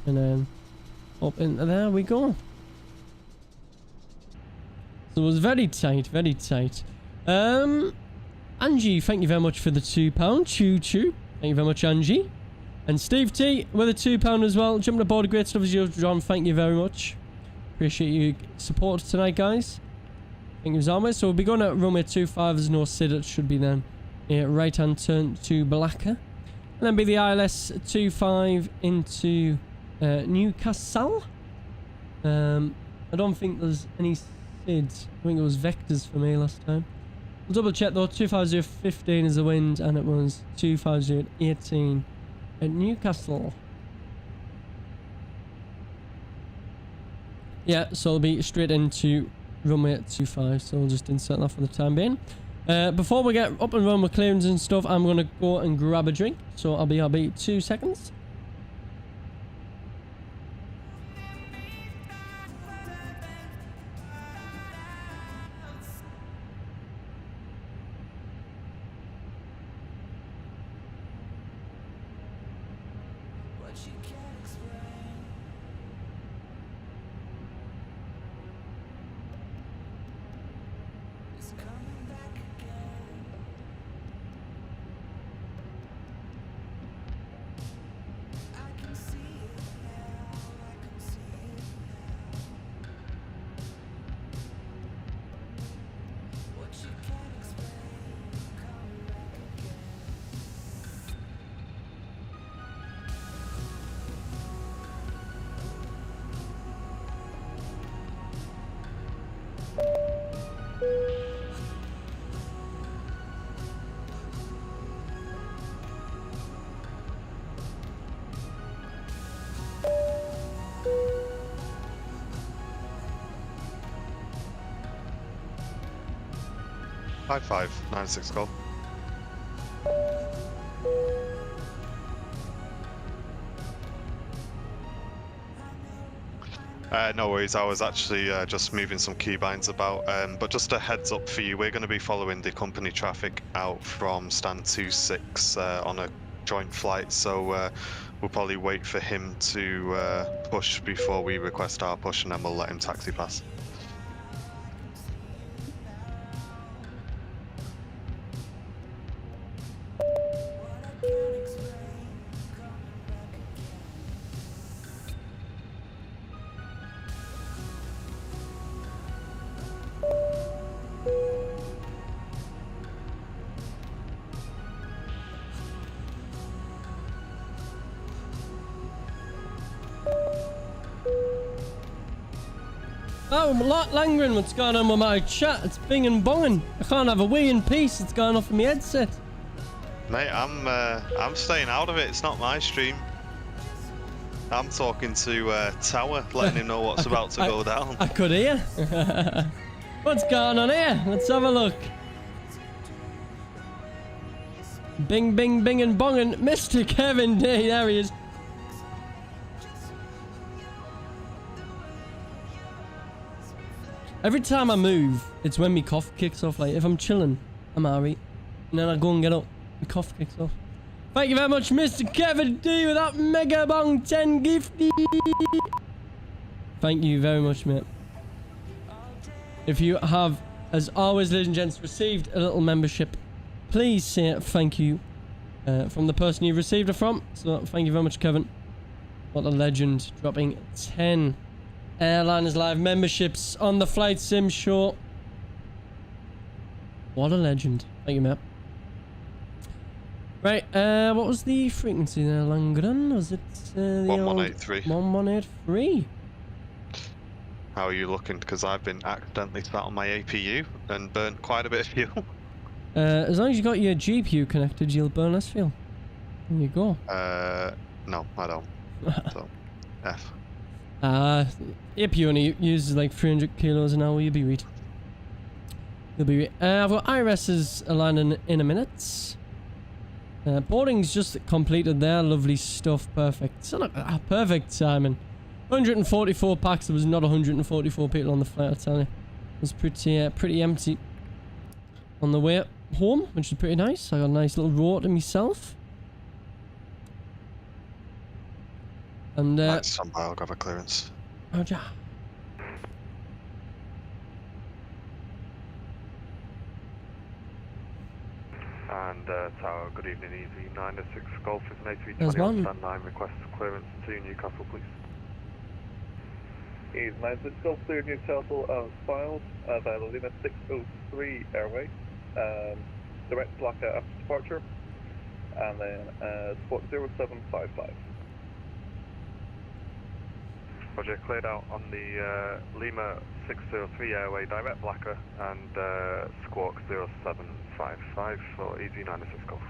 And then up into there we go. So it was very tight, very tight. Angie, thank you very much for the £2. Choo choo. Thank you very much, Angie. And Steve T with a £2 as well. Jumping aboard, great stuff as usual, John. Thank you very much. Appreciate you support tonight, guys. Thank you as always. So we'll be going at runway 25. There's no SID. It should be then a right-hand turn to Blacker. And then be the ILS 25 into Newcastle. I don't think there's any SIDs. I think it was vectors for me last time. We'll double check though. 25015 is the wind, and it was 25018 at Newcastle. Yeah, so it'll be straight into runway 25. So we'll just insert that for the time being. Before we get up and run with clearance and stuff, I'm gonna go and grab a drink. So I'll be 2 seconds. High 596 call. No worries, I was actually just moving some keybinds about, but just a heads up for you, we're going to be following the company traffic out from stand 26 on a joint flight, so we'll probably wait for him to push before we request our push, and then we'll let him taxi pass. Oh, Langren, what's going on with my chat? It's bing and bonging. I can't have a wee in peace. It's going off of my headset. Mate, I'm staying out of it. It's not my stream. I'm talking to Tower, letting him know what's about to go down. I could hear. What's going on here? Let's have a look. Bing, bing, bing and bonging. Mr. Kevin D. There he is. Every time I move, it's when my cough kicks off. Like, if I'm chilling, I'm alright. And then I go and get up, my cough kicks off. Thank you very much, Mr. Kevin D, with that Mega Bong 10 gifty. Thank you very much, mate. If you have, as always, ladies and gents, received a little membership, please say thank you from the person you received it from. So thank you very much, Kevin. What a legend, dropping 10 Airliners Live memberships on the Flight Sim show. What a legend. Thank you, mate. Right, what was the frequency there, Langren? Was it the 1183. 1183? How are you looking? Because I've been accidentally sat on my APU and burnt quite a bit of fuel. As long as you got your GPU connected, you'll burn less fuel. There you go. No, I don't. So, F. APU only uses like 300 kilos an hour. You'll be right. You'll be right. I've got IRS's landing in a minute. Boarding's just completed there. Lovely stuff. Perfect. So look, perfect, Simon. 144 packs. There was not 144 people on the flight, I tell you. It was pretty empty on the way home, which is pretty nice. I got a nice little row to myself. And nice, I'll grab a clearance. Roger. And Tower, good evening, Easy 906 Golf is an There's A320 one. on stand 9, request clearance to Newcastle, please. Easy 906 Golf, clear Newcastle as filed, via the Lima 603 airway, direct block after departure, and then spot 0755. Roger, cleared out on the Lima 603 airway, direct blacker, and squawk 0755 for Easy 906 Golf.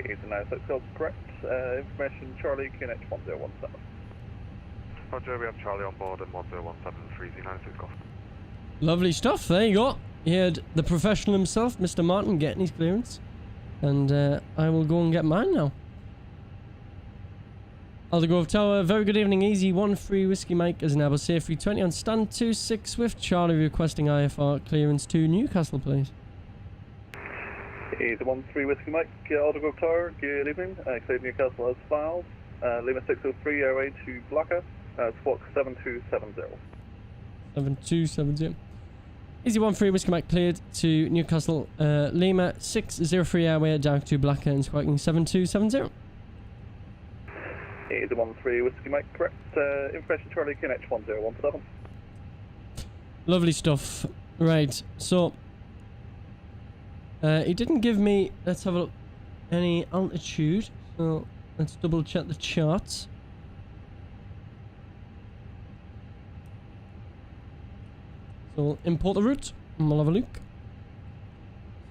Easy 906 Golf, correct. Information Charlie, QNH 1017. Roger, we have Charlie on board and 1017 for Easy 906 Golf. Lovely stuff. There you go. You had the professional himself, Mr. Martin, getting his clearance. And I will go and get mine now. Aldergrove Tower, very good evening. Easy 13 Whiskey Mike as an Airbus A320 on stand 26 Swift. Charlie requesting IFR clearance to Newcastle, please. Easy 13 Whiskey Mike, Aldergrove Tower, good evening. Cleared Newcastle as filed. Lima 603 airway to Blocker, squawk 7270. 7270. Easy 13 Whiskey Mike cleared to Newcastle. Lima 603 airway direct to Blacker and squawking 7270. Easy 13 Whiskey Mike, correct. Information Charlie, QNH 1017. Lovely stuff. Right, so he didn't give me, let's have a look, any altitude. So let's double check the charts. So we'll import the route and we'll have a look.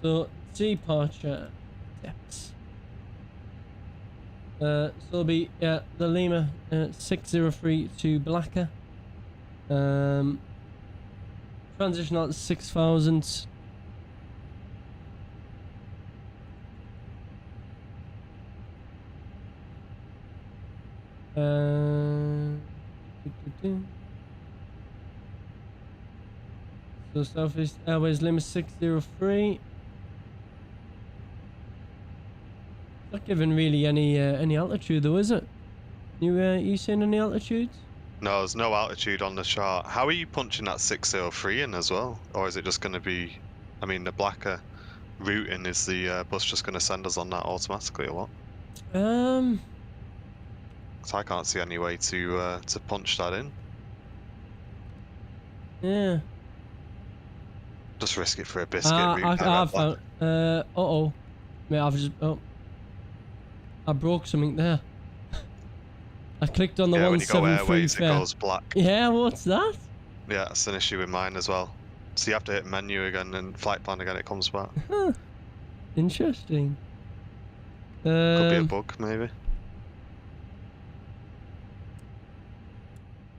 So departure depths. So it'll be the Lima 603 to Blacker. Transition out 6,000. So Southeast Airways Lima 603. Not giving really any altitude though, is it? You seeing any altitudes? No, there's no altitude on the chart. How are you punching that 603 in as well? Or is it just going to be, I mean, the Blacker routing, is the bus just going to send us on that automatically or what? So I can't see any way to punch that in. Yeah. Just risk it for a biscuit. I've found, uh-oh. Mate, I've just, I broke something there. I clicked on the 173 fare. It goes black. Yeah, what's that? Yeah, that's an issue with mine as well. So you have to hit menu again and flight plan again, it comes back. Huh. Interesting. Could be a bug, maybe.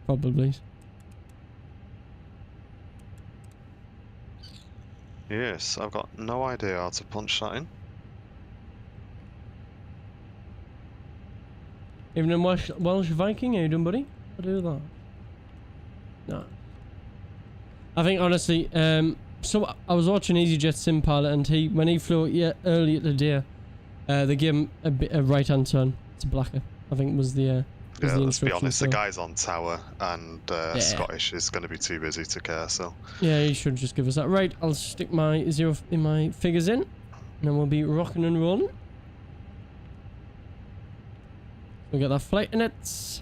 Probably. Yes, I've got no idea how to punch that in. Even in Welsh Viking, are you done, buddy? I'll do that. No. I think honestly, so I was watching EasyJet Sim Pilot, and when he flew earlier today, They give him a right-hand turn. It's blacker. I think was the Yeah, let's be honest, so. the guy's on tower, and Scottish is going to be too busy to care, so... Yeah, he should just give us that. Right, I'll stick my my figures in, and then we'll be rocking and rolling. We'll get that flight in it.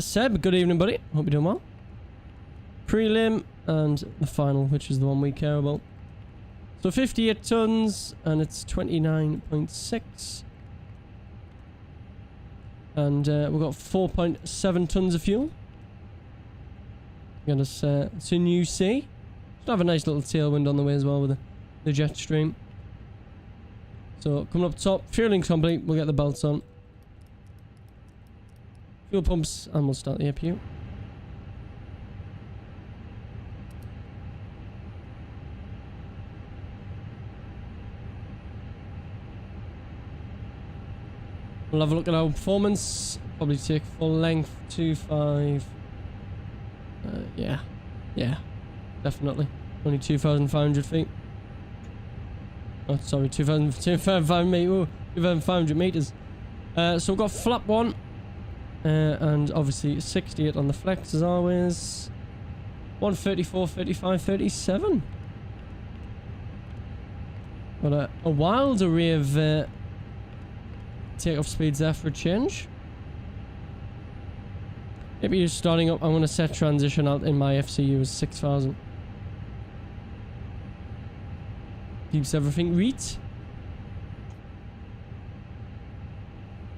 Seb, good evening, buddy. Hope you're doing well. Prelim and the final, which is the one we care about. So 58 tons, and it's 29.6. And we've got 4.7 tons of fuel. Get us to New Sea. Should have a nice little tailwind on the way as well with the jet stream. So coming up top, fueling complete. We'll get the belts on. Fuel pumps, and we'll start the APU. We'll have a look at our performance. Probably take full length 2.5. Yeah, definitely. Only 2,500 feet. Oh, sorry, 2,500 meters. So we've got flap 1, and obviously 68 on the flex as always. 134, 35, 37. Got a wild array of takeoff speeds there for a change. Maybe you're starting up. I'm going to set transition out in my FCU as 6,000. Keeps everything reet.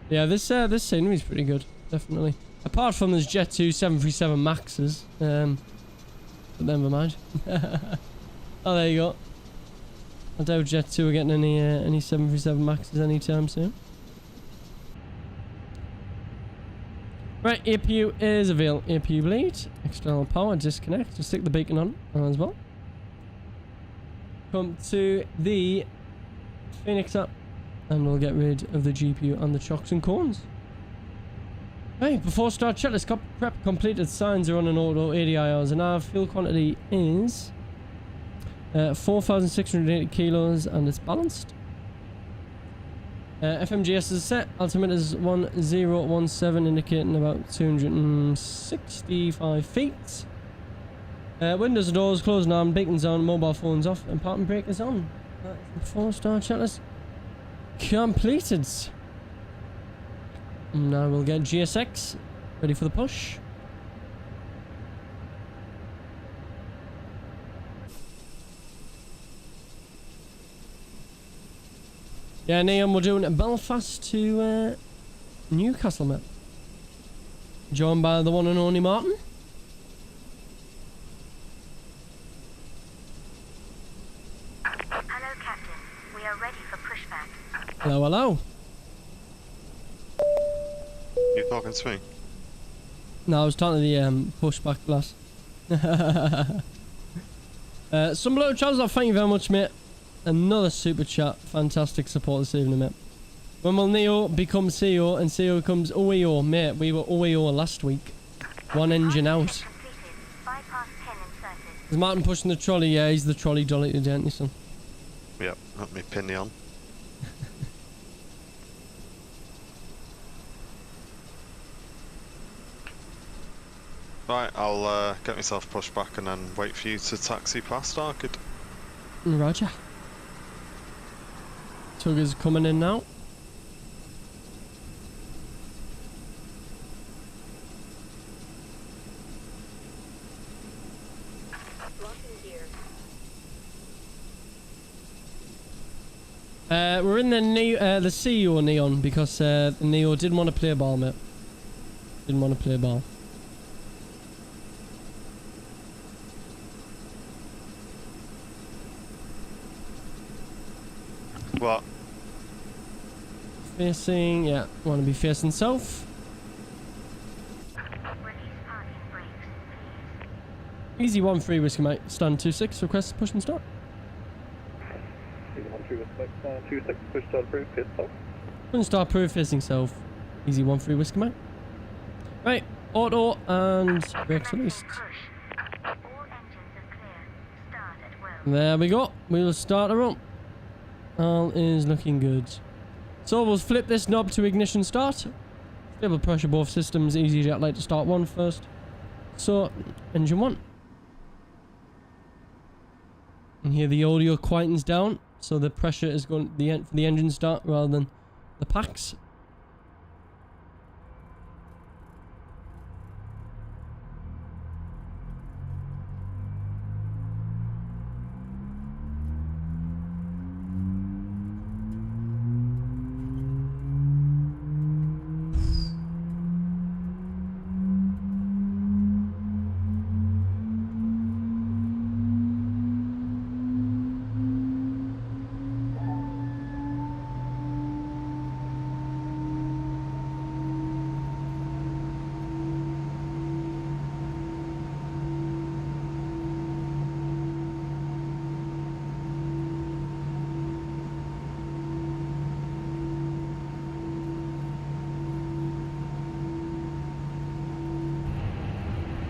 Yeah, this scenery is pretty good, definitely. Apart from there's Jet 2 737 Maxes, but never mind. Oh, there you go. I doubt Jet 2 are getting any 737 Maxes anytime soon. Right, APU is available. APU bleed. External power disconnect. Just stick the beacon on as well. Come to the Phoenix up, and we'll get rid of the GPU and the chocks and cones. Right, before start checklist prep completed. Signs are on an auto. 80 IRs and our fuel quantity is 4,680 kilos, and it's balanced. FMGS is set. Altimeter is 1017, indicating about 265 feet. Windows and doors closed and armed, beacons on, mobile phones off, and parking brake is on. 4-star checklist completed. Now we'll get GSX ready for the push. Yeah, Neon, we're doing Belfast to Newcastle, mate. Joined by the one and only Martin. Hello, Captain. We are ready for pushback. Hello, hello. You talking to me? No, I was talking to the pushback class. Some little Charles, thank you very much, mate. Another super chat. Fantastic support this evening, mate. When will Neo become CEO and CEO becomes OEO? Mate, we were OEO last week. One engine out. Is Martin pushing the trolley? Yeah, he's the trolley dolly today, isn't he, son? Yep, let me pin you on. Right, I'll get myself pushed back and then wait for you to taxi past Arcade. Roger. Tugger's coming in now. We're in the CEO Neon because the Neo didn't want to play ball, mate. Didn't want to play ball. What? Facing, yeah, want to be facing south. Easy 1-3 Whiskey Mate, stand 2-6, request push and start. Easy 1-3 Whiskey Mate, stand 2-6, push start approved, face south. Push and start approved, facing south. Easy 1-3 Whiskey Mate. Right, auto and brakes released. There we go, we'll start a run. All is looking good. So we'll flip this knob to ignition start. Stable pressure both systems. EasyJet like to start one first. So engine one. And here the audio quietens down, so the pressure is going for the engine start rather than the packs.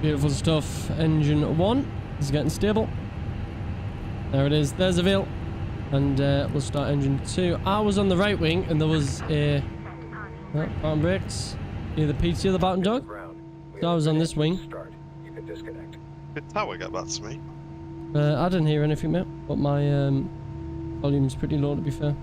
Beautiful stuff. Engine 1 is getting stable. There it is. There's a veil. And we'll start engine 2. I was on the right wing and there was a... bottom brakes. Either PT or the bottom dog. So I was on this wing. Did Tower get back to me? I didn't hear anything, mate. But my volume's pretty low, to be fair.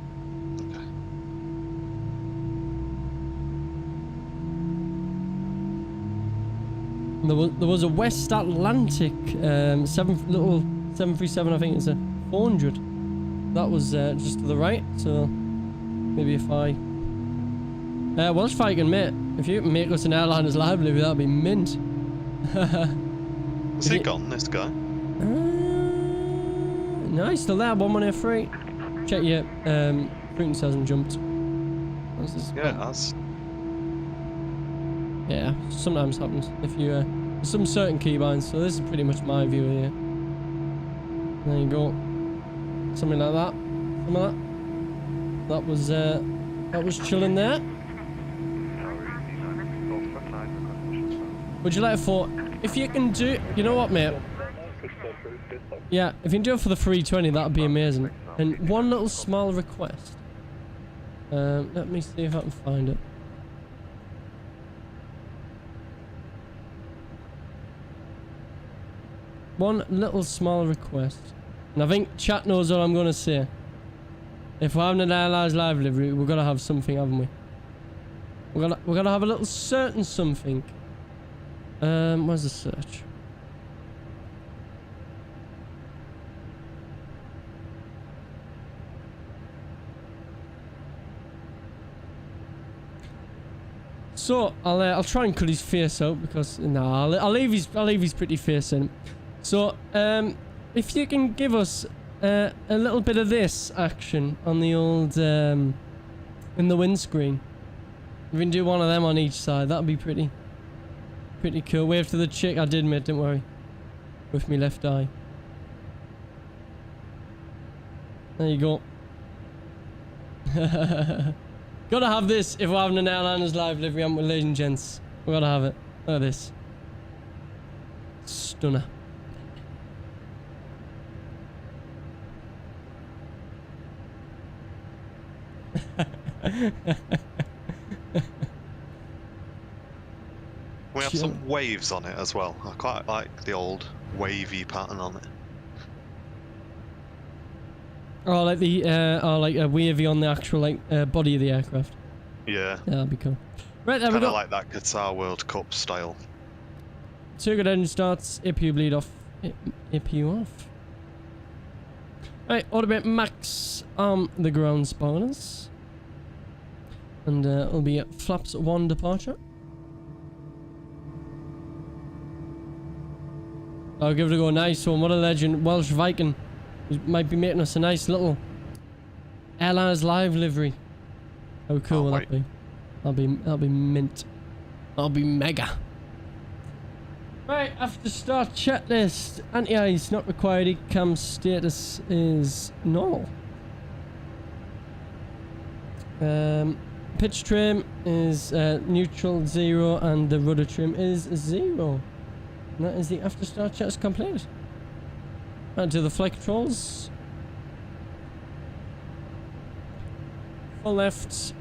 There was a West Atlantic little 737, I think it's a 400. That was just to the right, so maybe if I... Welsh Viking, mate, if you can make us an Airliners live livery, that'd be mint. Is he gone, this guy? No, he's still there, 118. Check your frequency hasn't jumped. Yeah, it has. Yeah, sometimes happens if you some certain keybinds. So this is pretty much my view here. There you go, something like that. Something like that. That was chilling there. Would you like it for? If you can do, you know what, mate? Yeah, if you can do it for the 320, that'd be amazing. And one little small request. Let me see if I can find it. One little small request, and I think chat knows what I'm gonna say. If we're having an Airliners live livery, we're gonna have something, haven't we? We're gonna have a little certain something. Where's the search? So I'll try and cut his face out because I'll leave his pretty face in. So, if you can give us a little bit of this action on the old, in the windscreen. If we can do one of them on each side, that'd be pretty cool. Wave to the chick. I did, mate, don't worry. With me left eye. There you go. Gotta have this if we're having an Airliners live livery, haven't we, ladies and gents? We gotta have it. Look at this. Stunner. We have some waves on it as well. I quite like the old wavy pattern on it. Oh, like the like a wavy on the actual body of the aircraft. Yeah. Yeah, that'd be cool. Right, there we Kinda go. like that Qatar World Cup style. Two good engine starts. APU bleed off. APU off. Right, automate max on the ground spawners. And it'll be flaps 1 departure. I'll give it a go. Nice one. What a legend. Welsh Viking. He might be making us a nice little Airliners live livery. How cool will that be? That'll be mint. That'll be mega. Right, after start checklist. Anti-ice not required. Cam status is normal. Pitch trim is neutral 0 and the rudder trim is 0. And that is the after start checks completed. Right, to the flight controls. full left,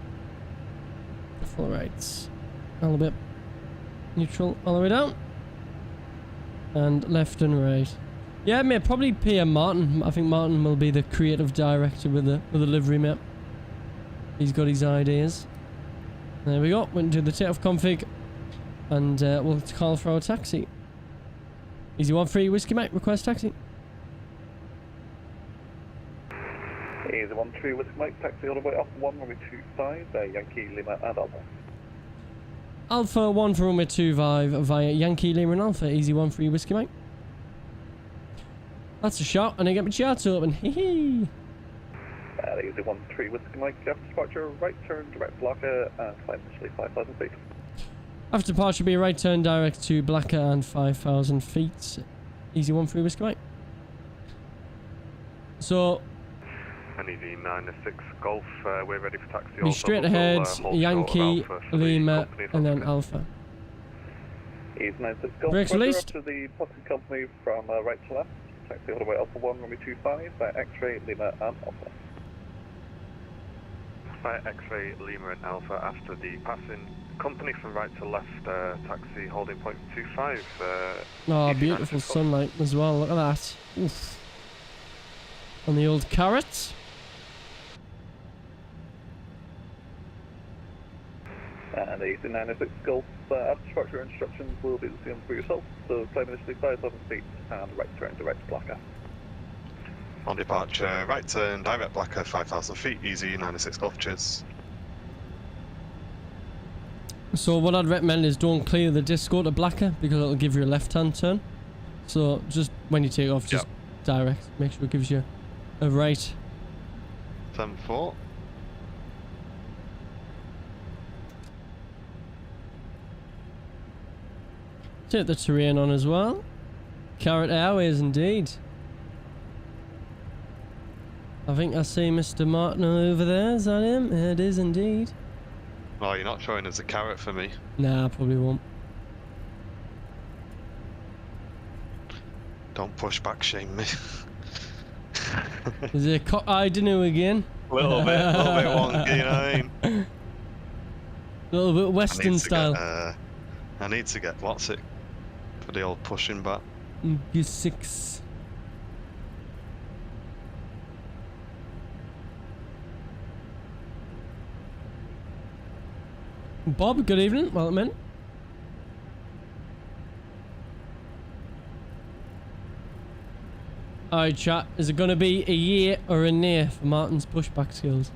full right, a little bit neutral all the way down, and left and right. Yeah, mate, probably Pierre Martin. I think Martin will be the creative director with the livery, mate. He's got his ideas. There we go. Went into the takeoff config, and we'll call for our taxi. Easy 13 Whiskey Mike, request taxi. Easy 13 Whiskey Mike, taxi all the way up 1 runway 25, Yankee Lima and Alpha. Alpha 1 for runway 25 via Yankee Lima and Alpha. Easy 13 Whiskey Mike. That's a shot, and I get my charts open. Hee hee. Easy 13 Whiskey Mike, after departure, right turn, direct blocker, and climb initially 5,000 feet. After departure, be a right turn direct to Blacker and 5,000 feet. Easy 13 Whiskey Mike. So, NED 96 Golf, we're ready for taxi. Be straight ahead, Yankee, Lima, and then Alpha. Easy 96 Golf, Brakes released. to the booking company from right to left. Taxi all the way Alpha 1, runway 25, X-ray, Lima, and Alpha. X-ray, Lima, and Alpha after the passing company from right to left, taxi holding point 25. Oh, beautiful sunlight as well. Look at that. Oof. On the old carrot. And Easy 96 Golf, after departure instructions will be the same for yourself. So climb initially 5,000 feet and right turn direct Blacker. On departure, right turn, direct Blacker, 5,000 feet, easy 96 Golf, cheers. So what I'd recommend is don't clear the disco to Blacker because it'll give you a left-hand turn. So just when you take off, just direct. Make sure it gives you a right. 7-4. Take the terrain on as well. Carrot Airways indeed. I think I see Mr. Martin over there. Is that him? It is indeed. Oh, you're not showing us a carrot for me. Nah, I probably won't. Don't push back, shame me. Is it a cock-eye dinner again? A little bit wonky, you know what I mean? A little bit Western style. I need to get, what's it? For the old pushing back. G6. Bob, good evening. Welcome in. Alright, chat. Is it going to be a year or a near for Martin's pushback skills?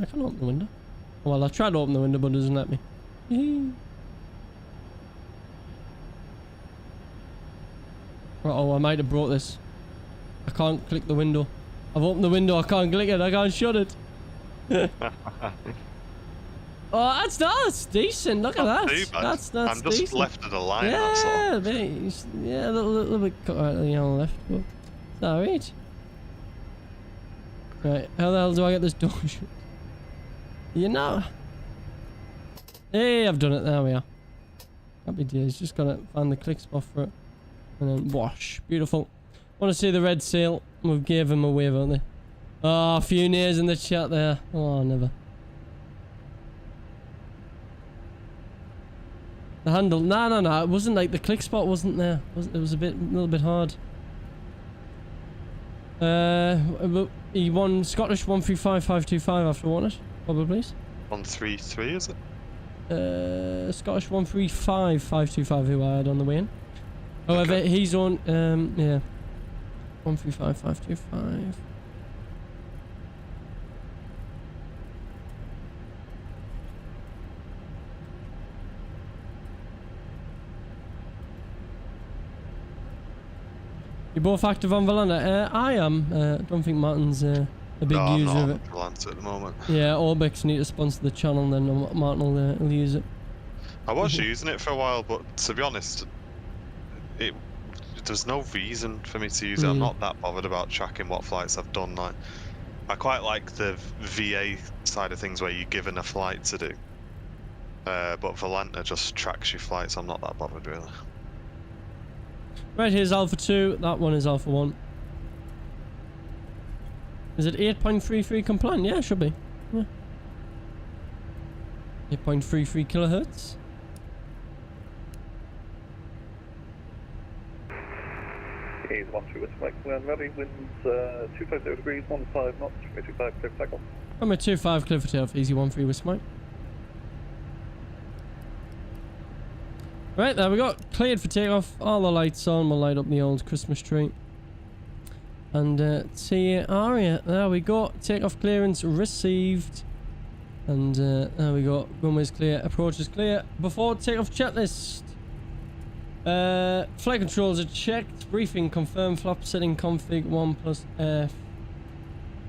I can't open the window. Well, I tried to open the window, but it doesn't let me. Uh-oh, I might have brought this. I can't click the window. I've opened the window, I can't click it, I can't shut it. Oh, that's decent. Look at that. Too bad. That's I'm just decent. left of the line, yeah, that's all. Yeah, a little bit cut right on the left, but it's alright. Right, how the hell do I get this door shut? You know. Hey, I've done it. There we are. Happy days. Just gotta find the click spot for it. And then wash. Beautiful. Want to see the red seal? We gave him a wave, haven't they? Oh, a few nays in the chat there. Oh, never. The handle. No. It wasn't like the click spot wasn't there. It was a little bit hard. He won Scottish 135525 after won it. Probably, please. 133, is it? Scottish 135525 who I had on the way in. However, he's on, yeah. 135525. You're both active on Valanda? I am. Don't think Martin's a big user of it. No, I'm at the moment. Yeah, Orbex need to sponsor the channel, then Martin will use it. I was using it for a while, but to be honest, there's no reason for me to use it. I'm not that bothered about tracking what flights I've done. Like, I quite like the VA side of things where you're given a flight to do. But Valenta just tracks your flights. I'm not that bothered really. Right, here's Alpha 2. That one is Alpha 1. Is it 8.33 compliant? Yeah, it should be. Yeah. 8.33 kilohertz. He's 1-3 with Mike, when ready, winds 250 degrees, 15 knots, 25 clear for takeoff. I'm at 25 clear for takeoff, easy 1-3 with Mike. Right, there we go. Cleared for takeoff. All the lights on. We'll light up the old Christmas tree. And see Aria. There we go. Takeoff clearance received. And there we go. Runway's clear. Approach is clear. Before takeoff checklist. Flight controls are checked. Briefing confirmed. Flap setting config 1+F.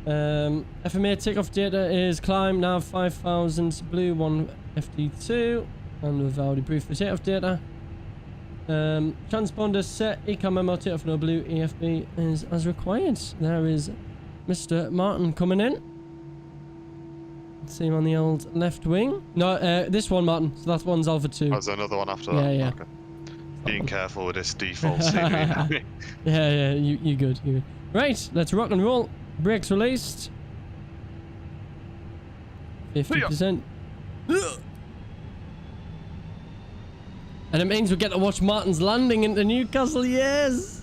FMA takeoff data is climb nav 5000 blue 1 FD2. And we've already briefed the takeoff data. Transponder set, ECAM memo, takeoff no blue, EFB is as required. There is Mr. Martin coming in. See him on the old left wing. No, this one, Martin. So that one's Alpha 2. Oh, there's another one after that? Yeah. Okay. Being careful with this default scenery. Yeah, you're good, you're good. Right, let's rock and roll. Brakes released. 50%. And it means we get to watch Martin's landing into Newcastle, yes!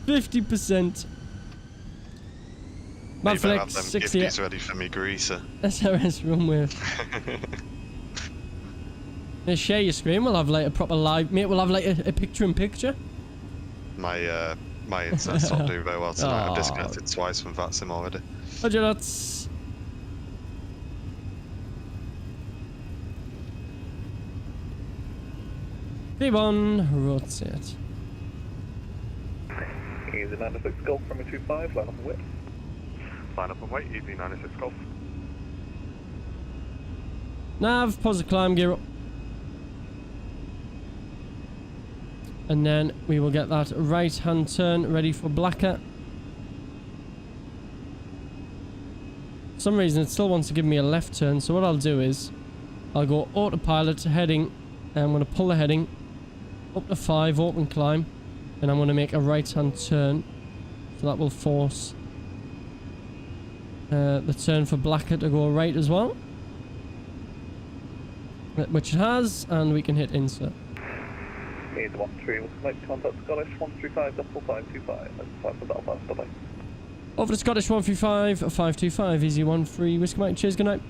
50%. Mad Flex, 68. Gifties ready for me greaser. SRS runway. Yeah, share your screen, we'll have like a proper live... Mate, we'll have like a picture-in-picture. My internet's not doing very well tonight. I've disconnected twice from VATSIM already. Roger, that's... V1, rotate. Easy 96 Golf from a 25, line up and wait. Line up and wait, easy 96 Golf. Nav, pause the climb gear up. And then we will get that right hand turn ready for Blacker. For some reason it still wants to give me a left turn, so what I'll do is I'll go autopilot heading, and I'm going to pull the heading up to 5, open climb, and I'm going to make a right hand turn, so that will force the turn for Blacker to go right as well, which it has, and we can hit insert. Here's 1-3 with Mike, contact Scottish 135.525, that's 5 for Belfast, bye bye. Over to Scottish 135, 525, easy 1-3, Whiskey Mike, cheers, good night.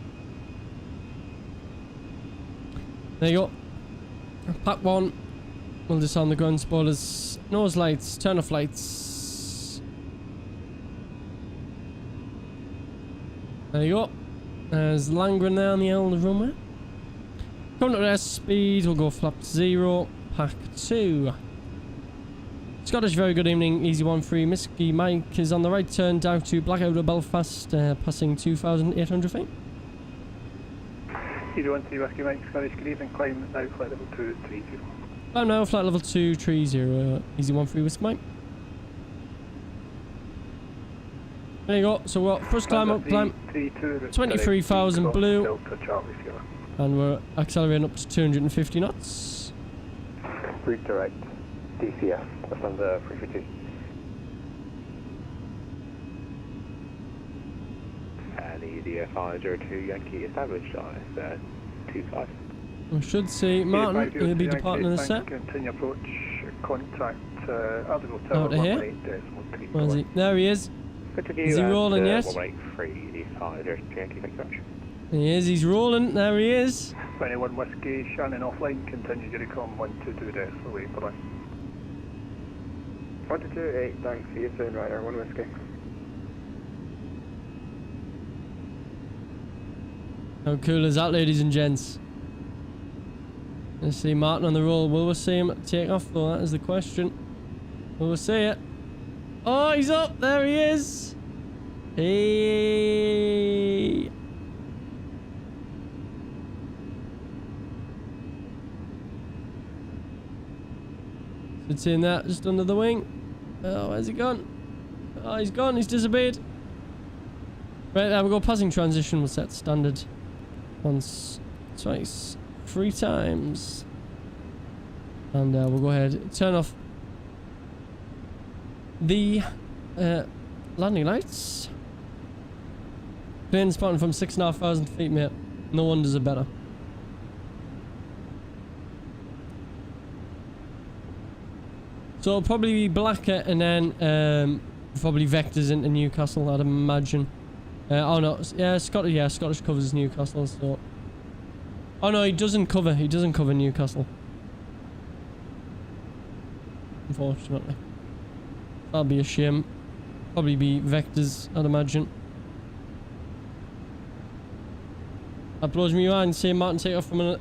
There you go. Pack 1. We'll disarm the gun spoilers. Nose lights. Turn off lights. There you go. There's Langren there on the old runway. Coming up to rest speed. We'll go flap 0. Pack 2. Scottish, very good evening. Easy 1-3. Whiskey Mike is on the right turn down to Blackout of Belfast, passing 2,800 feet. 013 Whiskey Mike, Scottish, good evening, climb now, flight level 230. Climb now, flight level 230, easy 1-3 Whiskey Mike. There you go, so we've got first climb up, climb 23,000 blue, and we're accelerating up to 250 knots. Route direct, DCF, that's on the 350. And easy 502 Yankee established on 25. We should see Martin, he'll be departing in a set. Continue approach, contact Article Tower 18 Where is he? There he is. Is he rolling yet? 183 easy 502 Yankee, thank you very much. He is, he's rolling, there he is. 21 Whiskey, Shannon offline, continue Unicom 122 Decimal away, bye bye. 128, thanks, see you soon, Ryder, 1 Whiskey. How cool is that, ladies and gents? Let's see Martin on the roll. Will we see him take off though? That is the question. Will we see it? Oh, he's up! There he is! Hey! Should see that just under the wing. Oh, where's he gone? Oh, he's gone. He's disappeared. Right, there we go. Passing transition. We'll set standard. Once, twice, 3 times. And we'll go ahead, turn off the landing lights. Plane spotting from 6,500 feet, mate. No wonders are better. So it'll probably be Blacker and then probably vectors into Newcastle, I'd imagine. Oh no, yeah, Scottish covers Newcastle, so... Oh no, he doesn't cover Newcastle. Unfortunately. That'll be a shame. Probably be vectors, I'd imagine. That blows me mind seeing Martin take off from an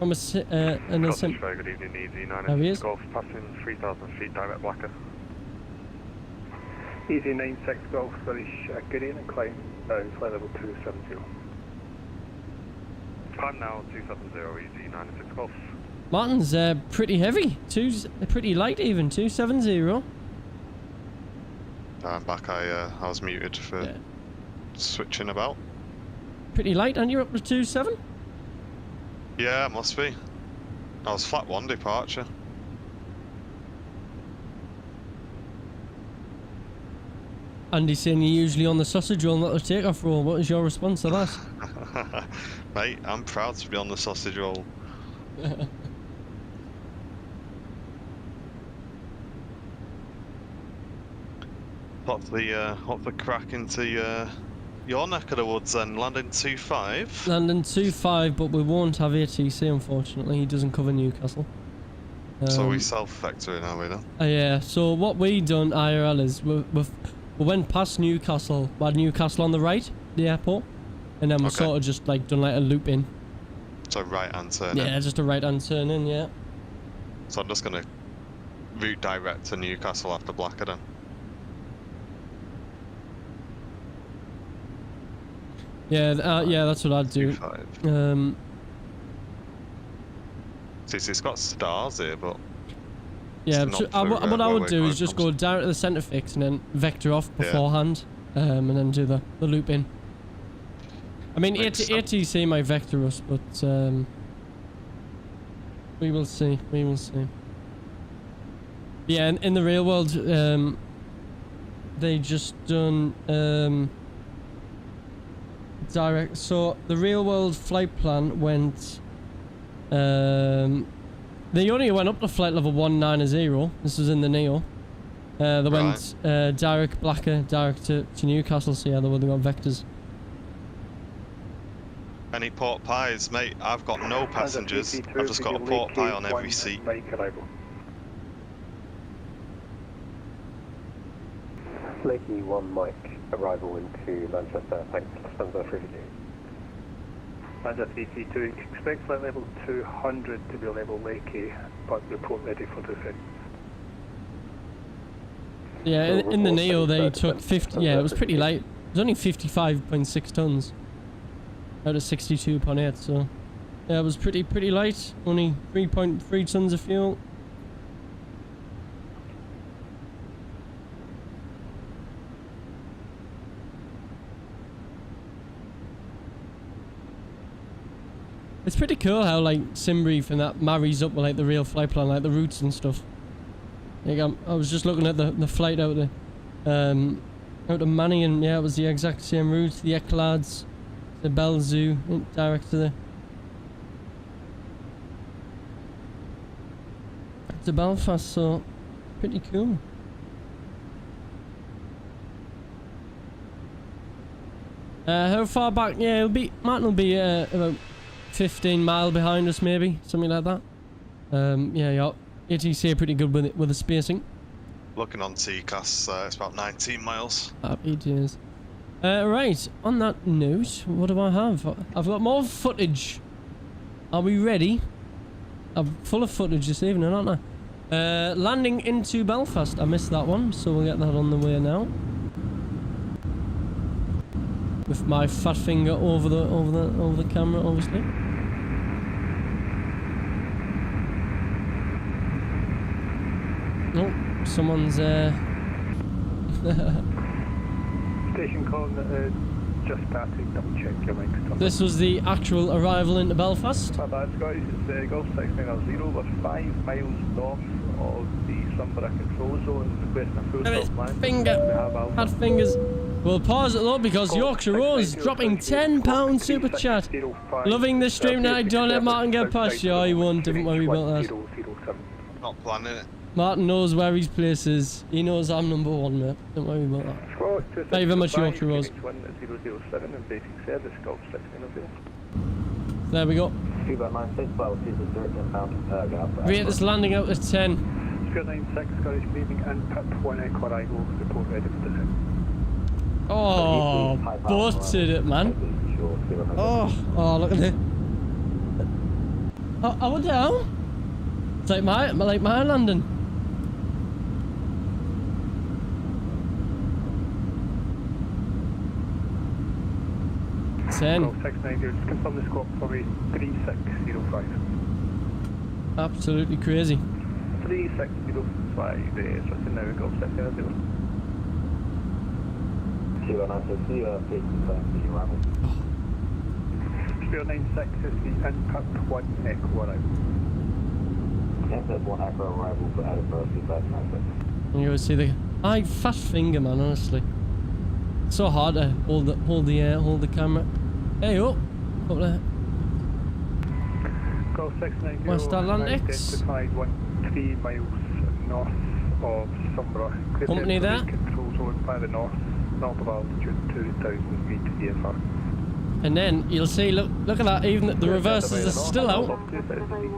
Scottish very good evening, easy 96 Golf, passing 3,000 feet direct Blacker. Easy 96 Golf, Scottish good evening, climb flight level 270. Climb now 270, easy 96 Golf. Martin's pretty heavy, pretty light even, 270. I'm back, I was muted for switching about. Pretty light, and you're up to 2.7? Yeah, must be. I was flat 1 departure. Andy's saying you're usually on the sausage roll, not the takeoff roll. What is your response to that? Mate, I'm proud to be on the sausage roll. What's the crack into your neck of the woods then? Landing 2.5? Landing 2.5, but we won't have ATC, unfortunately. He doesn't cover Newcastle. So we self-vectoring, are we then? Yeah, so what we done IRL is we went past Newcastle, we had Newcastle on the right, the airport, and then we sort of just like done like a loop in. So right-hand turn in? Yeah, just a right-hand turn in, yeah. So I'm just going to route direct to Newcastle after Blacker then? Yeah, yeah, that's what I'd do. See, it's got stars here, but... Yeah, what I would do is just go down to the centre fix and then vector off beforehand, and then do the loop in. I mean, ATC might vector us, but we will see. We will see. Yeah, in the real world, they just done direct. So the real world flight plan went. They only went up to flight level 190. This was in the Neo. They went direct Blacker, direct to Newcastle. So yeah, they got vectors. Any pork pies, mate? I've got no passengers. I've just got a pork pie on every seat. Lakey 1 Mike, arrival into Manchester, thanks, Lufthansa 3. Manchester DC2, expect flight level 200 to be level Lakey, but report ready for descent. Yeah, in the Neo they took 50, yeah, it was pretty light. It was only 55.6 tons out of 62.8, so yeah, it was pretty light, only 3.3 tons of fuel. It's pretty cool how like SimBrief and that marries up with like the real flight plan, like the routes and stuff. Like I was just looking at the flight out of Manny, and yeah, it was the exact same route. The Eclades, the Bell Zoo, direct to Belfast. So pretty cool. How far back? Yeah, Martin will be about 15 mile behind us, maybe something like that. Yeah, ATC are pretty good with the spacing. Looking on TCAS, it's about 19 miles. Happy days. Right, on that note, what do I have? I've got more footage. Are we ready? I'm full of footage this evening, aren't I? Landing into Belfast. I missed that one, so we'll get that on the way now. With my fat finger over the camera, obviously. Oh, someone's Station calling just starting, double check your mic. This was the actual arrival into Belfast. My bad, Scottish, it's Golf 690 with 5 miles north of the Sunborough control zone, requesting a full stop line. Finger. Had fingers. We'll pause it though because Yorkshire Rose dropping £10 super chat. Loving the stream tonight. Don't let Martin get past you. Oh, he won't. Don't worry about that. Not planning it. Martin knows where his place is. He knows I'm number one, mate. Don't worry about that. Thank you very much, Yorkshire Rose. There we go. Rate this landing out of 10. Spirit 96, Scottish leaving and pit 1 Echo arrival, report ready for descent. Oh, butted it, man. Oh, look at it. Oh, we're down. It's like my landing. Just confirm the squawk for me, 3605. Absolutely crazy. 3605, switching now, Golf 600. Spirit 96 is the impact 1 Echo arrival. Impact 1 Echo arrival for Edinburgh 2596. And you see the fat finger, man. Honestly, it's so hard to hold the camera. Hey up there. Golf 690. West Atlantics. 13 miles north of Sunborough. Company there. Control zone by the north of altitude 2,000 meters VFR. And then you'll see, look at that, even the reverses are still out.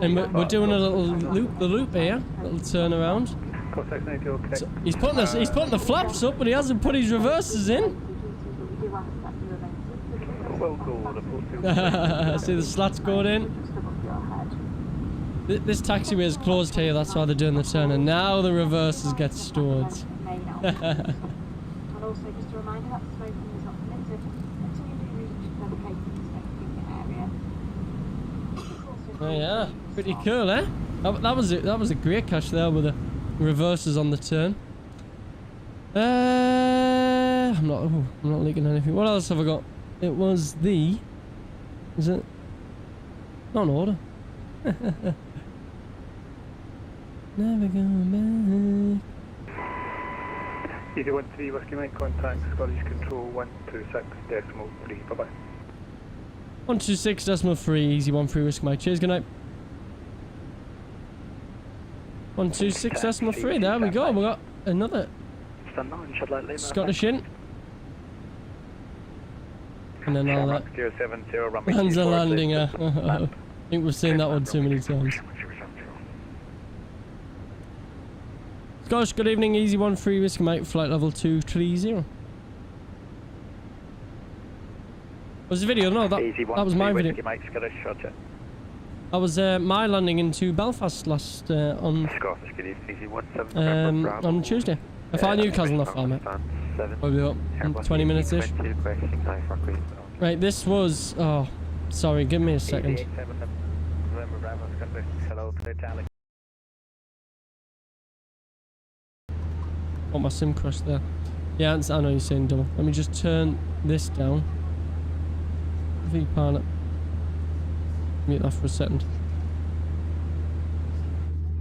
And we're doing a little loop here, little turn around. So he's putting the flaps up, but he hasn't put his reverses in. See the slats going in. This taxiway is closed here, that's why they're doing the turn, and now the reverses get stored. Also, just a reminder that smoking is not permitted until you do reach the located smoking area. Oh yeah, pretty cool, eh? That was it. That was a great catch there with the reverses on the turn. I'm not leaking anything. What else have I got? It was the. Is it? Not in order. Never going back. 813 Whiskey Mike, contact Scottish Control 126.3. Bye bye. 126.3, easy 13 Whiskey Mike. Cheers, good night. 126.3, there we go. We got another Scottish in. And then all that. Lands a landing. I think we've seen that one too many times. Scottish, good evening. Easy 13 Whiskey Mike, flight level 230. Was the video? No, that was my video. That was my landing into Belfast last on Tuesday. I fly Newcastle not far, mate. Probably about 20 minutes ish. Right, this was. Oh, sorry. Give me a second. Oh, my sim crashed there. Yeah, I know you're saying double. Let me just turn this down. V-pilot. Mute that for a second.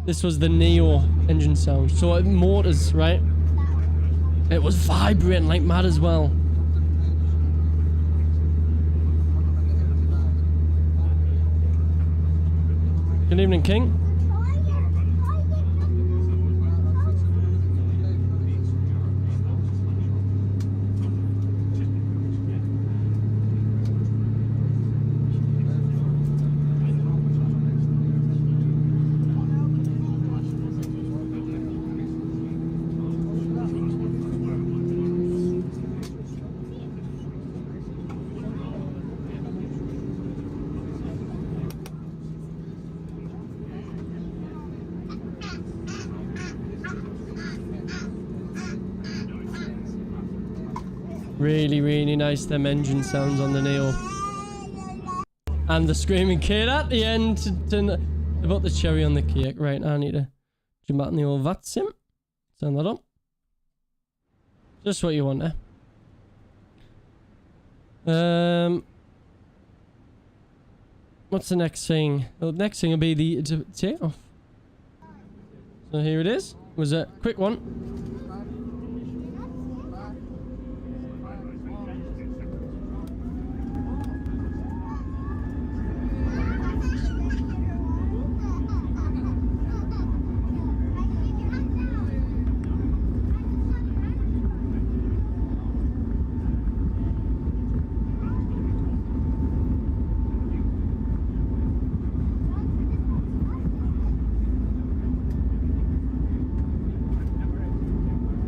This was the Neo engine sound. So motors, right? It was vibrating like mad as well. Good evening, King. Really, really nice, them engine sounds on the Neo. And the screaming kid at the end to put the cherry on the cake. Right, I need to jump back in the old VAT sim. Turn that on. Just what you want there. What's the next thing? The next thing will be the takeoff. So here it is. It was a quick one.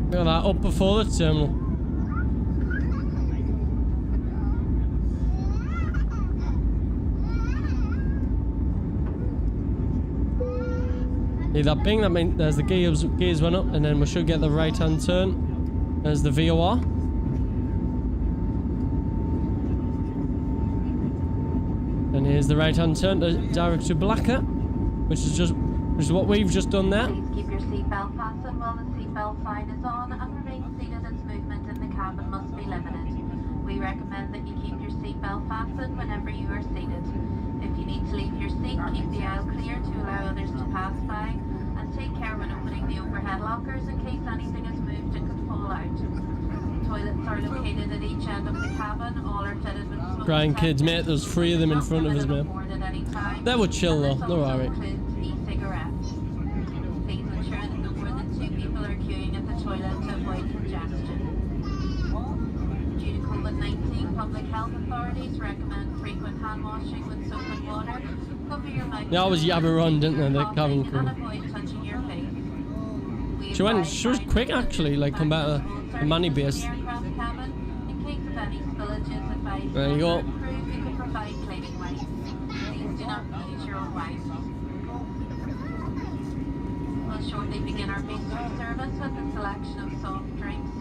Look at that, up before the terminal. See that ping? That means there's the gears went up, and then we should get the right hand turn. There's the VOR. And here's the right hand turn direct to Blacker, which is what we've just done there. Keep your seatbelt fastened while the seatbelt sign is on and remain seated as movement in the cabin must be limited. We recommend that you keep your seatbelt fastened whenever you are seated. If you need to leave your seat, keep the aisle clear to allow others to pass by, and take care when opening the overhead lockers in case anything is moved and could fall out. Toilets are located at each end of the cabin. All are fitted with smoke Grandkids, mate, there's 3 of them in front of us, man. They were chill though, they're alright. E-cigarettes. Please ensure that no more than 2 people are queuing at the toilet to avoid congestion. Due to COVID-19, public health authorities recommend frequent hand washing with soap and water. Cover your mouth. Yeah, I was yabbing around, didn't they? The cabin crew. And avoid touching your face. She was quick actually, like compared to the money base. In case of any spillages, advise There you go. crew who can provide cleaning wipes. Please do not use your own wipes. We'll shortly begin our bistro service with a selection of soft drinks,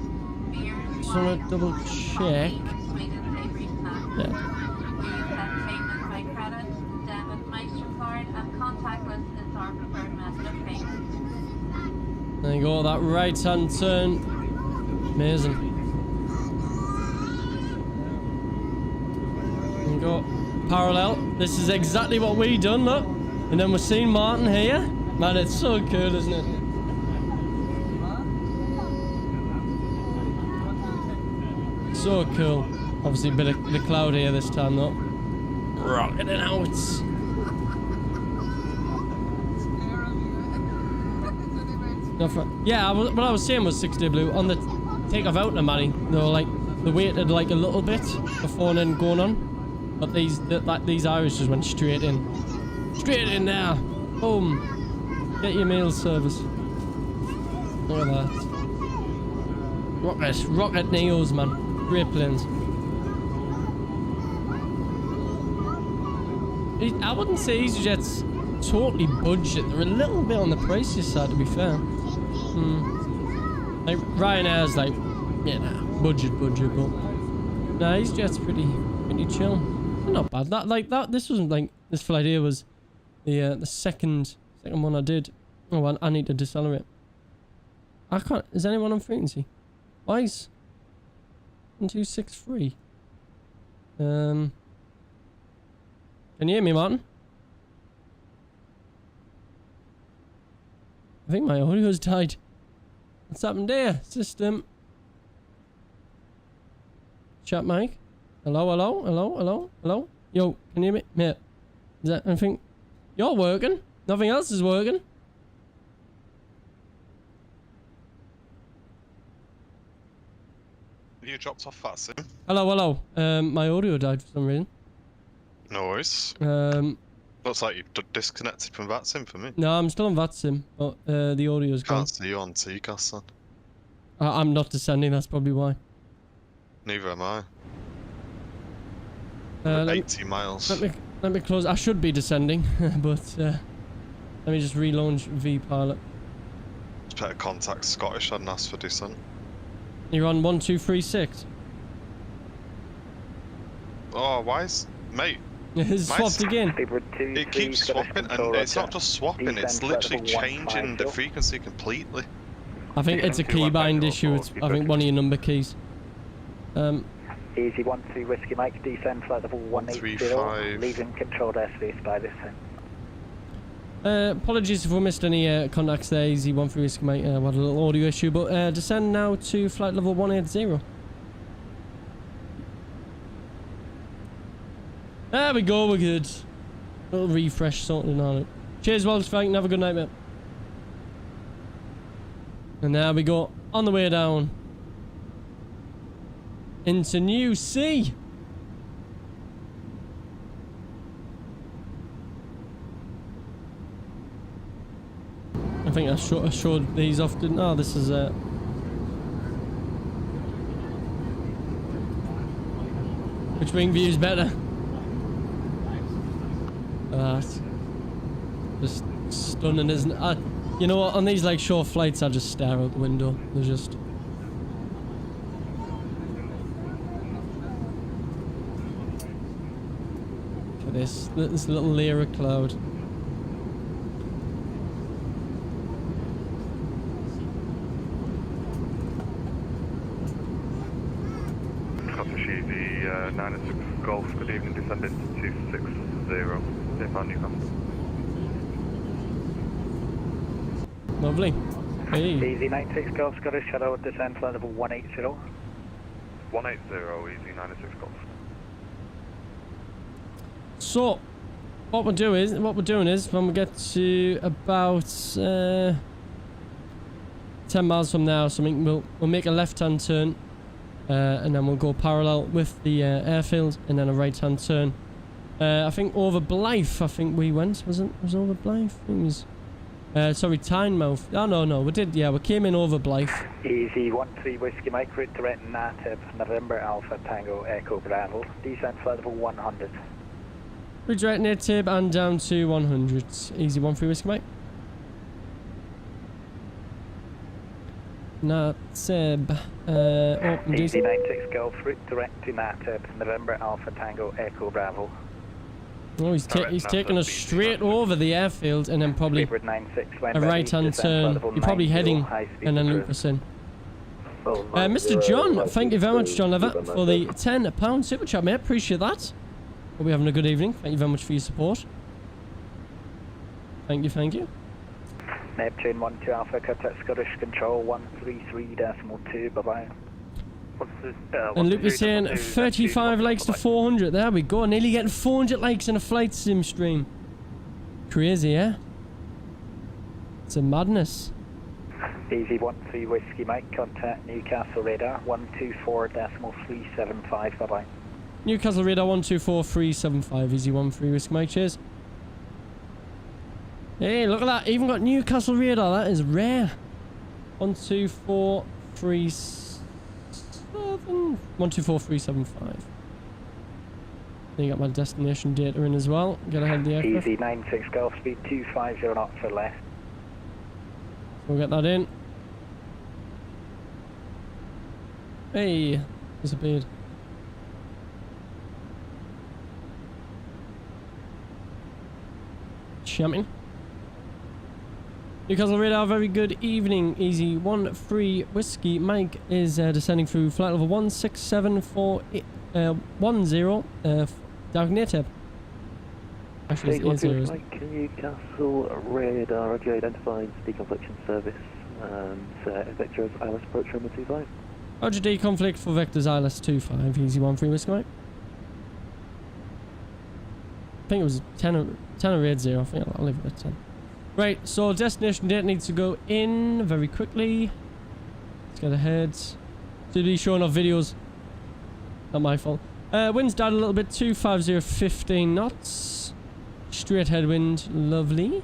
beers, Just want to double check. sweet and savoury snacks. Yeah. We accept payment by credit, debit, MasterCard, and contactless is our preferred method of payment. There you go, that right hand turn. Amazing. There you go. Parallel. This is exactly what we done, look. And then we're seeing Martin here. Man, it's so cool, isn't it? So cool. Obviously a bit of cloud here this time though. Rocking it out. Yeah, what I was saying was 6-day blue on the Takeoff out of money. They were like they waited like a little bit before then going on, but these Irish just went straight in there. Boom. Get your meal service. Look at that. Rocket Neos, man. Great planes. I wouldn't say EasyJet's totally budget. They're a little bit on the pricey side, to be fair. Like Ryanair's like, yeah, nah, budget, but nah, EasyJet's pretty chill. They're not bad. This wasn't like this flight here was the second one I did. Oh, I need to decelerate. I can't. Is anyone on frequency? Why is 1263? Can you hear me, Martin? I think my audio's died. What's happened there? System. Chat mic. Hello? Yo, can you hear me? Mate. Is that anything? You're working? Nothing else is working? You dropped off that sim. Hello. My audio died for some reason. No worries. Looks like you've disconnected from that sim for me. No, I'm still on VATSIM, but the audio's gone. Can't see you on TCAS then. I'm not descending, that's probably why. Neither am I. 80 miles. Let me close. I should be descending, but let me just relaunch V-Pilot. Just better contact Scottish and ask for descent. You're on 1236. Oh, why is... Mate. It's swapped again. It keeps swapping, and it's not just swapping, it's literally changing the frequency completely. I think it's a keybind issue. It's, I think, one of your number keys. Easy 12 Whiskey Mike, descend flight level 180, leaving controlled airspace by this time. Apologies if we missed any contacts there. Easy 13 Whiskey Mike. We had a little audio issue, but descend now to flight level 180. There we go, we're good. Little refresh sorting on it. Cheers, Welsh Frank. Have a good night, mate. And there we go. On the way down. Into New Sea. I think I showed these off, didn't I? Oh, this is which wing view is better? That's just stunning, isn't it? You know what? On these like short flights, I just stare out the window. They're just. Look at this little layer of cloud. The 96 Golf, good evening, descending to 260, if on Newcastle. Lovely. Hey. Easy 96 Golf, Scottish Shadow, descend flight level 180. 180, easy 96 Golf. So, what we're doing is when we get to about 10 miles from now or something, we'll make a left-hand turn. And then we'll go parallel with the airfield, and then a right-hand turn. I think over Blythe. I think we went. Was over Blythe? I think it was. Sorry, Tynemouth. Oh no, we did. Yeah, we came in over Blythe. Easy 13 Whiskey Mike, route direct NATIB, November Alpha Tango Echo Bravo. Descent flight level 100. Redirect NATIB and down to 100. Easy 13 Whiskey Mike. NATIB. Easy 96 Golf, route direct to NATIB, November Alpha Tango Echo Bravo. Oh, he's taking us straight over the airfield and then probably a right-hand turn. You're probably heading and then loop us in. Mr. John, thank you very much, John Levitt, for the £10 super chat, mate. Appreciate that. Hope you're having a good evening. Thank you very much for your support. Thank you. Neptune 12 Alpha, contact Scottish Control 133.2, bye-bye. And Luke is saying 35 likes to 400. There we go. Nearly getting 400 likes in a flight sim stream. Crazy, yeah? It's a madness. Easy 13 Whiskey Mike, contact Newcastle radar 124.375, bye-bye. Newcastle radar 124.375, easy 13 Whiskey Mike, cheers. Hey, look at that. Even got Newcastle radar. That is rare. 124.375. Then you got my destination data in as well. Get ahead of the aircraft. Easy 96 Golf, speed 250 knots for left. We'll get that in. Hey, disappeared. Champion. Newcastle radar, very good evening. Easy 13 Whiskey Mike is descending through flight level 16710 Native. Actually, it's 80. Mike, Newcastle radar, Roger, identified deconfliction service and vectors ILS approach runway 25. Roger, deconflict for vectors ILS 25. Easy 13 Whiskey Mike. I think it was 10 or 80. I think I'll leave it at 10. Right, so destination date needs to go in very quickly. Let's get ahead. Should be showing off videos. Not my fault. Wind's down a little bit, 250, 15 knots. Straight headwind, lovely.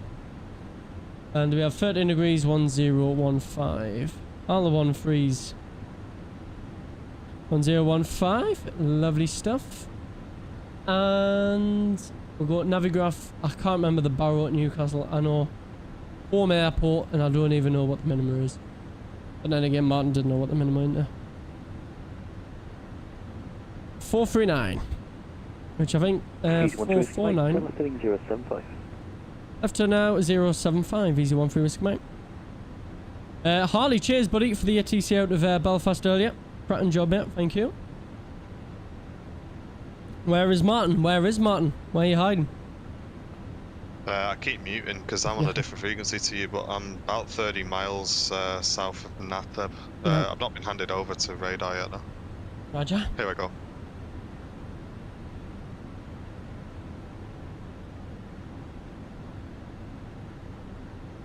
And we have 13 degrees, 1015. All the 13s. 1015, lovely stuff. And we'll go Navigraph. I can't remember the barrow at Newcastle. I know home airport, and I don't even know what the minimum is. But then again, Martin didn't know what the minimum is there. 439, which I think 449. Left turn now 075. Easy 13 Whiskey Mike. Harley, cheers, buddy, for the ATC out of Belfast earlier. Cracking job, mate. Thank you. Where is Martin? Where are you hiding? I keep muting because I'm on a different frequency to you, but I'm about 30 miles south of Natheb. I've not been handed over to radar yet though. Roger. Here we go.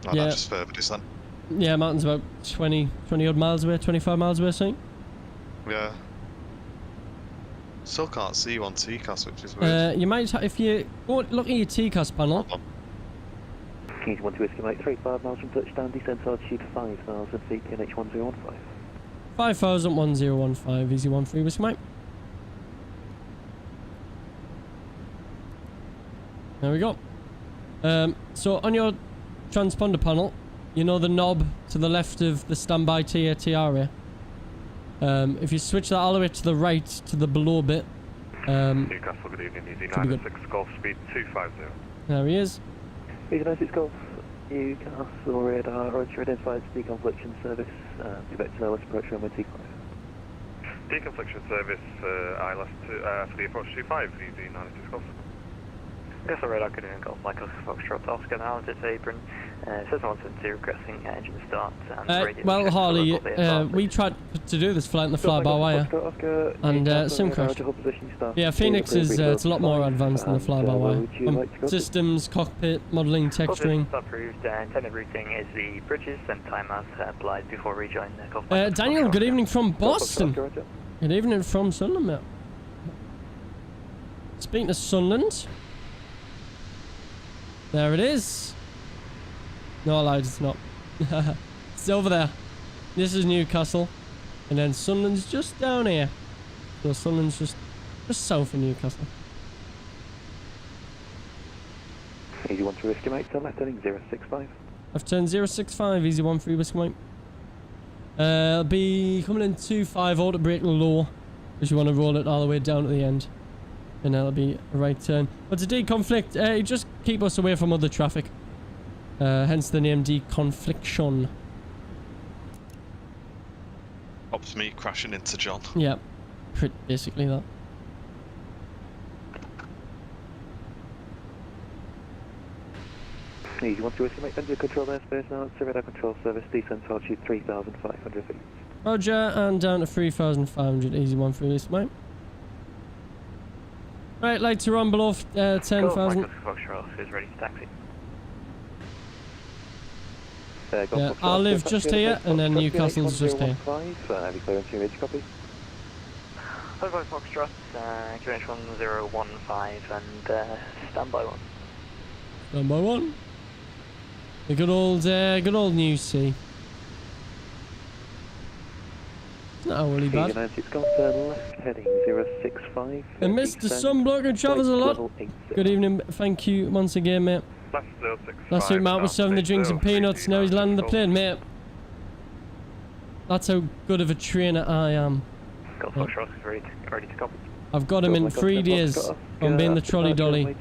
Oh, Yeah. no, just further descent. Yeah, mountain's about 20 odd miles away, 25 miles away, something. Yeah. Still can't see you on TCAS, which is weird. You might, if you go look at your TCAS panel. Kings 1 to Whiskey Mike 35 miles from touchdown, descent altitude 5,000 feet, PNH 1015. 5,1015, easy 13 Whiskey Mike. There we go. So on your transponder panel, you know the knob to the left of the standby TAT area. If you switch that all the way to the right, to the below bit. Newcastle, good evening, Easy 96 Golf speed 250. There he is. Easy 96 Golf, Newcastle radar, Roger, identified deconfliction service, expect to approach runway 25. Deconfliction service ILS for the approach 25, Easy 96 Golf. Newcastle radar, good evening, Golf Michael Foxtrot, Oscar now, it's apron. Says 172 requesting engine start and well, Harley, we tried to do this flight in the fly-by-wire, and SIM crashed. Yeah, Phoenix is it's a lot more advanced than the fly-by-wire. Systems, cockpit, modelling, texturing. Approved. Intended routing is the bridges and timers applied before rejoin the Golf. Daniel, good evening from Boston. Good evening from Sunderland, mate. Speaking of Sunderland, there it is. No, lied, it's not. It's over there. This is Newcastle. And then Sunderland's just down here. So Sunderland's just south of Newcastle. Easy 13 Whiskey Mike, turn left heading 065. I've turned 065, easy 13 Whiskey Mike. I'll be coming in 25, auto brake low. Because you want to roll it all the way down to the end. And that'll be a right turn. But to deconflict, just keep us away from other traffic. Hence the name deconfliction. Ops me crashing into John. Yeah, basically that. Easy 13 Whiskey Mike, under control airspace now, radar control service, descent altitude 3,500 feet. Roger, and down to 3,500, easy 13 Whiskey Mike. Right, lights are on below 10,000. Foxtrot is ready to taxi. Yeah, I'll live just here, and then Newcastle's just here. Have you clearance to image copy? Hello, Foxtrot, QH 1015, and standby 1. Standby 1. The good old New Sea. It's not really bad. It's got left heading 065. And Mr. Sunblock who travels a lot. Good evening, thank you once again, mate. Last week Matt was serving the drinks and peanuts, now he's landing the plane, mate. That's how good of a trainer I am. Golf Foxtrot is ready to copy. I've got him in 3 days from being the trolley dolly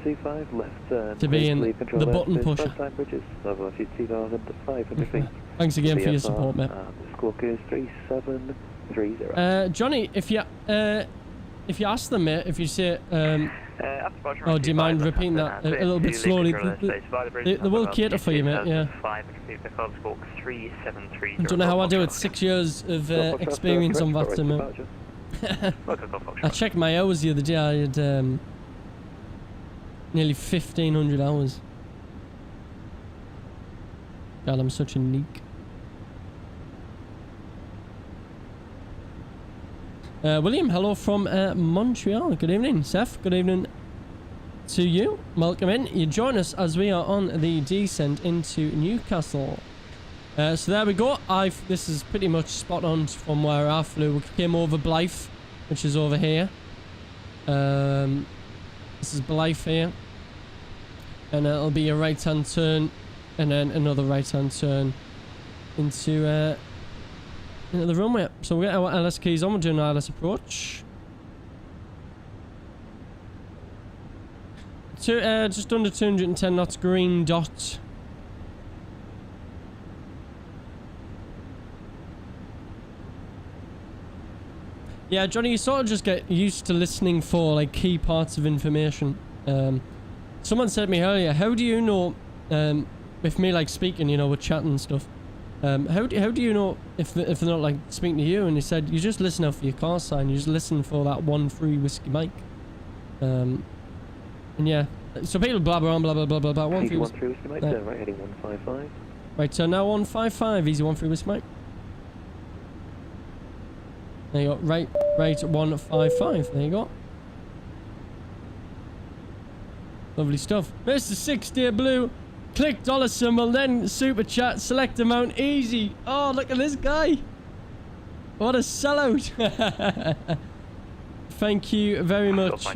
to being the button pusher. Thanks again for your support, mate. Squawk is 3730. Johnny, if you ask them, mate, if you say, oh, do you mind repeating that a little bit slowly? They will cater for you, mate, yeah. I don't know how I do it, 6 years of experience on that, mate. I checked my hours the other day, I had nearly 1,500 hours. God, I'm such a neek. William, hello from Montreal. Good evening, Seth. Good evening to you. Welcome in. You join us as we are on the descent into Newcastle. So there we go. This is pretty much spot on from where I flew. We came over Blythe, which is over here. This is Blythe here. And it'll be a right-hand turn, and then another right-hand turn into the runway. So we'll get our LS keys on. We're doing our LS approach. Just under 210 knots, green dot. Yeah, Johnny, you sort of just get used to listening for like key parts of information. Someone said to me earlier, how do you know, with me like speaking, you know, with chatting and stuff, how do you know if they're not like speaking to you? And he said, you just listen out for your call sign, you just listen for that 1-3 whiskey Mike. And yeah, so people blabber on, blah blah blah blah blah. 1-3 whiskey Mike, right heading 155. Right, so now 155, easy 1-3 whiskey Mike. There you go, right 155, there you go. Lovely stuff. Mr. 6 Blue, click dollar symbol, then super chat, select amount, easy. Oh, look at this guy. What a sellout. Thank you very much.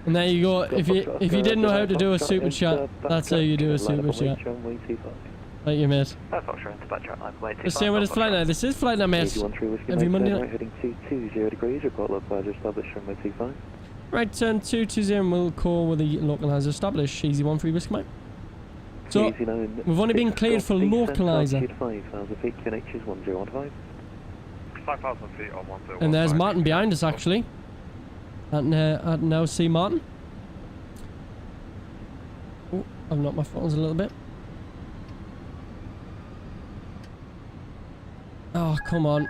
And there you go. If you didn't know how to do a super chat, that's how you do a super chat. Thank you, mate. Let's see what is flight now. This is flight now, mate. Every Monday night. Heading 220 degrees, report localizer established runway 25. Right, turn 220 and we'll call with the localizer established. Easy 1-3 whiskey Mike. So, we've only been cleared for localizer. 5,000 feet, QNH is 1015. 5,000 feet on 1015. And there's Martin behind us, actually. I can now see Martin. Oh, I've knocked my phones a little bit. Oh, come on.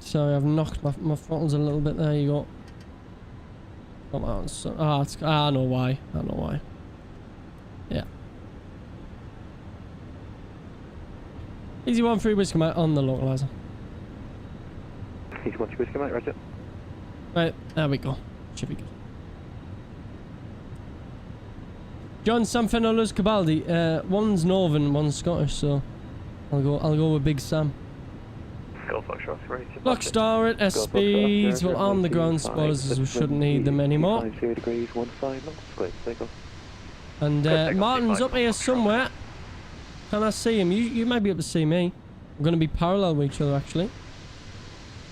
Sorry, I've knocked my throttles a little bit. There you go. Come on. So, I know why. I know why. Yeah. Easy 1-3 whiskey Mike on the localizer. Easy 1-3 whiskey Mike, roger. Right, there we go. Should be good. John Samfen or Luz Cabaldi. One's Northern, one's Scottish, so I'll go with Big Sam. Blockstar at S speeds, we'll arm the ground spotters as we shouldn't need them anymore. 50 degrees, 15 knots, clear to take off. And Martin's up here somewhere. Can I see him? You might be able to see me. We're going to be parallel with each other, actually.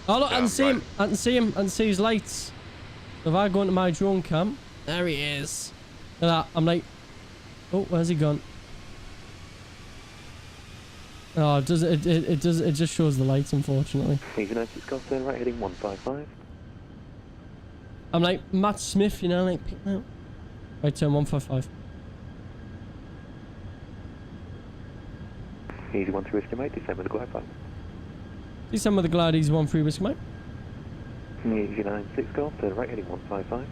Oh look, I can see him. I can see him. I can see his lights. So if I go into my drone cam, there he is. Look at that. I'm like, oh, where's he gone? Oh, it just shows the lights, unfortunately. Easy 96 Golf turn right heading 155. I'm like Matt Smith, you know, like picking out. Right, turn 155. Easy 1-3 whiskey Mike, descend with the glide path. Descend with the glide, easy 1-3 whiskey Mike. Easy 96 Golf turn right heading 155.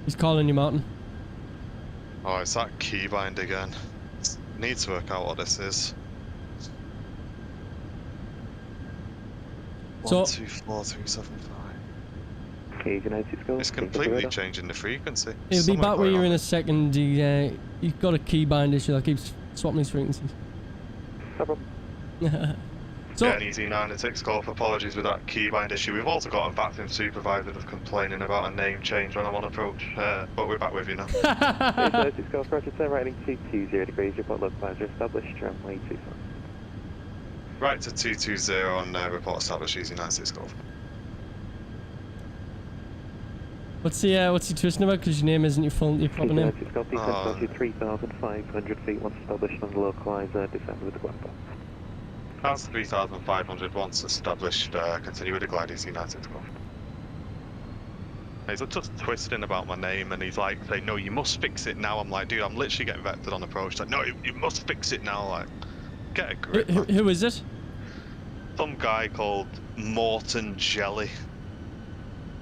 He's calling you, Martin. Oh, it's that keybind again. Need to work out what this is. So 1, 2, 4, 3, 7, 5. It's completely changing the frequency. He'll be back with you in a second. You've got a keybind issue that keeps swapping his frequencies. No problem. So, yeah, an easy 96 Golf. Apologies with that keybind issue. We've also got a vacuum supervisor that's complaining about a name change when I'm on approach, but we're back with you now. 96 Golf, roger, turn right heading 220 degrees, report localizer established, runway 25. Right to 220 on report established, easy 96 Golf. What's he twisting about? Because your name isn't your proper name. 96 Golf, descend to 3,500 feet once established on the localizer, descend with the glide path. That's 3,500 once established, continue with the glide, easy 96 Golf. He's just twisting about my name and he's like saying, no, you must fix it now. I'm like, dude, I'm literally getting vectored on approach. He's like, no, you must fix it now. Like, get a grip. Who is it? Some guy called Morton Jelly.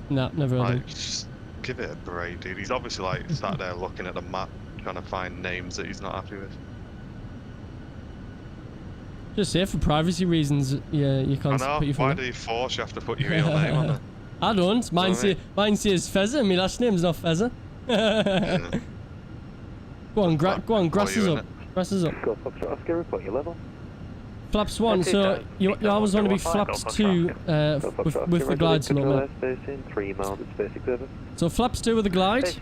No, never heard of him. Just give it a break, dude. He's obviously like sat there looking at the map, trying to find names that he's not happy with. Just say for privacy reasons, yeah, you can't put your phone. Why do you force you have to put your real name on it? I don't. Mine says Fezzer. My last name's not Fezzer. Go on, grass is up. Grass is up. Go Foxtrot Oscar, report your level. Flaps 1, so you always want to be flaps 2 with the glide slow. 3 miles at basic service. So flaps 2 with the glide,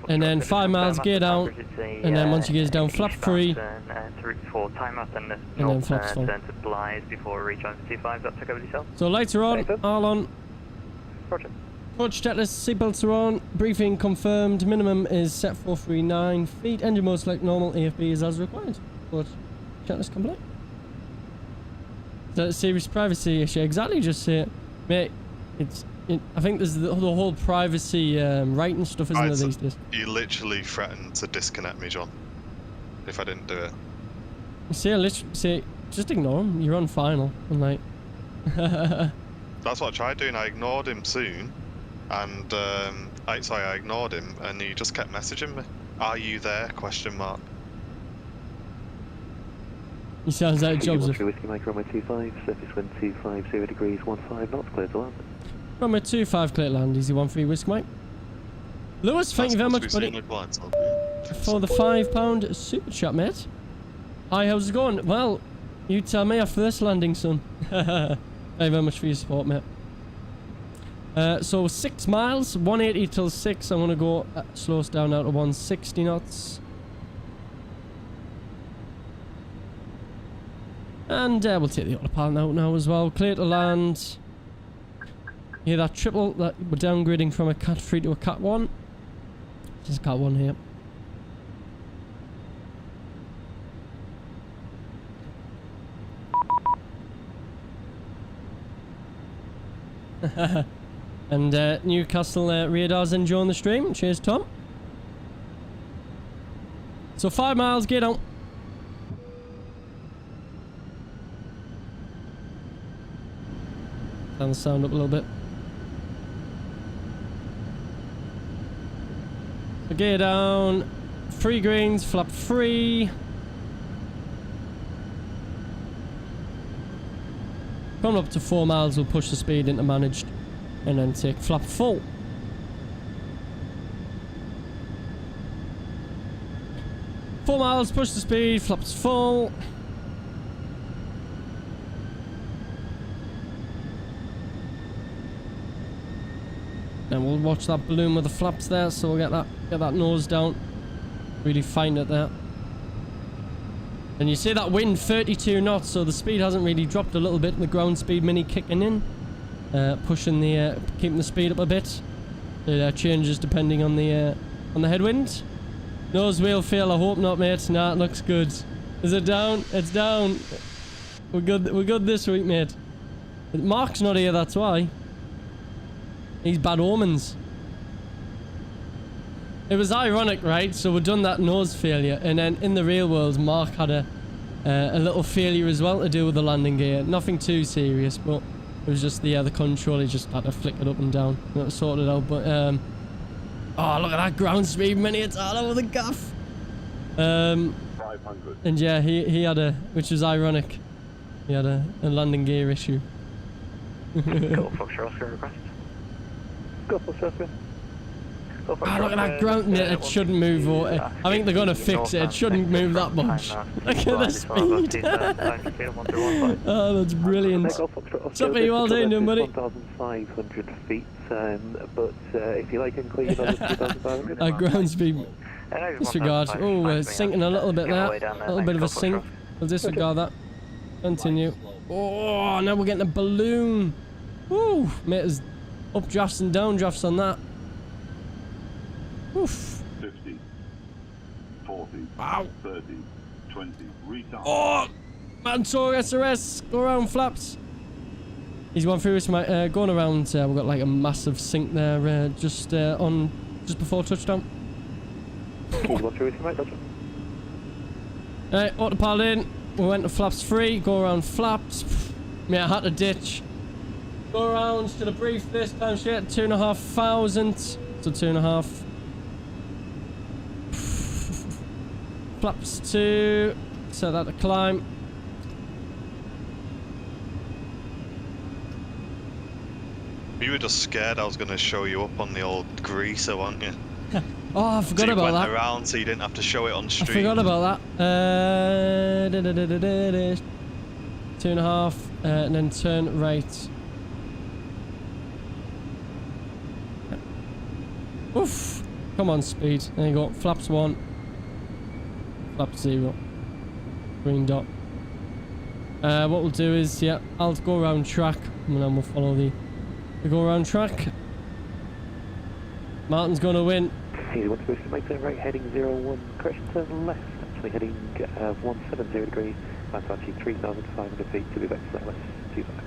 and then 5 miles gear down, and then once you gear down, flap 3, and then flaps 4. So lights are on, all on. Approach checklist, seatbelts are on, briefing confirmed, minimum is set 439 feet, engine mode select normal, AFB is as required. But checklist complete. That's a serious privacy issue. Exactly, just say it. Mate, I think there's the whole privacy right and stuff, isn't there, these days? You literally threatened to disconnect me, John, if I didn't do it. See, just ignore him. You're on final. I'm like... That's what I tried doing. I ignored him soon, and I ignored him, and he just kept messaging me. Are you there? Question mark. He sounds like Joseph. Whiskey Mike, runway 25, surface wind 250 degrees, 15 knots, clear to land. Runway 25, clear to land, easy 13 Whiskey Mike. Lewis, thank you very much, buddy, for the £5 super chat, mate. Hi, how's it going? Well, you tell me after this landing, son. Thank you very much for your support, mate. So 6 miles, 180 till 6. I'm gonna go slow us down now to 160 knots. And we'll take the autopilot out now as well. Clear to land. Hear that triple that we're downgrading from a Cat 3 to a Cat 1. There's a Cat 1 here. And Newcastle radar's enjoying the stream. Cheers, Tom. So 5 miles, get on. Turn the sound up a little bit. So gear down. 3 greens, flap 3. Coming up to 4 miles, we'll push the speed into managed. And then take flap full. Four miles, push the speed, flaps full. And we'll watch that balloon with the flaps there, so we'll get that nose down. Really find it there. And you see that wind 32 knots, so the speed hasn't really dropped a little bit. The ground speed mini kicking in. Pushing the keeping the speed up a bit. It changes depending on the headwind. Nose wheel fail, I hope not, mate. Nah, it looks good. Is it down? It's down. We're good this week, mate. Mark's not here, that's why. He's bad omens. It was ironic, right? So we've done that nose failure, and then in the real world, Mark had a little failure as well to do with the landing gear. Nothing too serious, but it was just the control. He just had to flick it up and down. And it was sorted out, but oh, look at that ground speed mini. It's all over the gaff. 500. And yeah, he had which was ironic. He had a landing gear issue. Go Foxtrot, Oscar request. Go Foxtrot. Oh, look at that ground. Yeah, it shouldn't move. I think they're going to fix it. It shouldn't move that much. Look at the speed. Oh, that's brilliant. What's up, are you all doing, buddy? 1,500 feet, but if you like include another 2,500. Our ground speed. Disregard. Oh, we're sinking a little bit there. A little bit of a sink. We'll disregard that. Continue. Oh, now we're getting a balloon. Woo, mate, there's updrafts and downdrafts on that. Oof. 50, 40, wow. 30, 20, retard. Oh, Mantor SRS, go around flaps. He's one through my going around. We've got like a massive sink there, just before touchdown. Right, autopilot in. We went to flaps 3. Go around flaps. Yeah, I had to ditch. Go around to the brief this time. Shit, 2,500. So 2.5. Flaps 2, set that to climb. You were just scared I was going to show you up on the old greaser, weren't you? Oh, I forgot about that. You went around so you didn't have to show it on stream. I forgot about that. 2.5, and then turn right. Oof! Come on, speed. There you go. Flaps 1. Flap 0. Green dot. What we'll do is, yeah, I'll go around track, and then we'll follow the go around track. Martin's going to win. Easy 1 to make turn right, heading 01. Correction, turn left. Actually heading 170 degrees. Flight altitude 3,500 feet to be back to Alice 25.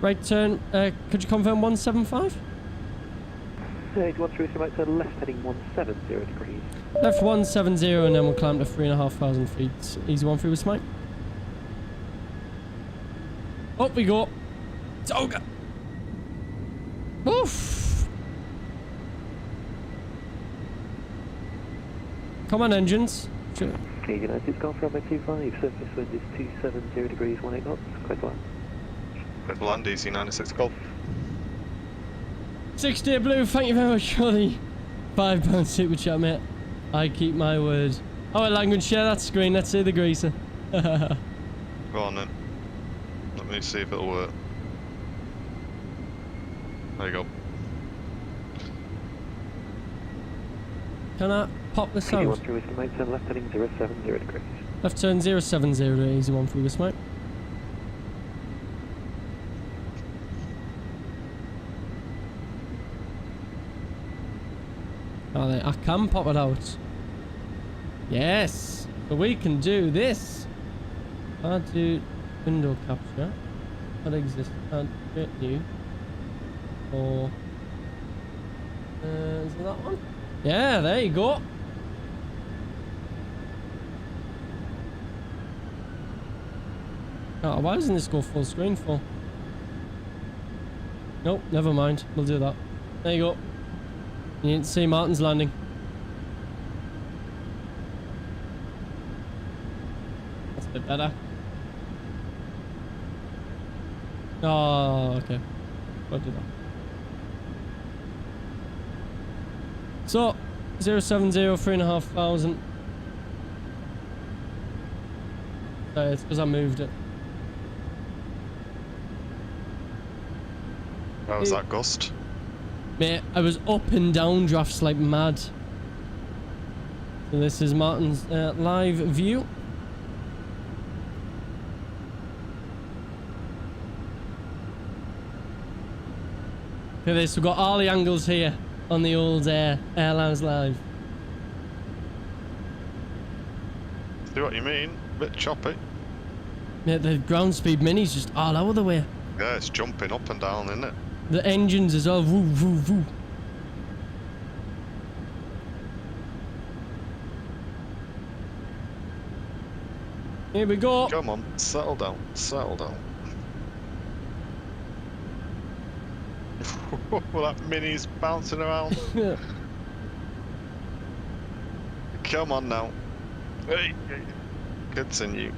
Right turn, could you confirm 175? 81 through right turn left heading 170 degrees. Left 170 and then we'll climb to 3,500 feet. Easy one through with Smite. Up we go. Toga. Oof. Come on, engines. Sure. United Golf runway 25, surface wind is 270 degrees, 18 knots, quick land. Quick land, easy 96 Golf. 60 blue, thank you very much for the £5 super chat, mate. I keep my word. Alright, language, share that screen, let's see the greaser. Go on then. Let me see if it'll work. There you go. Can I pop this out? 81 through Whiskey Mike, turn left heading 070 degrees. Left turn 070, easy one through this, mate. Oh, I can pop it out. Yes! So we can do this. Can't do window capture. That exists. Can't create new. Or... is it that one? Yeah, there you go. Oh, why doesn't this go full screen for? Nope, never mind. We'll do that. There you go. You need to see Martin's landing. That's a bit better. Oh, okay. I'll do that. So, 070, 3,500. It's because I moved it. How was that gust? Mate, I was up and down drafts like mad. So this is Martin's live view. Look at this, we've got all the angles here on the old Airliners live. See what you mean? Bit choppy. Mate, the ground speed mini's just all over the way. Yeah, it's jumping up and down, isn't it? The engines is all woo woo woo. Here we go. Come on, settle down, settle down. Well, that mini's bouncing around. Come on now. Hey, continue.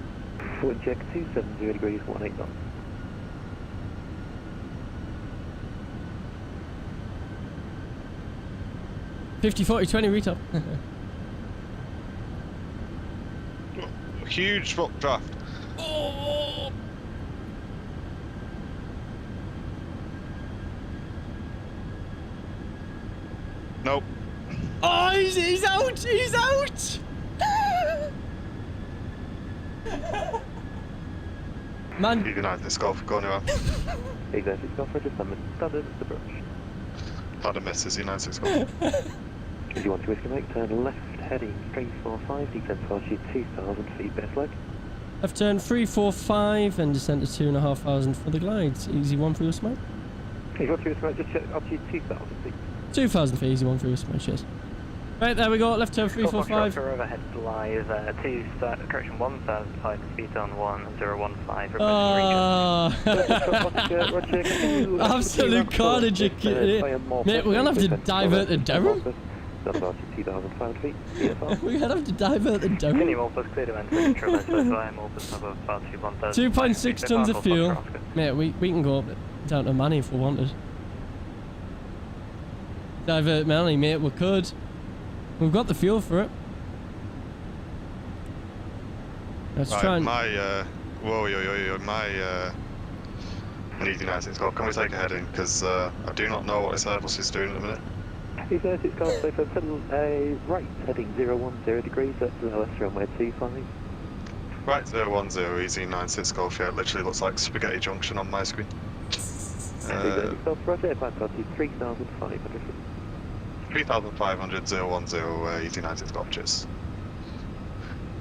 Wind check 270 degrees, 18 knots. $50-40-20 retail. Huge updraft. Oh. Nope. Oh, he's out! He's out! Man. You can have this golf, go anywhere. Exactly, golf for just summon. Standard, the brush. Had a miss as United States Golf. If you want to Whiskey Mike, turn left heading 345, descend altitude 2,000 feet, best leg. Left turn 345 and descend to 2,500 for the glides. Easy one for your smoke. If you want to Whiskey Mike, just check altitude 2,000 feet. 2,000 feet, easy one for your smoke, cheers. Right, there we go, left turn 345. Overhead live, correction 1,500 feet on 1015. Absolute carnage. Mate, we're gonna have to divert to Durham. That's about 2,500 feet. We're gonna have to divert to Durham. Continue Morpus, clear to enter control, so I am Morpus number 2.6 tons of fuel. Mate, we can go up down to Manny if we wanted. Divert Manny, mate, we could. We've got the fuel for it. Let's try and... My, need United States Golf. Can we take a heading? Because I do not know what this Airbus is doing at the minute. United Golf, so for right, heading 010 degrees, that's LS runway 25. Right, 010, easy 96 Golf, yeah, it literally looks like Spaghetti Junction on my screen. United Golf, roger, advance altitude 3,500 feet. 3,500, 010, easy 96 Golf, cheers.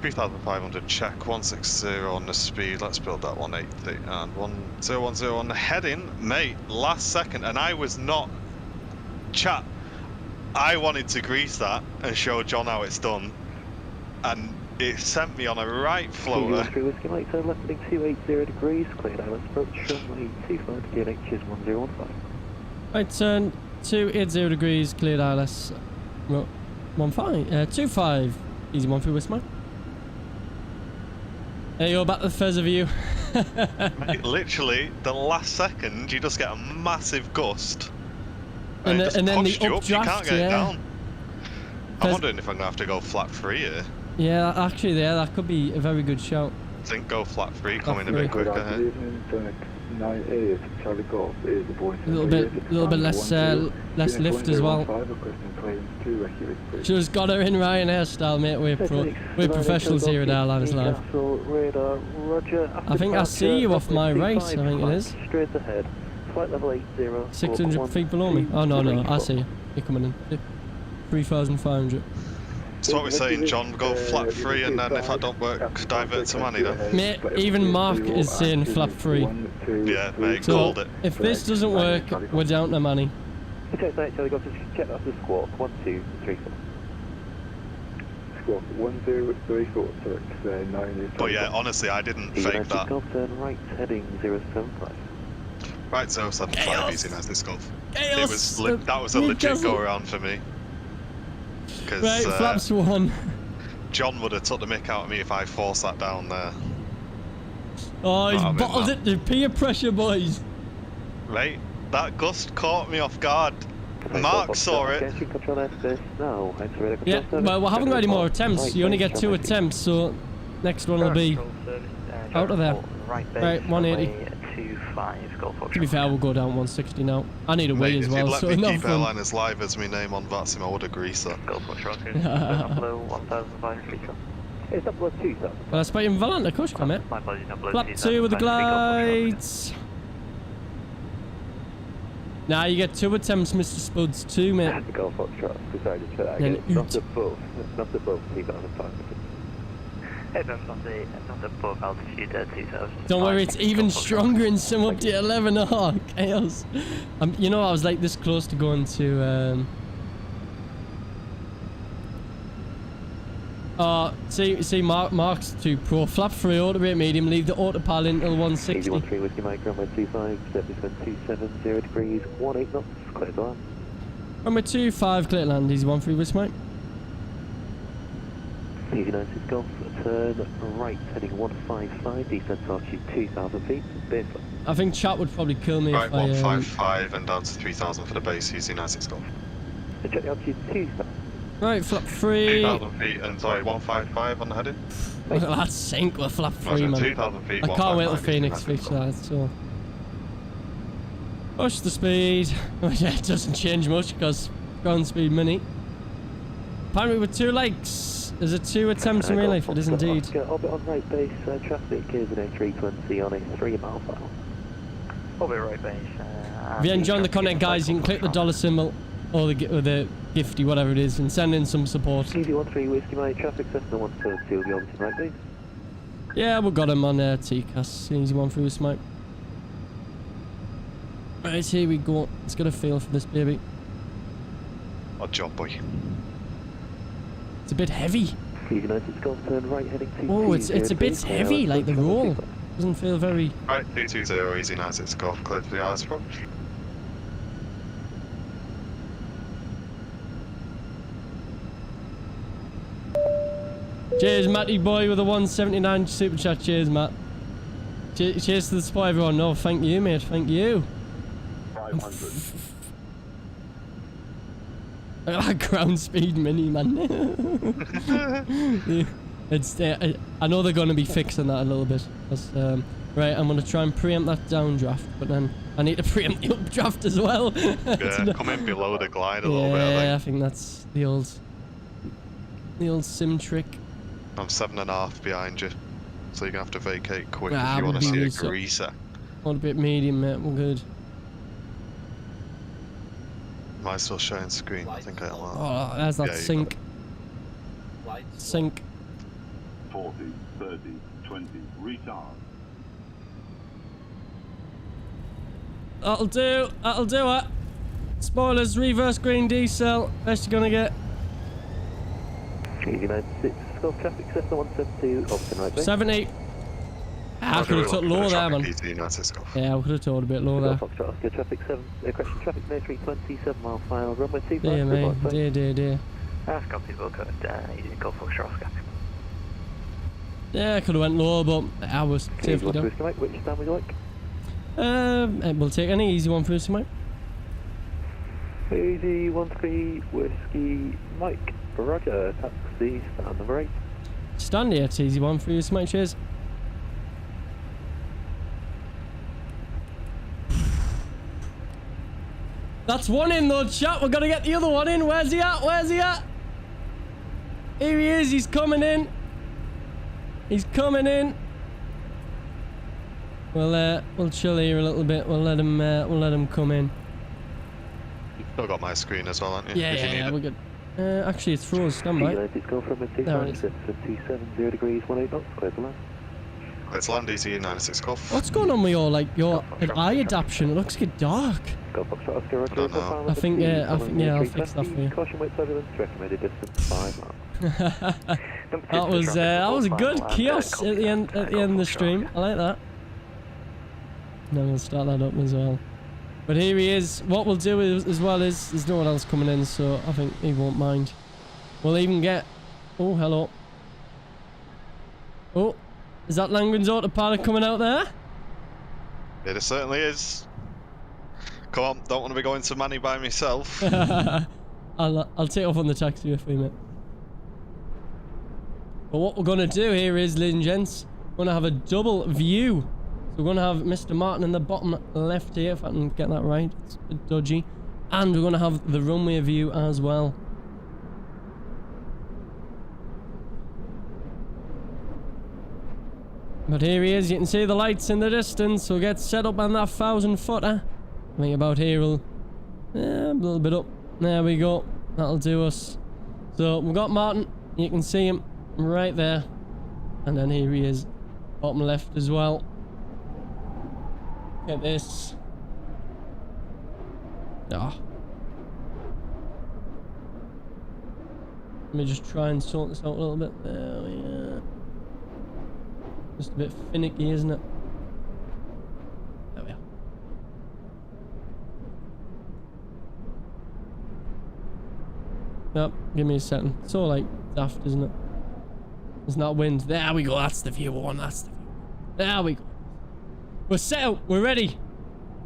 3,500 check, 160 on the speed, let's build that 180 and 1010 on the heading. Mate, last second, and I was not... Chat, I wanted to grease that and show John how it's done, and it sent me on a right floater. Whiskey Mike, turn left heading 280 degrees, cleared islands approach, runway 25, QNH is 1015. Right, turn 280 degrees, cleared ILS. 25, easy 13 Whiskey Mike. There you go, back to the Fezzer view. Mate, literally, the last second, you just get a massive gust. And then the you updraft, you can't get it yeah. down. I'm wondering if I'm going to have to go flat free here. Yeah, actually, yeah, that could be a very good shout. I think go flat free, Flat coming a bit free. quicker here. A little bit less less lift as well. Just got her in Ryanair style, mate. We're professionals here at Airliners Live. Radar, Roger. I think I see you off my right. I think it is. Straight ahead. Flight level 80. 600 feet below me. Oh no, I see you. You're coming in. 3,500. So what we're saying, John, go flat free, and then if that don't work, divert to money then. Mate, even Mark is saying flap free. Yeah, mate, So called it. if this doesn't work, we're down to money. Check that, Charlie, got to check that the squawk. 1234. Squawk 1034, 9. But yeah, honestly, I didn't fake that. Turn right heading 075. Right, 075, easy nice, this golf. Chaos. That was a legit go around for me. Right, flaps 1. John would have took the mick out of me if I forced that down there. Oh, he's bottled it to peer pressure, boys. Right, that gust caught me off guard. Mark saw it. Yeah, well, we haven't got any more attempts. You only get 2 attempts, so next one will be out of there. Right, 180. To be fair, we'll go down 160 now. I need a wee as well, so if you let me enough keep Airliners Live as my name on Vatsim, I would have greased that. It's up below 2,000. Well, I spot you in Valent, of course you can, mate. Flap 2 with the glides. Now you get 2 attempts, Mr. Spuds, 2, mate. Golf Foxtrot, sorry, just try that again. Not above 2,500. Not above altitude 2,000. Don't worry, it's even stronger in sim up to 11. Oh, chaos. You know, I was like this close to going to. See, Mark's too pro. Flap 3, auto rate medium, leave the autopilot until 160. 13 Whiskey Mike, runway 25, step descent 270 degrees, 18 knots, clear to land. Runway 25, clear to land, easy 13 Whiskey Mike. Easy 96 Golf, turn right, heading 155, descent altitude 2,000 feet, base flat. I think chat would probably kill me right, if I... 155 and down to 3,000 for the base, easy 96 Golf. Check the altitude 2,000. Right, flap 3. 2,000 feet and sorry, 155 on the heading. Look at that sink with flap 3, man. 2,000 feet, I can't wait till Phoenix fix that, so... Push the speed. Oh yeah, it doesn't change much because ground speed mini. Apparently with 2 legs. There's a 2 attempts in real life, it is indeed. Orbit on right base, traffic is an A320 on a 3 mile file. Orbit right base. If you enjoy the content, guys, you can click the dollar symbol or the gifty, whatever it is, and send in some support. Easy 13 Whiskey Mike, traffic Cessna 132 will be orbiting right base. Yeah, we got him on TCAS. Easy 13 Whiskey Mike. Right, here we go. Let's get a feel for this baby. Odd job, boy. It's a bit heavy. Easy 96 Golf, turn right heading 2. Oh, it's a bit heavy, like the roll. Doesn't feel very... Right, 220, easy 96 Golf, clear to the ILS approach. Cheers, Matty boy, with a 179 super chat. Cheers, Matt. Cheers to the spot, everyone. No, thank you, mate. Thank you. 500. Look at that ground speed mini, man. Yeah, it's I know they're going to be fixing that a little bit. Right, I'm going to try and preempt that downdraft, but then I need to preempt the updraft as well. Yeah, come in below the glide a little bit, Yeah, I think that's the old sim trick. I'm 7.5 behind you, so you're going to have to vacate quick Nah, if you want to we'll see a be so- greaser. Want a bit medium, mate. We're good. Am I still showing screen? I think I am. Oh, there's that Yeah, you sink. Sink. 40, 30, 20, retard. That'll do. That'll do it. Spoilers, reverse green decel. Best you're gonna get. Easy 96, Golf traffic, Cessna 172, Overton right bay. 70. I could have took low there, man. Yeah, I could have told a bit low there. Foxtrot Oscar, traffic 7, correction, traffic near 327 mile final, runway 25. Dear me, dear. That's copy, we'll go easy, Golf Foxtrot Oscar. Yeah, I could have went low, but I was safely done. Which stand would you like? We'll take any easy one for us, mate. Easy 13 Whiskey Mike. Roger, taxi, stand number 8. Stand here, it's easy one for you, mate. Cheers. That's one in though, chat. We're gonna get the other one in. Where's he at? Where's he at? Here he is. He's coming in. He's coming in. We'll chill here a little bit. We'll let him come in. You've still got my screen as well, haven't you? Yeah, we're good. Actually, it's froze. Stand by. It's go from a 270 degrees, 18 knots, clear to land. Let's land easy 96 Golf. What's going on with your eye adaptation? It looks like dark. I think I'll fix that for you. Caution weight turbulence, recommended distance 5 miles. that was a good kiosk at the end of the stream. I like that. And then we'll start that up as well. But here he is. What we'll do as well is there's no one else coming in, so I think he won't mind. We'll even get. Oh, hello. Oh, is that Langren's autopilot coming out there? It certainly is. Come on, don't want to be going to Manny by myself. I'll take off on the taxi for you, mate. But what we're gonna do here is, ladies and gents, we're gonna have a double view. So we're gonna have Mr. Martin in the bottom left here, if I can get that right. It's a bit dodgy. And we're gonna have the runway view as well. But here he is, you can see the lights in the distance. We'll get set up on that 1,000-footer. I think about here we'll... a little bit up. There we go. That'll do us. So we've got Martin. You can see him right there. And then here he is. Bottom left as well. Look at this. Ah. Let me just try and sort this out a little bit. There we are. Just a bit finicky, isn't it? There we are. Yep, give me a second. It's all like daft, isn't it? There's not wind. There we go. That's the view one. That's the view. There we go. We're set up. We're ready.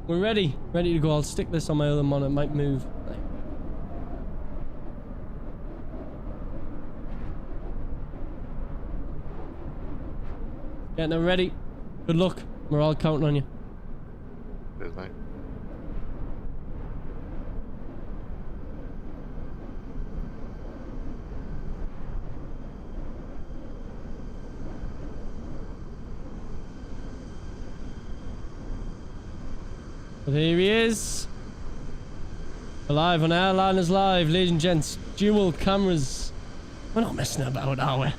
We're ready. Ready to go. I'll stick this on my other monitor. It might move. Getting it ready. Good luck. We're all counting on you. Cheers, mate. But here he is. We're live on Airliners Live, ladies and gents. Dual cameras. We're not messing about, are we?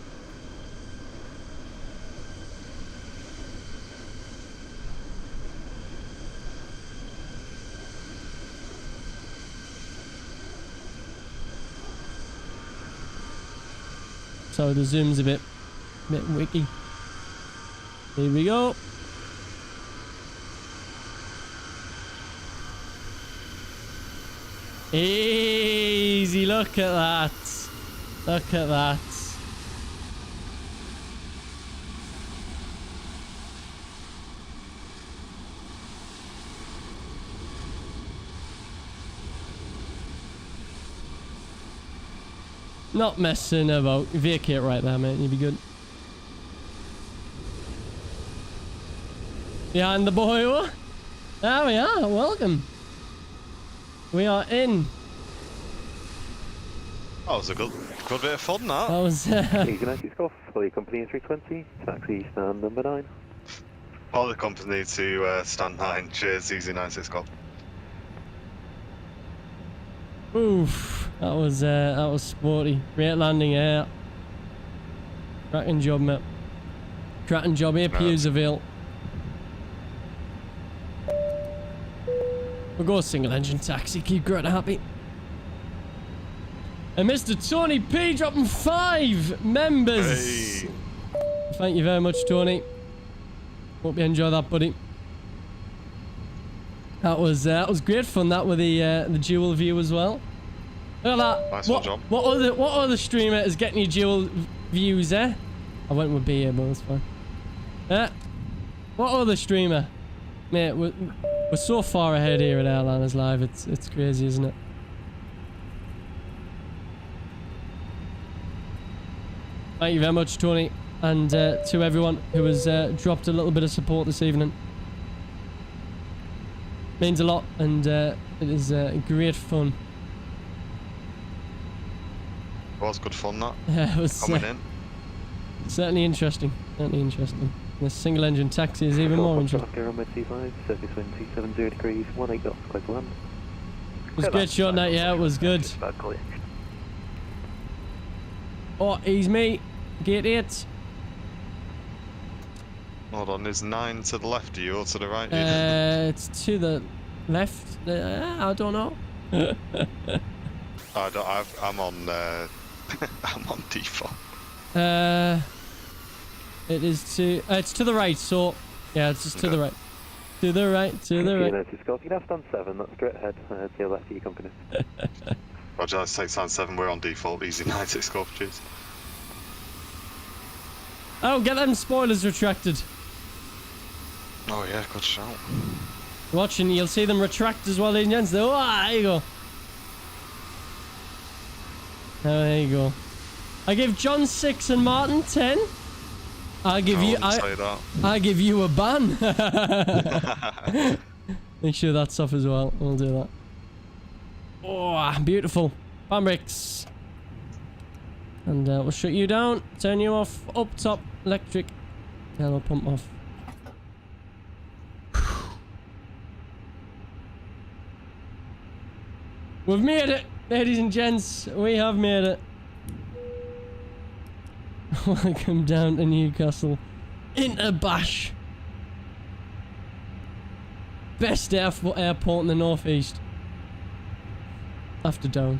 So the zoom's a bit wicky. Here we go. Easy, look at that. Look at that. Not messing about. Vacate right there, mate. You'll be good. Behind the boiler. There we are. Welcome. We are in. That was a good bit of fun, that. That was... Easy 96 Golf, for your company in 320, taxi stand number 9. Follow the company to stand 9. Cheers, easy 96 Golf. Oof, that was sporty. Great landing here. Cracking job, mate. Cracking job. APU's avail. We'll go single engine taxi. Keep Greta happy. And Mr. Tony P dropping 5 members. Hey. Thank you very much, Tony. Hope you enjoy that, buddy. That was great fun. That with the dual view as well. Look at that. Nice job. What other streamer is getting you dual views, eh? I went with BA, but that's fine. What other streamer? Mate, we're so far ahead here at Airliners Live. It's crazy, isn't it? Thank you very much, Tony, and to everyone who has dropped a little bit of support this evening. Means a lot, and it is great fun. It was good fun, that. Yeah, it was coming in. Certainly interesting. Certainly interesting. The single engine taxi is even more interesting. Runway 25, surface wind 270 degrees, 18 knots, clear to land. It was a good shot, night. Yeah, it was good. Oh, he's me. Gate 8. Hold on, is 9 to the left of you or to the right? It's to the left. I don't know. I'm on. I'm on default. It is to. It's to the right. So yeah, it's just to the right. To the right. To the right. You can have stand 7. That's straight ahead. To your left of your company. Roger, let's take stand 7. We're on default. Easy 96 Golf. Cheers. Oh, get them spoilers retracted. Oh yeah, good shout. Watching, you'll see them retract as well, ladies and gents. Oh, there you go. Oh, there you go. I give John 6 and Martin 10. I'll give you. I give you a ban. Make sure that's off as well. We'll do that. Oh, beautiful. Ban brakes. And we'll shut you down. Turn you off. Up top. Electric. And I'll pump off. We've made it, ladies and gents. We have made it. Welcome down to Newcastle. Into Bash. Best airport in the northeast. After Down.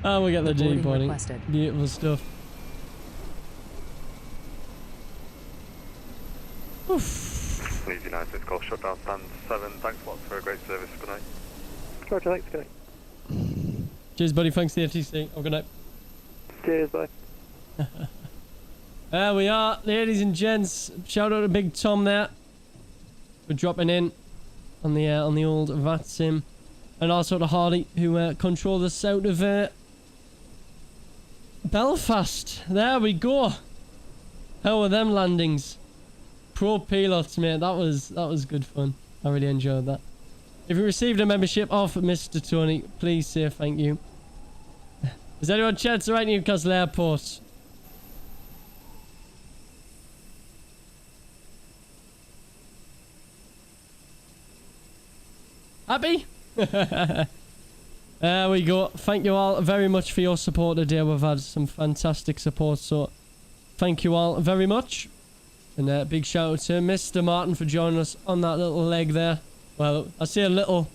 And we get the deboarding. Beautiful stuff. Oof. Please United call shutdown stand 7. Thanks a lot for a great service. Good night. Roger, thanks, good night. Cheers, buddy. Thanks to the FTC. Oh, good night. Cheers, bye. There we are, ladies and gents. Shout out to Big Tom there for dropping in on the old VAT sim, and also to Hardy who controlled us out of Belfast. There we go. How were them landings? Pro pilots, mate. That was good fun. I really enjoyed that. If you received a membership off Mr. Tony, please say thank you. Is anyone chance right Newcastle Airport? Happy? There we go. Thank you all very much for your support today. We've had some fantastic support, so thank you all very much. And a big shout out to Mr. Martin for joining us on that little leg there. Well, I say a little.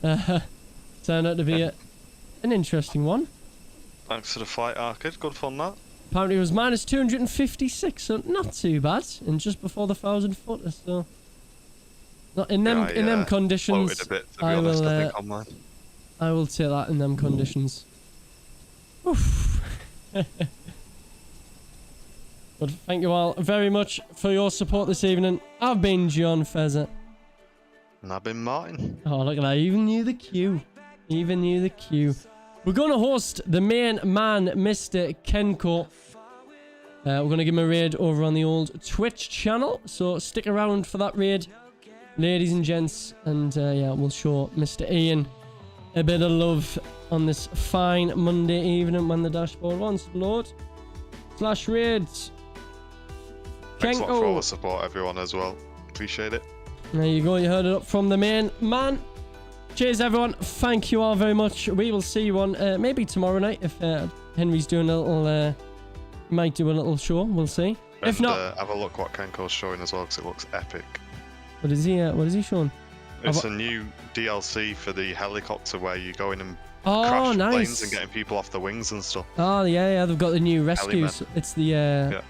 Turned out to be an interesting one. Thanks for the flight, Arcade. Good fun, that. Apparently it was minus 256, so not too bad. And just before the 1,000 footer, so... Not in them conditions, A bit, to be honest, I think online. I will take that in them conditions. Oof. But thank you all very much for your support this evening. I've been John Fezzer. And I've been Martin. Oh, look at that. Even knew the cue. Even knew the cue. We're going to host the main man, Mr. Kenko. We're going to give him a raid over on the old Twitch channel. So stick around for that raid, ladies and gents. And yeah, we'll show Mr. Ian a bit of love on this fine Monday evening when the dashboard wants to load. / raids. Thanks a lot for all the support, everyone, as well. Appreciate it. There you go. You heard it up from the main man. Cheers, everyone. Thank you all very much. We will see you on maybe tomorrow night if Henry's doing a Might do a little show. We'll see. If And, not, have a look what Kenko's showing as well, because it looks epic. what is he showing? It's a new DLC for the helicopter where you go in and Oh, crash nice. planes and getting people off the wings and stuff. Oh yeah, they've got the new rescues. Heliman. It's the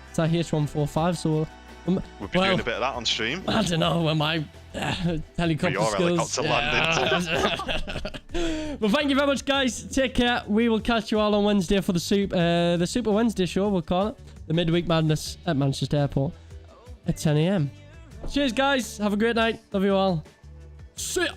it's a H145. So We'll be doing a bit of that on stream. I don't know where my helicopter Your skills. helicopter landing. Well, thank you very much, guys. Take care. We will catch you all on Wednesday for the Super Wednesday show. We'll call it the Midweek Madness at Manchester Airport at 10 a.m. Cheers, guys. Have a great night. Love you all. See ya.